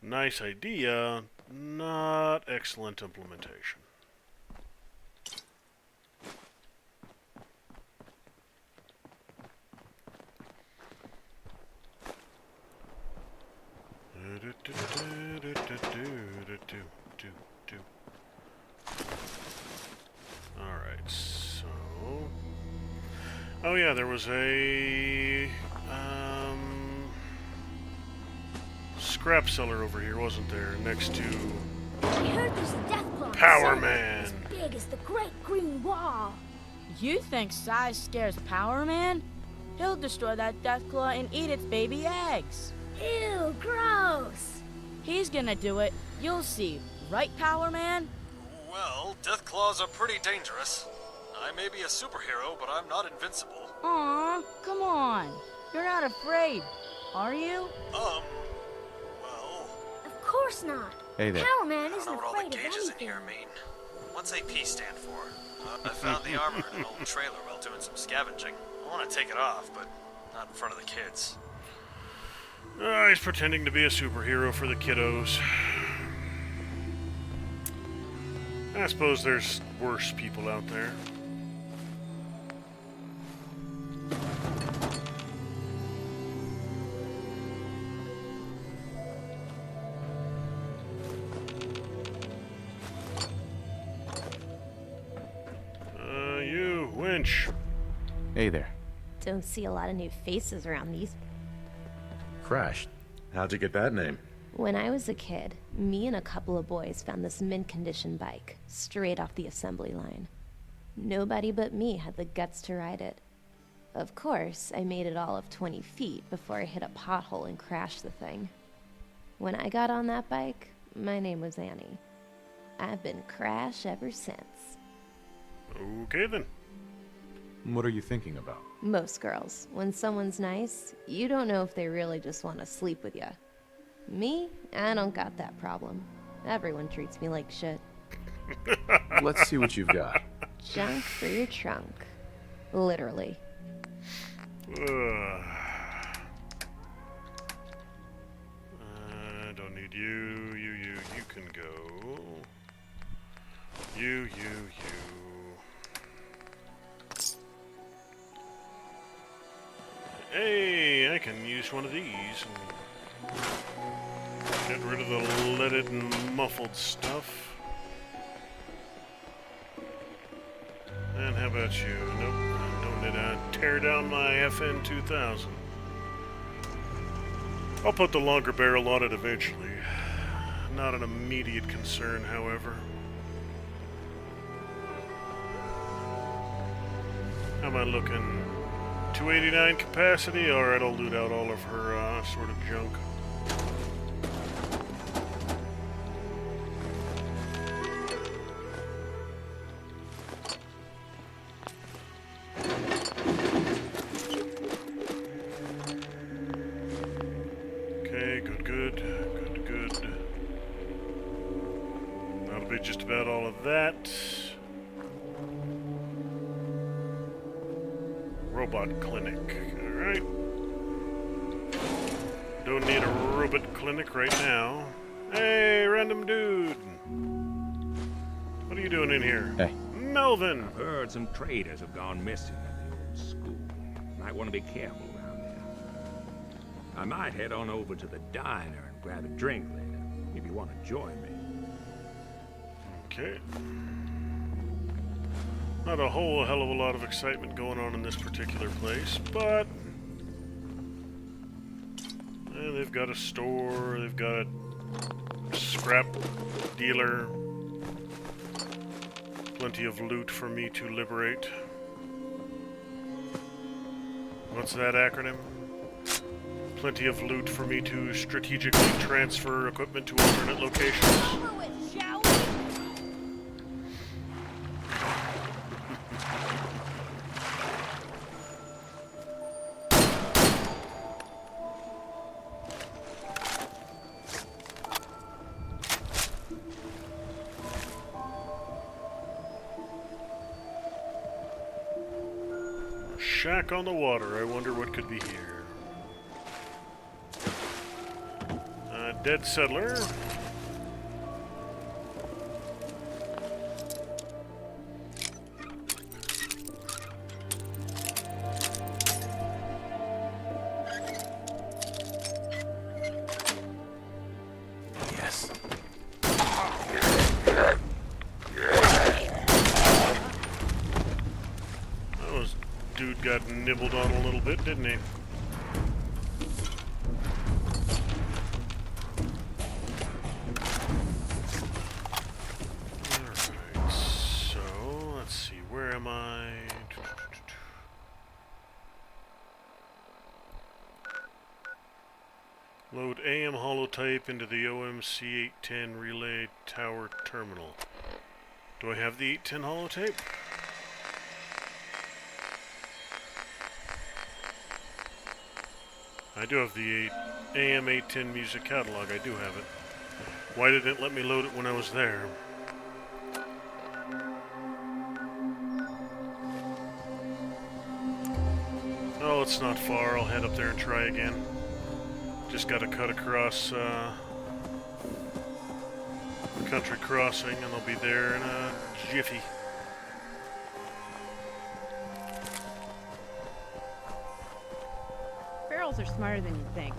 A: Nice idea, not excellent implementation. Alright, so... Oh yeah, there was a... scrap cellar over here, wasn't there? Next to...
N: I heard there's a death claw
A: Power
N: inside
A: Man!
N: as big as the Great Green Wall.
I: You think size scares Power Man? He'll destroy that death claw and eat its baby eggs.
N: Ew, gross!
I: He's gonna do it. You'll see. Right, Power Man?
G: Well, death claws are pretty dangerous. I may be a superhero, but I'm not invincible.
I: Aw, come on. You're not afraid, are you?
G: Well...
N: Of course not.
F: Hey there.
N: Power Man
G: I don't
N: isn't
G: know what all the
N: afraid of
G: gauges in
N: anything.
G: here mean. What's AP stand for? I found the armor in an old trailer while doing some scavenging. I want to take it off, but not in front of the kids.
A: He's pretending to be a superhero for the kiddos. I suppose there's worse people out there. You, winch.
F: Hey there.
J: Don't see a lot of new faces around these.
F: Crash. How'd you get that name?
J: When I was a kid, me and a couple of boys found this mint-condition bike, straight off the assembly line. Nobody but me had the guts to ride it. Of course, I made it all of 20 feet before I hit a pothole and crashed the thing. When I got on that bike, my name was Annie. I've been Crash ever since.
A: Okay then.
F: What are you thinking about?
J: Most girls, when someone's nice, you don't know if they really just want to sleep with you. Me, I don't got that problem. Everyone treats me like shit.
F: Let's see what you've got.
J: Junk for your trunk. Literally.
A: Don't need you. You can go. You. Hey, I can use one of these and get rid of the leaded and muffled stuff. And how about you? Nope, I don't need to tear down my FN 2000. I'll put the longer barrel on it eventually. Not an immediate concern, however. How am I looking? 289 capacity? Alright, I'll loot out all of her sort of junk. Okay, good. That'll be just about all of that. Robot clinic, alright. Don't need a robot clinic right now. Hey, random dude! What are you doing in here?
F: Hey.
A: Melvin!
L: I've heard some traders have gone missing at the old school. Might want to be careful around there. I might head on over to the diner and grab a drink later, if you want to join me.
A: Okay. Not a whole hell of a lot of excitement going on in this particular place, but they've got a store, they've got a scrap dealer, plenty of loot for me to liberate. What's that acronym? Plenty of loot for me to strategically transfer equipment to alternate locations. Shack on the water. I wonder what could be here. Dead settler.
F: Yes.
A: That dude got nibbled on a little bit, didn't he? Load AM holotype into the OMC 810 relay tower terminal. Do I have the 810 holotype? I do have the AM 810 music catalog. I do have it. Why didn't it let me load it when I was there? Oh, it's not far. I'll head up there and try again. Just got to cut across the country crossing, and I'll be there in a jiffy.
E: Ferals are smarter than you'd think.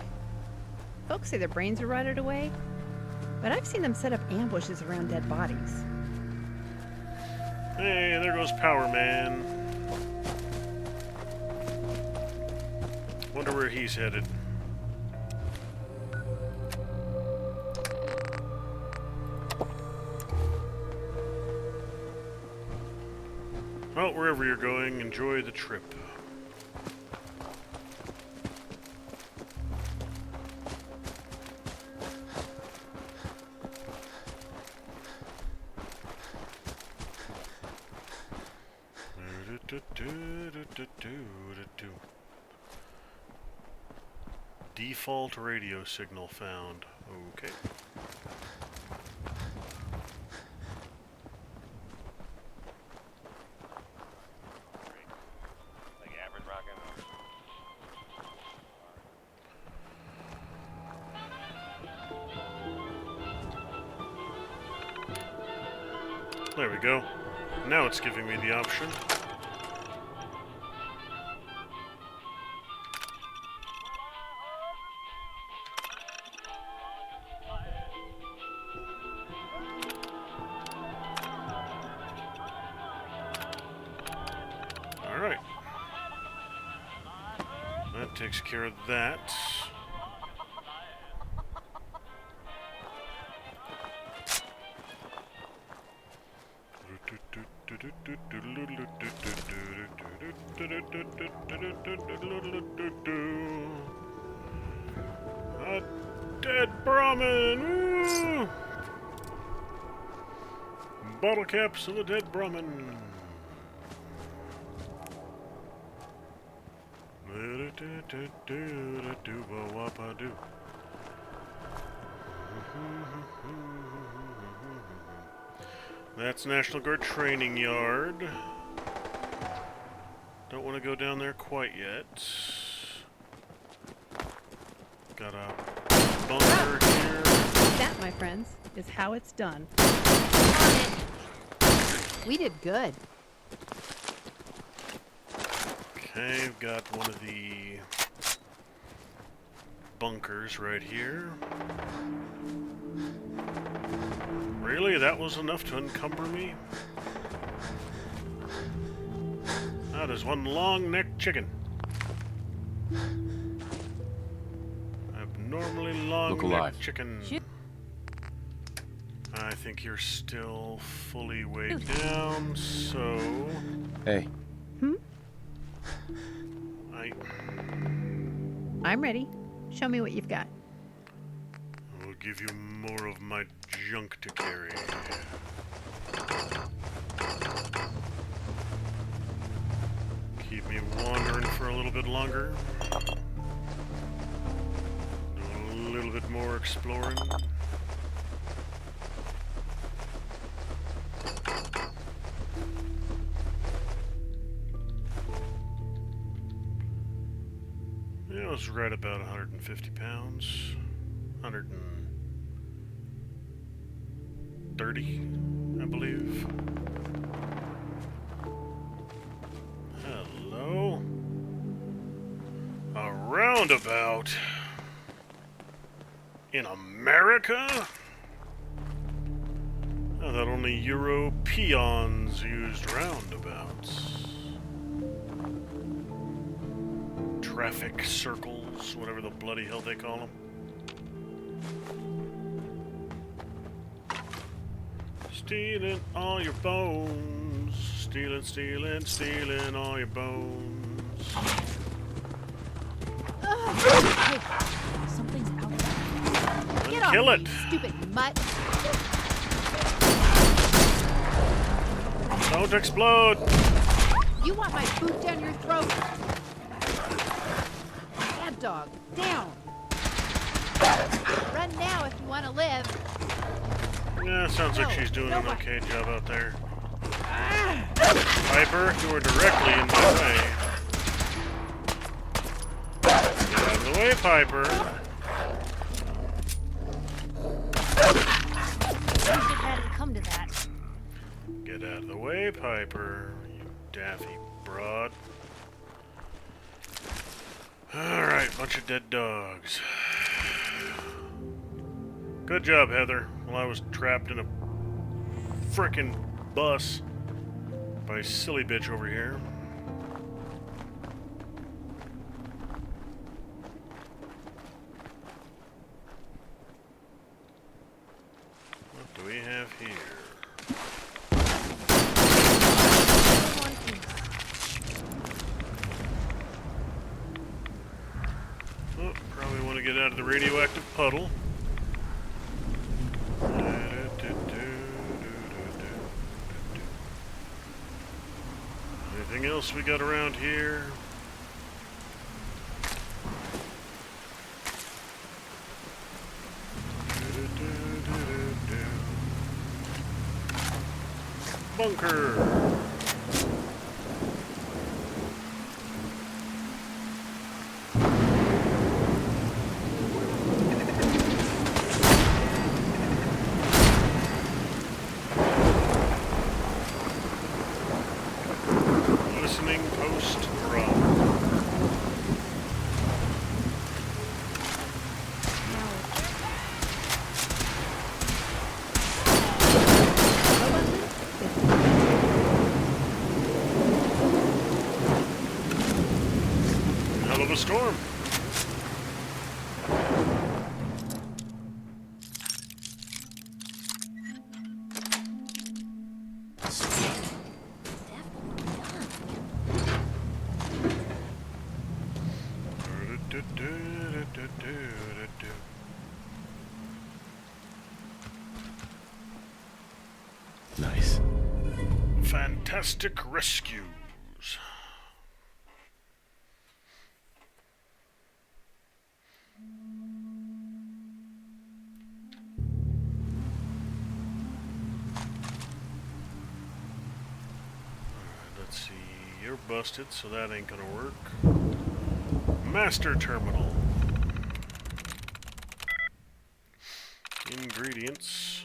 E: Folks say their brains are rotted away, but I've seen them set up ambushes around dead bodies.
A: Hey, there goes Power Man. Wonder where he's headed. Well, wherever you're going, enjoy the trip. Default radio signal found. Okay. There we go. Now it's giving me the option. Alright. That takes care of that. A dead Brahmin! Woo! Bottle caps of the dead Brahmin. That's National Guard Training Yard. Don't want to go down there quite yet. Got a bunker here.
E: That, my friends, is how it's done. We did good.
A: Okay, I've got one of the bunkers right here. Really? That was enough to encumber me? Ah, there's one long-necked chicken. Abnormally long-necked chicken. I think you're still fully weighed down, so...
F: Hey.
E: I'm ready. Show me what you've got.
A: I will give you more of my junk to carry. Keep me wandering for a little bit longer. Do a little bit more exploring. Yeah, it was right about 150 pounds. 130, I believe. Hello? A roundabout? In America? I thought only Europeans used roundabouts. Traffic circles, whatever the bloody hell they call them. Stealing all your bones. Stealing, stealing, stealing all your bones.
E: Hey, something's out there. Get
A: Kill
E: off
A: it.
E: me, stupid mutt.
A: Don't explode.
E: You want my boot down your throat? Bad dog, down. Run now if you want to live.
A: Yeah, sounds like she's doing an okay job out there. Piper, you are directly in my way. Get out of the way, Piper.
C: It had to come to that.
A: Get out of the way, Piper. You daffy broad. Alright, bunch of dead dogs. Good job, Heather. While I was trapped in a frickin' bus by a silly bitch over here. What do we have here? Oh, probably want to get out of the radioactive puddle. Anything else we got around here? Bunker! Listening post drop. Hell of a storm.
F: Nice.
A: Fantastic rescues. Let's see, you're busted, so that ain't gonna work. Master terminal. Ingredients.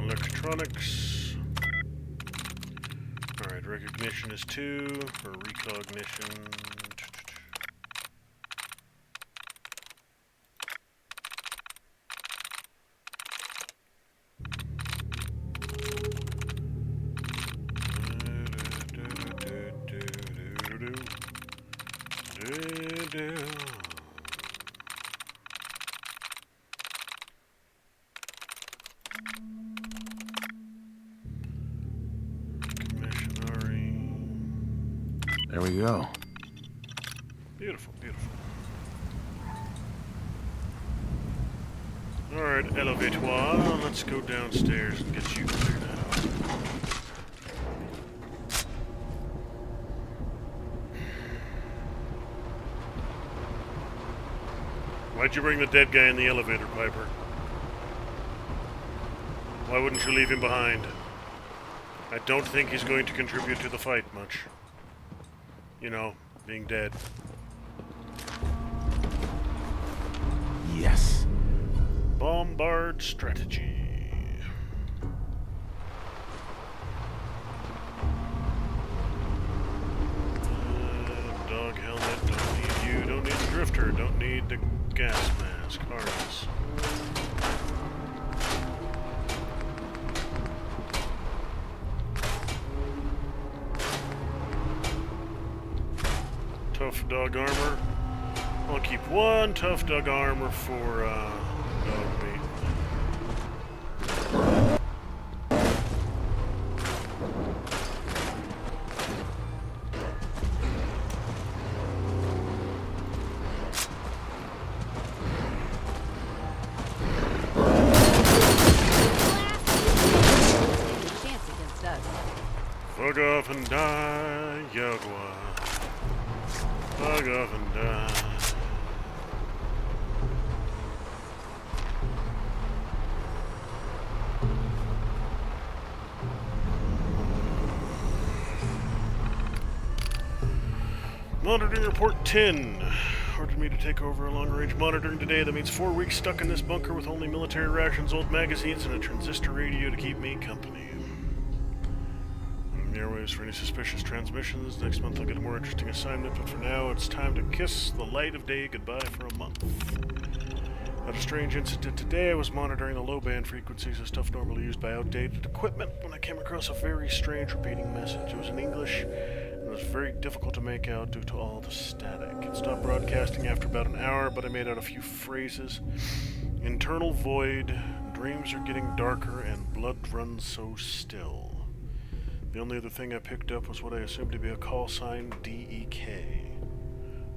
A: Electronics. Alright, recognition is 2, or recognition.
F: There we go.
A: Beautiful, beautiful. Alright, elevator. Let's go downstairs and get you cleared out. Why'd you bring the dead guy in the elevator, Piper? Why wouldn't you leave him behind? I don't think he's going to contribute to the fight much. You know, being dead.
F: Yes.
A: Bombard strategy. Dog helmet, don't need you, don't need the drifter, don't need the gas mask, harness. Tough dog armor. I'll keep one tough dog armor for dog meat. Fuck off and die, Yagua. Fuck off and die. Monitoring report 10. Ordered me to take over a long-range monitoring today. That means 4 weeks stuck in this bunker with only military rations, old magazines, and a transistor radio to keep me company. The airwaves for any suspicious transmissions. Next month I'll get a more interesting assignment, but for now it's time to kiss the light of day goodbye for a month. Had a strange incident today. I was monitoring the low-band frequencies of stuff normally used by outdated equipment when I came across a very strange repeating message. It was in English, and it was very difficult to make out due to all the static. It stopped broadcasting after about an hour, but I made out a few phrases. Internal void, dreams are getting darker, and blood runs so still. The only other thing I picked up was what I assumed to be a call sign, DEK.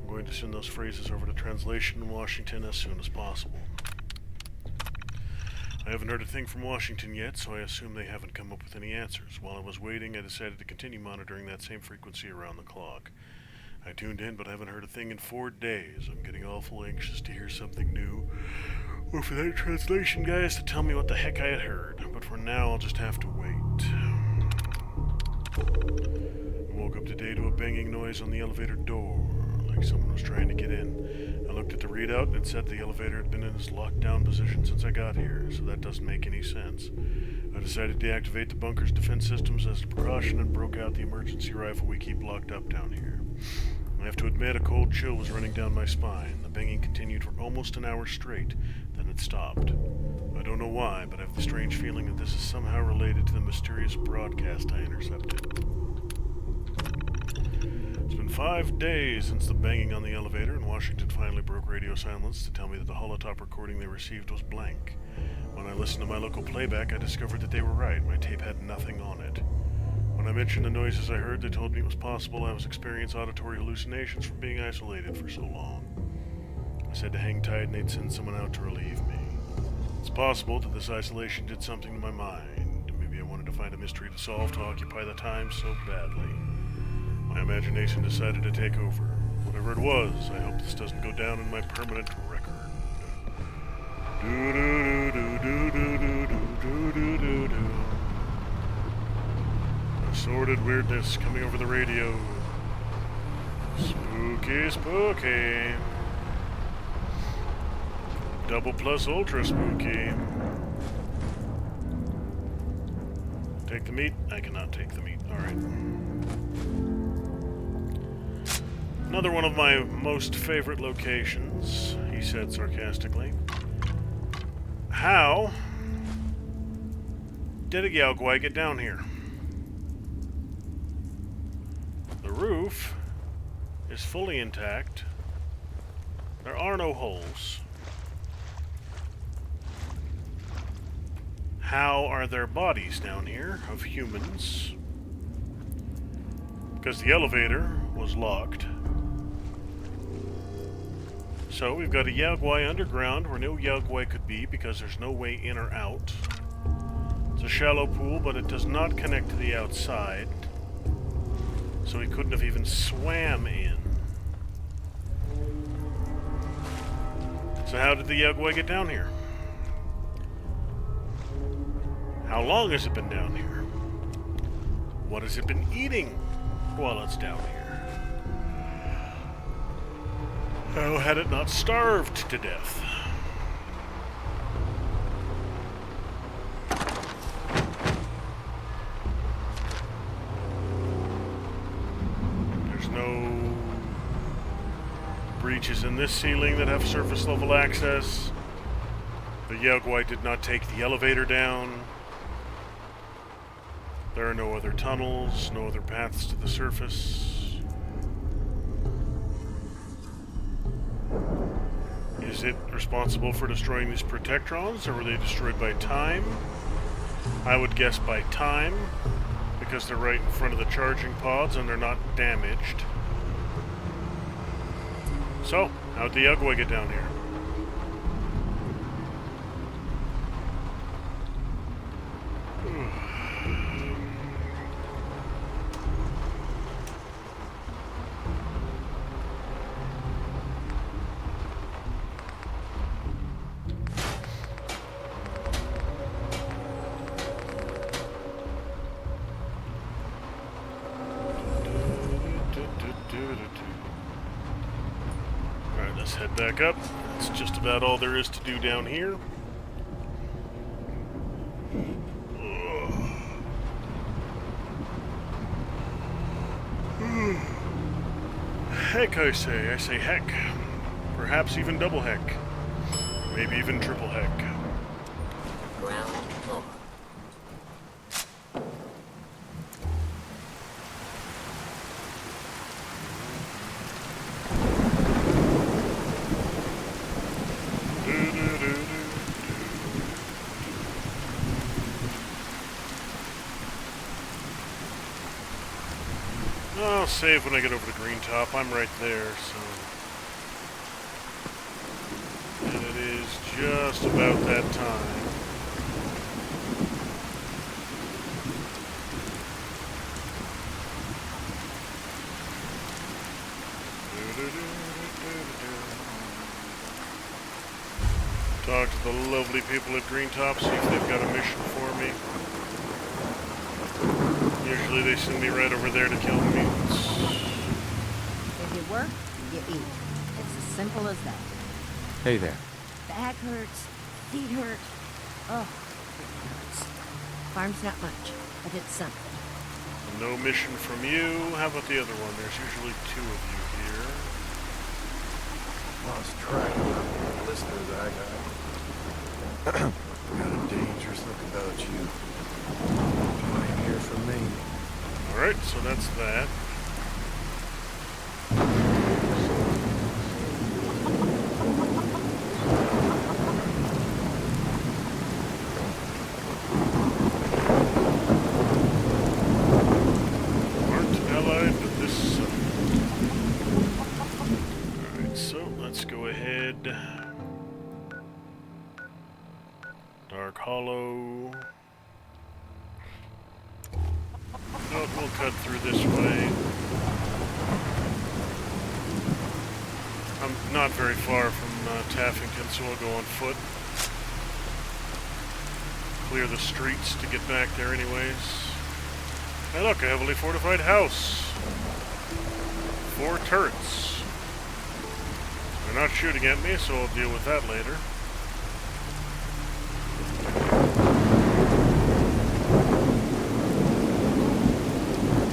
A: I'm going to send those phrases over to translation in Washington as soon as possible. I haven't heard a thing from Washington yet, so I assume they haven't come up with any answers. While I was waiting, I decided to continue monitoring that same frequency around the clock. I tuned in, but haven't heard a thing in 4 days. I'm getting awful anxious to hear something new, or for that translation guys to tell me what the heck I had heard. But for now, I'll just have to wait. I woke up today to a banging noise on the elevator door, like someone was trying to get in. I looked at the readout and it said the elevator had been in its lockdown position since I got here, so that doesn't make any sense. I decided to deactivate the bunker's defense systems as a precaution and broke out the emergency rifle we keep locked up down here. I have to admit, a cold chill was running down my spine. The banging continued for almost an hour straight, then it stopped. I don't know why, but I have the strange feeling that this is somehow related to the mysterious broadcast I intercepted. It's been 5 days since the banging on the elevator, and Washington finally broke radio silence to tell me that the holotop recording they received was blank. When I listened to my local playback, I discovered that they were right. My tape had nothing on it. When I mentioned the noises I heard, they told me it was possible I was experiencing auditory hallucinations from being isolated for so long. I said to hang tight and they'd send someone out to relieve me. It's possible that this isolation did something to my mind. Maybe I wanted to find a mystery to solve to occupy the time so badly. My imagination decided to take over. Whatever it was, I hope this doesn't go down in my permanent record. Assorted weirdness coming over the radio. Spooky, spooky. Double plus ultra spooky. Take the meat? I cannot take the meat. Alright. Another one of my most favorite locations, he said sarcastically. How did a Yaogwai get down here? The roof is fully intact. There are no holes. How are there bodies down here of humans? because the elevator was locked. So we've got a Yagwai underground where no Yagwai could be because there's no way in or out. It's a shallow pool, but it does not connect to the outside. So he couldn't have even swam in. So how did the Yagwai get down here? How long has it been down here? What has it been eating while it's down here? How had it not starved to death? There's no breaches in this ceiling that have surface level access. The Yagwai did not take the elevator down. There are no other tunnels, no other paths to the surface. Is it responsible for destroying these protectrons, or were they destroyed by time? I would guess by time, because they're right in front of the charging pods and they're not damaged. So, how'd the Yagwai get down here? Alright, let's head back up. That's just about all there is to do down here. Heck, I say heck. Perhaps even double heck. Maybe even triple heck.
S: Ground floor.
A: I'll save when I get over to Green Top. I'm right there, so... And it is just about that time. Talk to the lovely people at Green Top, see if they've got a mission for me. Usually they send me right over there to kill mutants.
B: If you work, you eat. It's as simple as that.
F: Hey there.
B: Back hurts, feet hurt. Oh, it hurts. Farm's not much, but it's something.
A: No mission from you. How about the other one? There's usually two of you here.
T: Lost track of how many listeners I got. Got a dangerous look about you. You ain't hear from me.
A: Alright, so that's that. Aren't allied with this. Alright, so let's go ahead. Dark Hollow. Oh, we'll cut through this way. I'm not very far from Taffington, so I'll go on foot. Clear the streets to get back there anyways. Hey look, a heavily fortified house. 4 turrets. They're not shooting at me, so I'll deal with that later.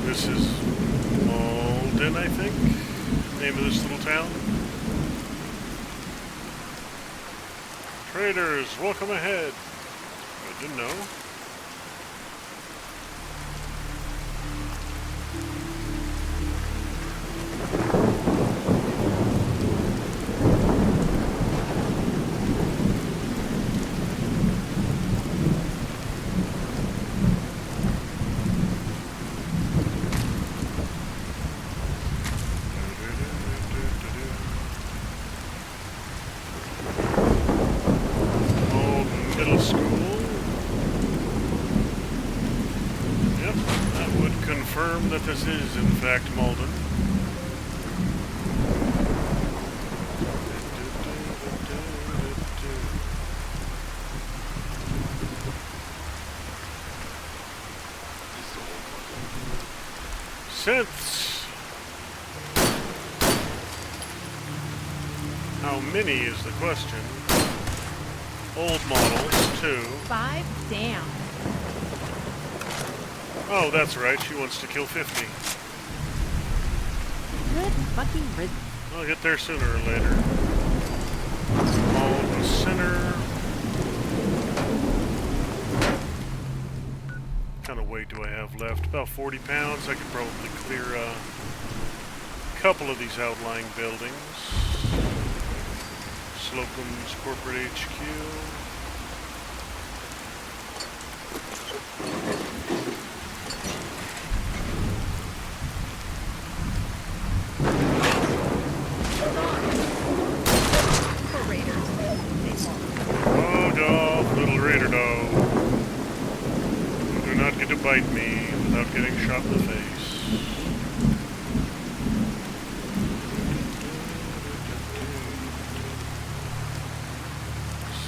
A: This is Malden, I think. Name of this little town. Traders, welcome ahead. I didn't know. middle school. Yep, that would confirm that this is in fact Malden. Synths. How many is the question? Old models, 2.
E: 5 down.
A: Oh, that's right. She wants to kill 50.
E: Good fucking riddance.
A: I'll get there sooner or later. All in the center. What kind of weight do I have left? About 40 pounds. I could probably clear a couple of these outlying buildings. Slocum's Corporate HQ. Oh, dog, little raider dog. You do not get to bite me without getting shot in the face.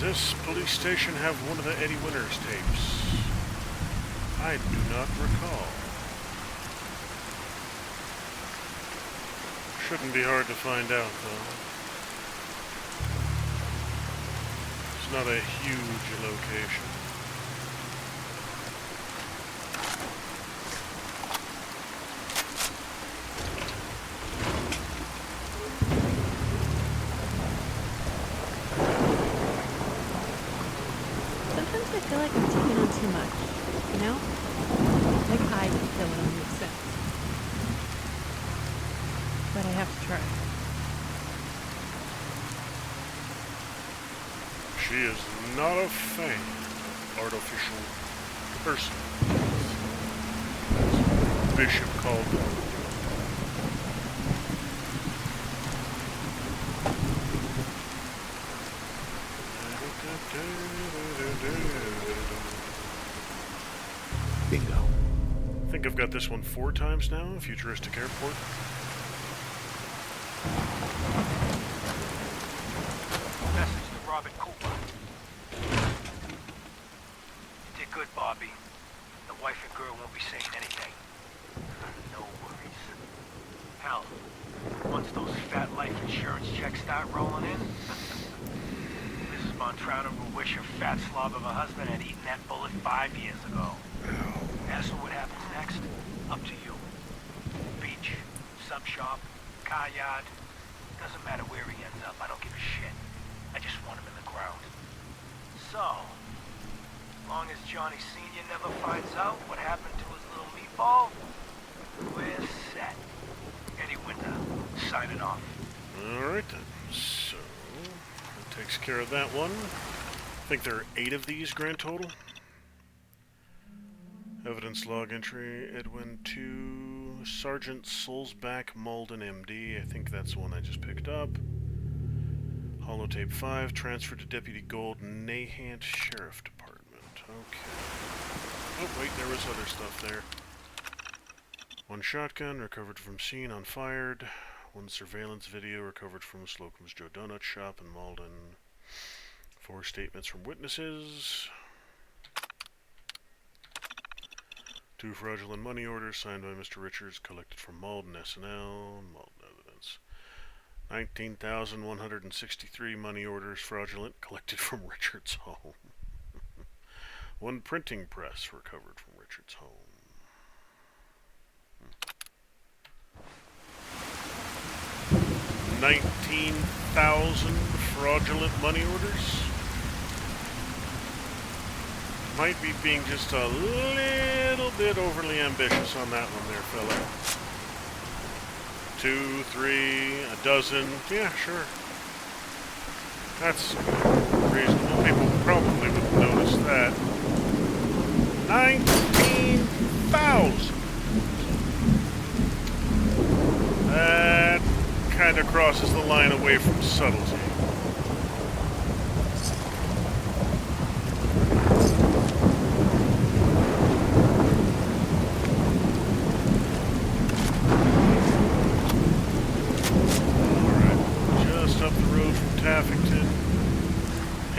A: Does this police station have one of the Eddie Winters tapes? I do not recall. Shouldn't be hard to find out, though. It's not a huge location.
E: Sometimes I feel like I'm taking on too much, you know? Like I can feel it on makes sense. But I have to try.
A: She is not a fan of artificial person, as Bishop called them.
F: Bingo.
A: I think I've got this one 4 times now, Futuristic Airport.
K: Message to Robert Cooper. You did good, Bobby. The wife and girl won't be saying anything. No worries. Hell, once those fat life insurance checks start rolling in, Mrs. Montrano will wish her fat slob of a husband had eaten that bullet 5 years ago. As for what happens next, up to you. Beach, sub shop, car yard, doesn't matter where he ends up, I don't give a shit. I just want him in the ground. So, as long as Johnny Sr. never finds out what happened to his little meatball, we're set. Eddie Winter, signing off.
A: Alright then, so that takes care of that one. I think there are 8 of these grand total. Evidence log entry, Edwin 2, Sergeant Soulsback Malden MD. I think that's the one I just picked up. Holotape 5, transferred to Deputy Gold, Nahant Sheriff Department. Okay. Oh, wait, there was other stuff there. 1 shotgun, recovered from scene, unfired. 1 surveillance video, recovered from Slocum's Joe Donut Shop in Malden. 4 statements from witnesses. 2 fraudulent money orders signed by Mr. Richards, collected from Malden SNL. Malden evidence. 19,163 money orders fraudulent, collected from Richards' home. 1 printing press recovered from Richards' home. 19,000 fraudulent money orders? Might be being just a little bit overly ambitious on that one there, fella. 2, 3, a dozen. Yeah, sure. That's reasonable. People probably would notice that. 19,000! That kind of crosses the line away from subtlety.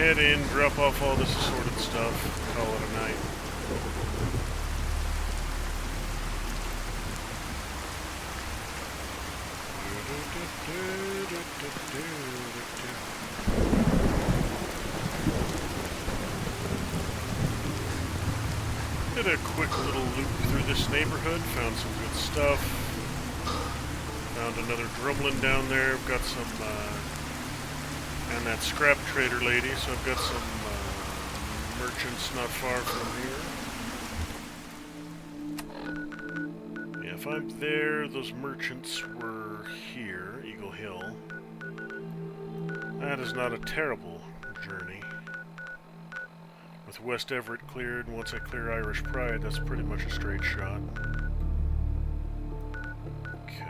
A: head in, drop off all this assorted stuff, call it a night. Did a quick little loop through this neighborhood, found some good stuff. Found another drumlin down there. I've got some, and that scrap trader lady, so I've got some merchants not far from here. Yeah, if I'm there, those merchants were here, Eagle Hill. That is not a terrible journey. With West Everett cleared, and once I clear Irish Pride, that's pretty much a straight shot. Okay.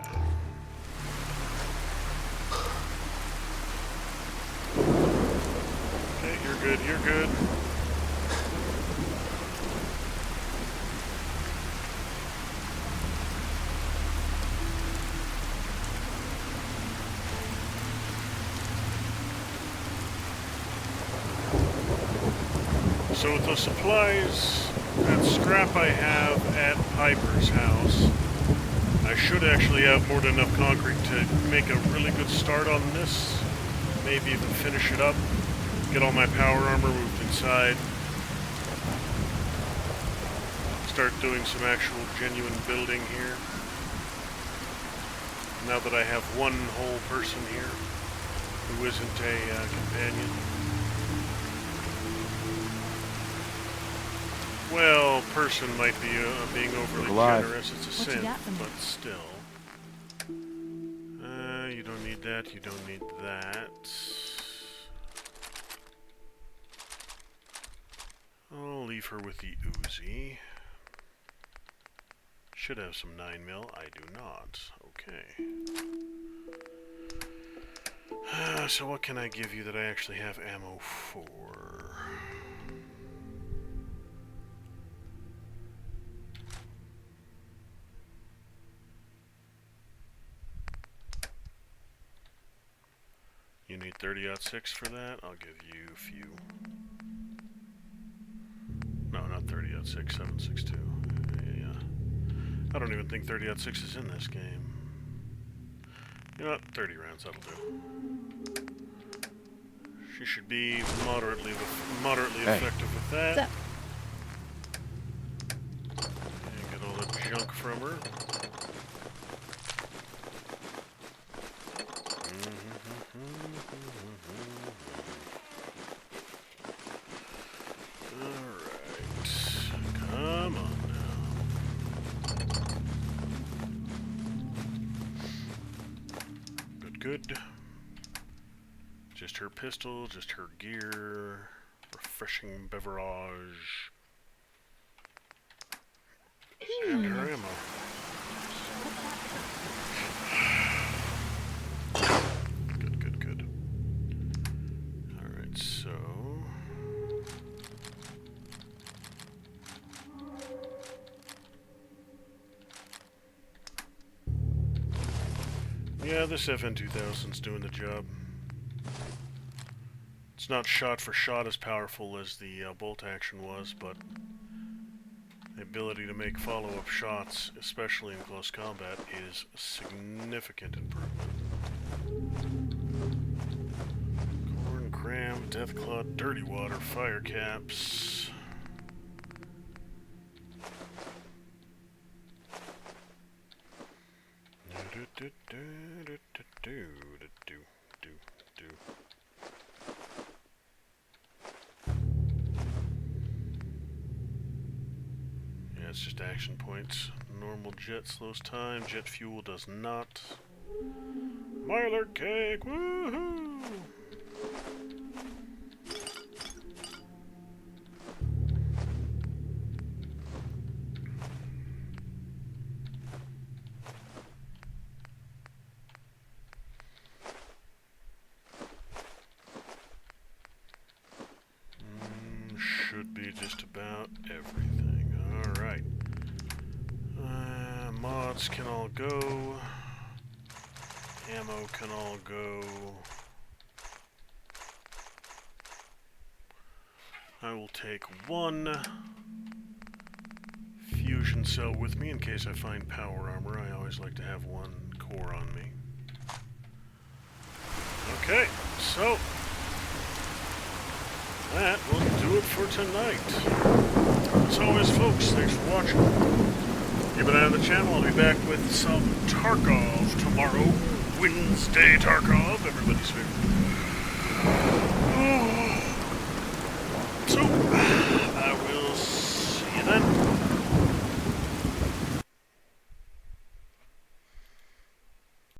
A: Okay, you're good, you're good. So with those supplies and scrap I have at Piper's house, I should actually have more than enough concrete to make a really good start on this. Maybe even finish it up. Get all my power armor moved inside. Start doing some actual genuine building here. Now that I have one whole person here who isn't a companion. Well, person might be being overly generous. It's a sin, but still. You don't need that. You don't need that. I'll leave her with the Uzi. Should have some 9mm. I do not. Okay. So what can I give you that I actually have ammo for? You need 30-06 for that? I'll give you a few. No, not 30-06, 7.62. Yeah. I don't even think 30-06 is in this game. You know what? 30 rounds, that'll do. She should be moderately effective with that. And get all the junk from her. Alright. Come on now. Good. Just her pistol, just her gear. Refreshing beverage. And her ammo. Good. Alright, so... yeah, this FN-2000's doing the job. It's not shot for shot as powerful as the bolt action was, but the ability to make follow-up shots, especially in close combat, is a significant improvement. Corn, cram, deathclaw, dirty water, fire caps. Yeah, it's just action points. Normal jet slows time, jet fuel does not. Myler cake, woohoo! Should be just about everything. Alright. Mods can all go. Ammo can all go. I will take 1 fusion cell with me in case I find power armor. I always like to have 1 core on me. Okay, so that will do it for tonight. As always, folks, thanks for watching. Keep an eye on the channel. I'll be back with some Tarkov tomorrow. Wednesday Tarkov, everybody's favorite.